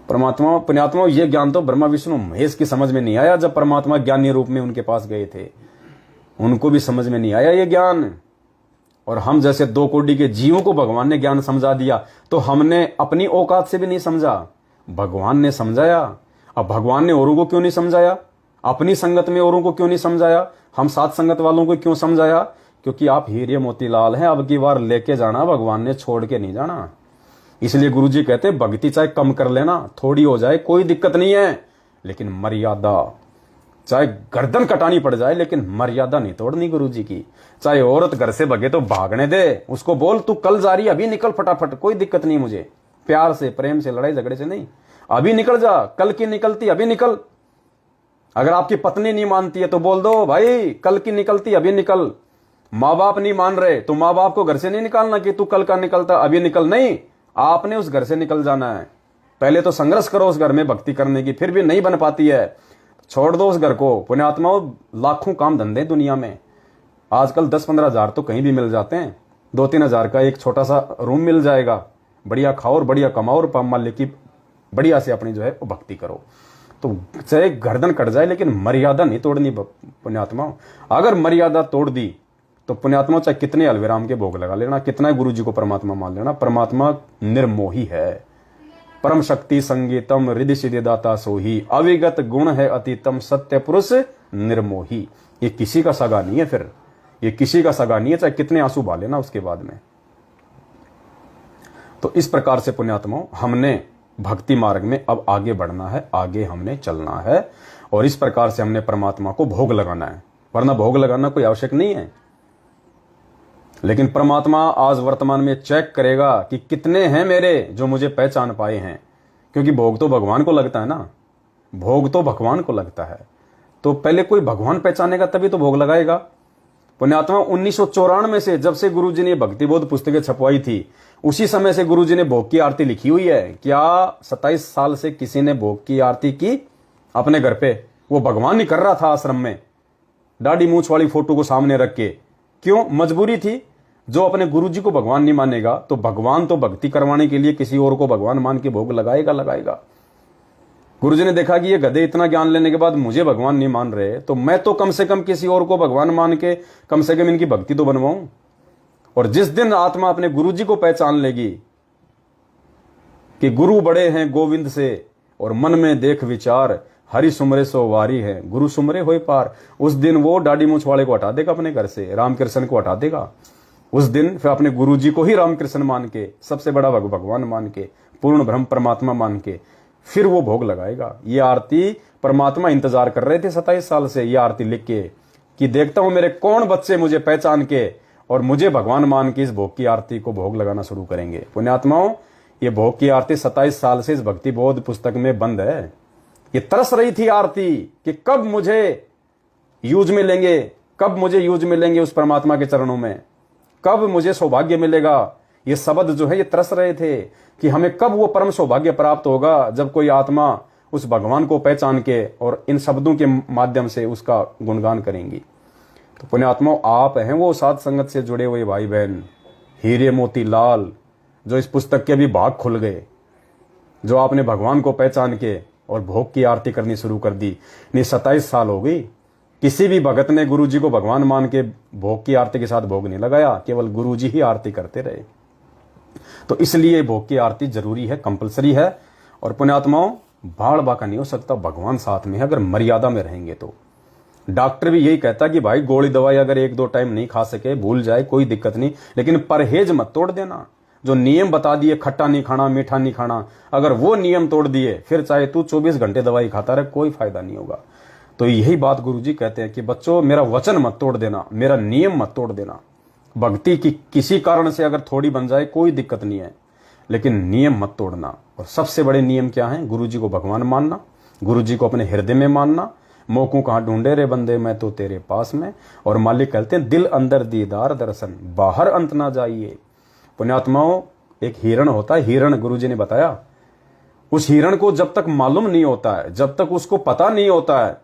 परमात्मा पुण्यात्माओं, ये ज्ञान तो ब्रह्मा विष्णु महेश की समझ में नहीं आया जब परमात्मा ज्ञानी रूप में उनके पास गए थे। उनको भी समझ में नहीं आया ये ज्ञान। और हम जैसे 2 कोटि के जीवों को भगवान ने ज्ञान समझा दिया, तो हमने अपनी औकात से भी नहीं समझा, भगवान ने समझाया। अब भगवान ने औरों को क्यों नहीं समझाया? अपनी संगत में औरों को क्यों नहीं समझाया? हम साथ संगत वालों को क्यों समझाया? क्योंकि आप हीरे मोतीलाल हैं, अब की बार लेके जाना, भगवान ने छोड़ के नहीं जाना। इसलिए गुरुजी कहते हैं भक्ति चाहे कम कर लेना, थोड़ी हो जाए, कोई दिक्कत नहीं है, लेकिन मर्यादा, चाहे गर्दन कटानी पड़ जाए लेकिन मर्यादा नहीं तोड़नी गुरुजी की। चाहे औरत घर से भगे तो भागने दे, उसको बोल तू कल जा रही, अभी निकल फटाफट, कोई दिक्कत नहीं मुझे, प्यार से, प्रेम से, लड़ाई झगड़े से नहीं, अभी निकल जा, कल की निकलती अभी निकल। अगर आपकी पत्नी नहीं मानती है तो बोल दो भाई कल की निकलती अभी निकल। माँ बाप नहीं मान रहे तो माँ बाप को घर से नहीं निकालना कि तू कल का निकलता अभी निकल, नहीं, आपने उस घर से निकल जाना है। पहले तो संघर्ष करो उस घर में भक्ति करने की, फिर भी नहीं बन पाती है, छोड़ दो उस घर को। पुण्यात्माओं, लाखों काम धंधे दुनिया में, आजकल 10-15 हजार तो कहीं भी मिल जाते हैं। 2-3 हजार का एक छोटा सा रूम मिल जाएगा, बढ़िया खाओ और बढ़िया कमाओ और माल्य की बढ़िया से अपनी जो है वो भक्ति करो। तो चाहे गर्दन कट जाए लेकिन मर्यादा नहीं तोड़नी पुण्यात्माओं। अगर मर्यादा तोड़ दी तो पुण्यात्मा चाहे कितने अलवेराम के भोग लगा लेना, कितना गुरु जी को परमात्मा मान लेना, परमात्मा निर्मोही है। परम शक्ति संगीतम रिद्धि सिद्धि दाता सोही, अविगत गुण है अतीतम सत्य पुरुष निर्मोही। ये किसी का सगा नहीं है, फिर ये किसी का सगा नहीं है, चाहे कितने आंसू बहा लेना उसके बाद में। तो इस प्रकार से पुण्यात्माओं, हमने भक्ति मार्ग में अब आगे बढ़ना है, आगे हमने चलना है, और इस प्रकार से हमने परमात्मा को भोग लगाना है। वरना भोग लगाना कोई आवश्यक नहीं है, लेकिन परमात्मा आज वर्तमान में चेक करेगा कि कितने हैं मेरे जो मुझे पहचान पाए हैं। क्योंकि भोग तो भगवान को लगता है ना, भोग तो भगवान को लगता है। तो पहले कोई भगवान पहचानेगा तभी तो भोग लगाएगा। पुण्यात्मा 1994 से जब से गुरुजी ने भक्ति बोध पुस्तकें छपवाई थी, उसी समय से गुरुजी ने भोग की आरती लिखी हुई है। क्या 27 साल से किसी ने भोग की आरती की अपने घर पे? वो भगवान नहीं कर रहा था आश्रम में, दाढ़ी मूछ वाली फोटो को सामने रख के। क्यों? मजबूरी थी। जो अपने गुरुजी को भगवान नहीं मानेगा तो भगवान तो भक्ति करवाने के लिए किसी और को भगवान मान के भोग लगाएगा। गुरुजी ने देखा कि ये गधे इतना ज्ञान लेने के बाद मुझे भगवान नहीं मान रहे, तो मैं तो कम से कम किसी और को भगवान मान के कम से कम इनकी भक्ति तो बनवाऊं। और जिस दिन आत्मा अपने गुरुजी को पहचान लेगी कि गुरु बड़े हैं गोविंद से, और मन में देख विचार हरि सुमरे सो वारी है, गुरु सुमरे होए पार, उस दिन वो दाढ़ी मूछ वाले को हटा देगा अपने घर से, रामकृष्ण को हटा देगा। उस दिन फिर अपने गुरुजी को ही रामकृष्ण मान के, सबसे बड़ा भगवान मान के, पूर्ण ब्रह्म परमात्मा मान के, फिर वो भोग लगाएगा। ये आरती परमात्मा इंतजार कर रहे थे 27 साल से, ये आरती लिख के कि देखता हूं मेरे कौन बच्चे मुझे पहचान के और मुझे भगवान मान के इस भोग की आरती को भोग लगाना शुरू करेंगे। पुण्यात्माओं, ये भोग की आरती 27 साल से इस भक्ति बोध पुस्तक में बंद है। ये तरस रही थी आरती कि कब मुझे यूज में लेंगे, कब मुझे यूज में लेंगे उस परमात्मा के चरणों में, कब मुझे सौभाग्य मिलेगा। ये शब्द जो है ये तरस रहे थे कि हमें कब वो परम सौभाग्य प्राप्त होगा जब कोई आत्मा उस भगवान को पहचान के और इन शब्दों के माध्यम से उसका गुणगान करेंगी। तो पुण्यात्माओं, आप हैं वो साध संगत से जुड़े हुए भाई बहन हीरे मोती लाल, जो इस पुस्तक के भी भाग खुल गए, जो आपने भगवान को पहचान के और भोग की आरती करनी शुरू कर दी। नहीं 27 साल हो गई, किसी भी भगत ने गुरु जी को भगवान मान के भोग की आरती के साथ भोग नहीं लगाया, केवल गुरु जी ही आरती करते रहे। तो इसलिए भोग की आरती जरूरी है, कंपलसरी है। और पुण्यात्माओं, भाड़ बाका नहीं हो सकता, भगवान साथ में है अगर मर्यादा में रहेंगे तो। डॉक्टर भी यही कहता कि भाई गोली दवाई अगर 1-2 टाइम नहीं खा सके, भूल जाए, कोई दिक्कत नहीं, लेकिन परहेज मत तोड़ देना। जो नियम बता दिए, खट्टा नहीं खाना, मीठा नहीं खाना, अगर वो नियम तोड़ दिए, फिर चाहे तू 24 घंटे दवाई खाता रहे, कोई फायदा नहीं होगा। तो यही बात गुरुजी कहते हैं कि बच्चों, मेरा वचन मत तोड़ देना, मेरा नियम मत तोड़ देना। भक्ति की किसी कारण से अगर थोड़ी बन जाए कोई दिक्कत नहीं है, लेकिन नियम मत तोड़ना। और सबसे बड़े नियम क्या है? गुरुजी को भगवान मानना, गुरुजी को अपने हृदय में मानना। मोकू कहाँ ढूंढे रे बंदे, मैं तो तेरे पास में। और मालिक कहते हैं, दिल अंदर दीदार दर्शन, बाहर अंत ना जाइए। पुण्यात्माओं, एक हिरण होता है, हिरण गुरुजी ने बताया, उस हिरण को जब तक मालूम नहीं होता है, जब तक उसको पता नहीं होता है,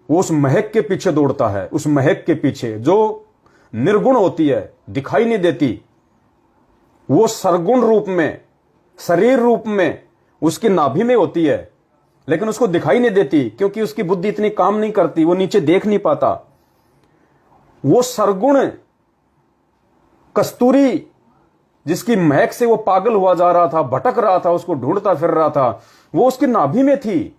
वो उस महक के पीछे दौड़ता है। उस महक के पीछे जो निर्गुण होती है, दिखाई नहीं देती, वो सरगुण रूप में, शरीर रूप में उसकी नाभि में होती है, लेकिन उसको दिखाई नहीं देती क्योंकि उसकी बुद्धि इतनी काम नहीं करती, वो नीचे देख नहीं पाता। वो सरगुण कस्तूरी जिसकी महक से वो पागल हुआ जा रहा था, भटक रहा था, उसको ढूंढता फिर रहा था, वो उसकी नाभि में थी,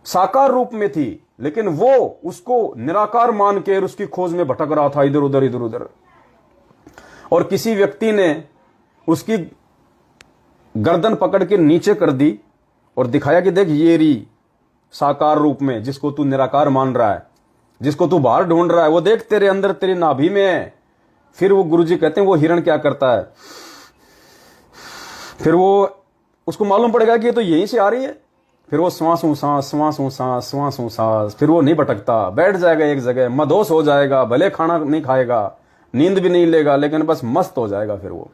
साकार रूप में थी, लेकिन वो उसको निराकार मान के उसकी खोज में भटक रहा था, इधर उधर इधर उधर। और किसी व्यक्ति ने उसकी गर्दन पकड़ के नीचे कर दी और दिखाया कि देख ये री साकार रूप में, जिसको तू निराकार मान रहा है, जिसको तू बाहर ढूंढ रहा है, वो देख तेरे अंदर, तेरी नाभि में है। फिर वो गुरुजी कहते हैं, वो हिरण क्या करता है, फिर वो उसको मालूम पड़ेगा कि ये तो यहीं से आ रही है, फिर वो श्वासों सांस, श्वासों सांस, श्वासों सांस, फिर वो नहीं भटकता, बैठ जाएगा एक जगह, मदहोश हो जाएगा, भले खाना नहीं खाएगा, नींद भी नहीं लेगा, लेकिन बस मस्त हो जाएगा फिर वो।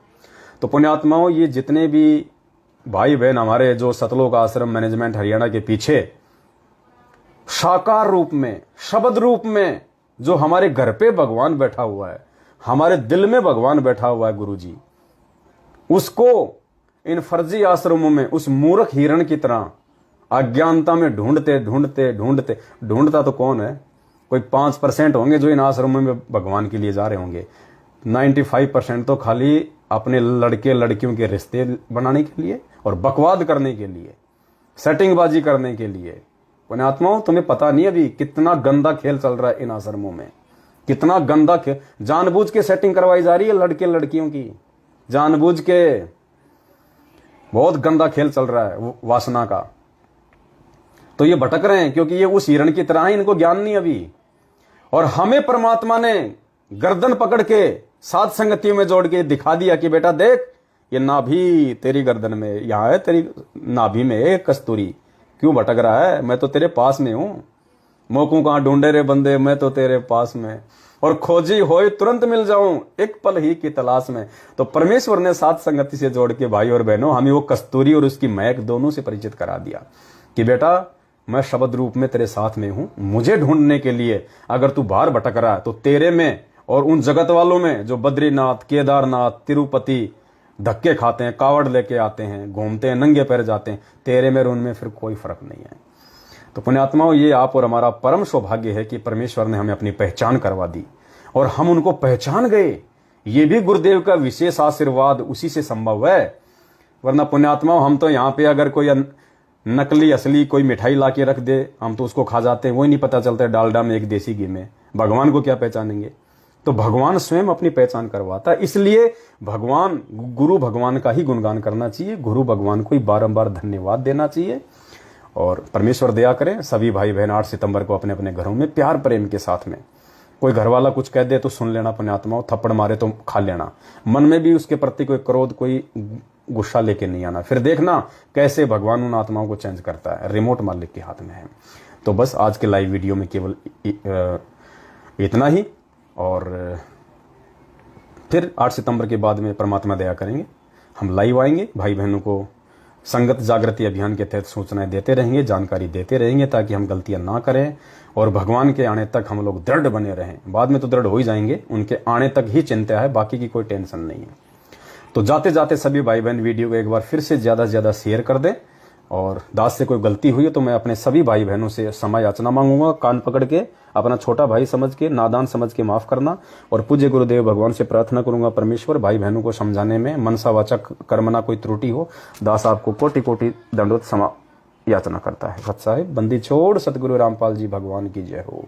तो पुण्यात्माओं, ये जितने भी भाई बहन हमारे जो सतलोक आश्रम मैनेजमेंट हरियाणा के पीछे साकार रूप में, शब्द रूप में, जो हमारे घर पे भगवान बैठा हुआ है, हमारे दिल में भगवान बैठा हुआ है गुरुजी, उसको इन फर्जी आश्रमों में उस मूर्ख हिरण की तरह अज्ञानता में ढूंढते ढूंढते ढूंढते, ढूंढता तो कौन है? कोई 5% होंगे जो इन आश्रमों में भगवान के लिए जा रहे होंगे। 95% तो खाली अपने लड़के लड़कियों के रिश्ते बनाने के लिए और बकवाद करने के लिए, सेटिंगबाजी करने के लिए। पुण्यात्माओं, तुम्हें पता नहीं अभी कितना गंदा खेल चल रहा है इन आश्रमों में, कितना गंदा खेल, जानबूझ के सेटिंग करवाई जा रही है लड़के लड़कियों की, जानबूझ के बहुत गंदा खेल चल रहा है वासना का। तो ये भटक रहे हैं क्योंकि ये उस हिरण की तरह है, इनको ज्ञान नहीं अभी। और हमें परमात्मा ने गर्दन पकड़ के सात संगतियों में जोड़ के दिखा दिया कि बेटा देख, ये नाभि तेरी गर्दन में, यहां है तेरी नाभि में एक कस्तूरी, क्यों भटक रहा है? मैं तो तेरे पास में हूं। मोकू कहां ढूंढे रे बंदे, मैं तो तेरे पास में, और खोजी होए तुरंत मिल जाऊं, एक पल ही की तलाश में। तो परमेश्वर ने सात संगति से जोड़ के भाई और बहनों हमें वो कस्तूरी और उसकी महक दोनों से परिचित करा दिया कि बेटा मैं शब्द रूप में तेरे साथ में हूं। मुझे ढूंढने के लिए अगर तू बाहर भटक रहा है तो तेरे में और उन जगत वालों में जो बद्रीनाथ, केदारनाथ, तिरुपति धक्के खाते हैं, कावड़ लेके आते हैं, घूमते हैं, नंगे पैर जाते हैं, तेरे में और उनमें फिर कोई फर्क नहीं है। तो पुण्यात्माओं, ये आप और हमारा परम सौभाग्य है कि परमेश्वर ने हमें अपनी पहचान करवा दी और हम उनको पहचान गए। ये भी गुरुदेव का विशेष आशीर्वाद उसी से संभव है। वरना पुण्यात्माओं, हम तो यहाँ पे अगर कोई नकली असली कोई मिठाई ला के रख दे, हम तो उसको खा जाते हैं, वही नहीं पता चलता है डालडा में एक देसी घी में। भगवान को क्या पहचानेंगे? तो भगवान स्वयं अपनी पहचान करवाता है। इसलिए भगवान, गुरु भगवान का ही गुणगान करना चाहिए, गुरु भगवान को ही बारंबार धन्यवाद देना चाहिए। और परमेश्वर दया करें, सभी भाई बहन 8 सितंबर को अपने अपने घरों में प्यार प्रेम के साथ में, कोई घर वाला कुछ कह दे तो सुन लेना पुण्यात्माओं, थप्पड़ मारे तो खा लेना, मन में भी उसके प्रति कोई क्रोध, कोई गुस्सा लेके नहीं आना। फिर देखना कैसे भगवान उन आत्माओं को चेंज करता है, रिमोट मालिक के हाथ में है। तो बस आज के लाइव वीडियो में केवल इतना ही, और फिर 8 सितंबर के बाद में परमात्मा दया करेंगे, हम लाइव आएंगे, भाई बहनों को संगत जागृति अभियान के तहत सूचनाएं देते रहेंगे, जानकारी देते रहेंगे, ताकि हम गलतियां ना करें और भगवान के आने तक हम लोग दृढ़ बने रहें। बाद में तो दृढ़ हो ही जाएंगे, उनके आने तक ही चिंता है, बाकी की कोई टेंशन नहीं है। तो जाते जाते सभी भाई बहन वीडियो को एक बार फिर से ज्यादा से ज्यादा शेयर कर दें, और दास से कोई गलती हुई है तो मैं अपने सभी भाई बहनों से क्षमा याचना मांगूंगा। कान पकड़ के अपना छोटा भाई समझ के, नादान समझ के माफ करना, और पूज्य गुरुदेव भगवान से प्रार्थना करूंगा परमेश्वर भाई बहनों को समझाने में मनसा वाचक कर्मना कोई त्रुटि हो, दास आपको कोटि कोटि दंडोत क्षमा याचना करता है। भक्त साहिब बंदी छोड़ सतगुरु रामपाल जी भगवान की जय हो।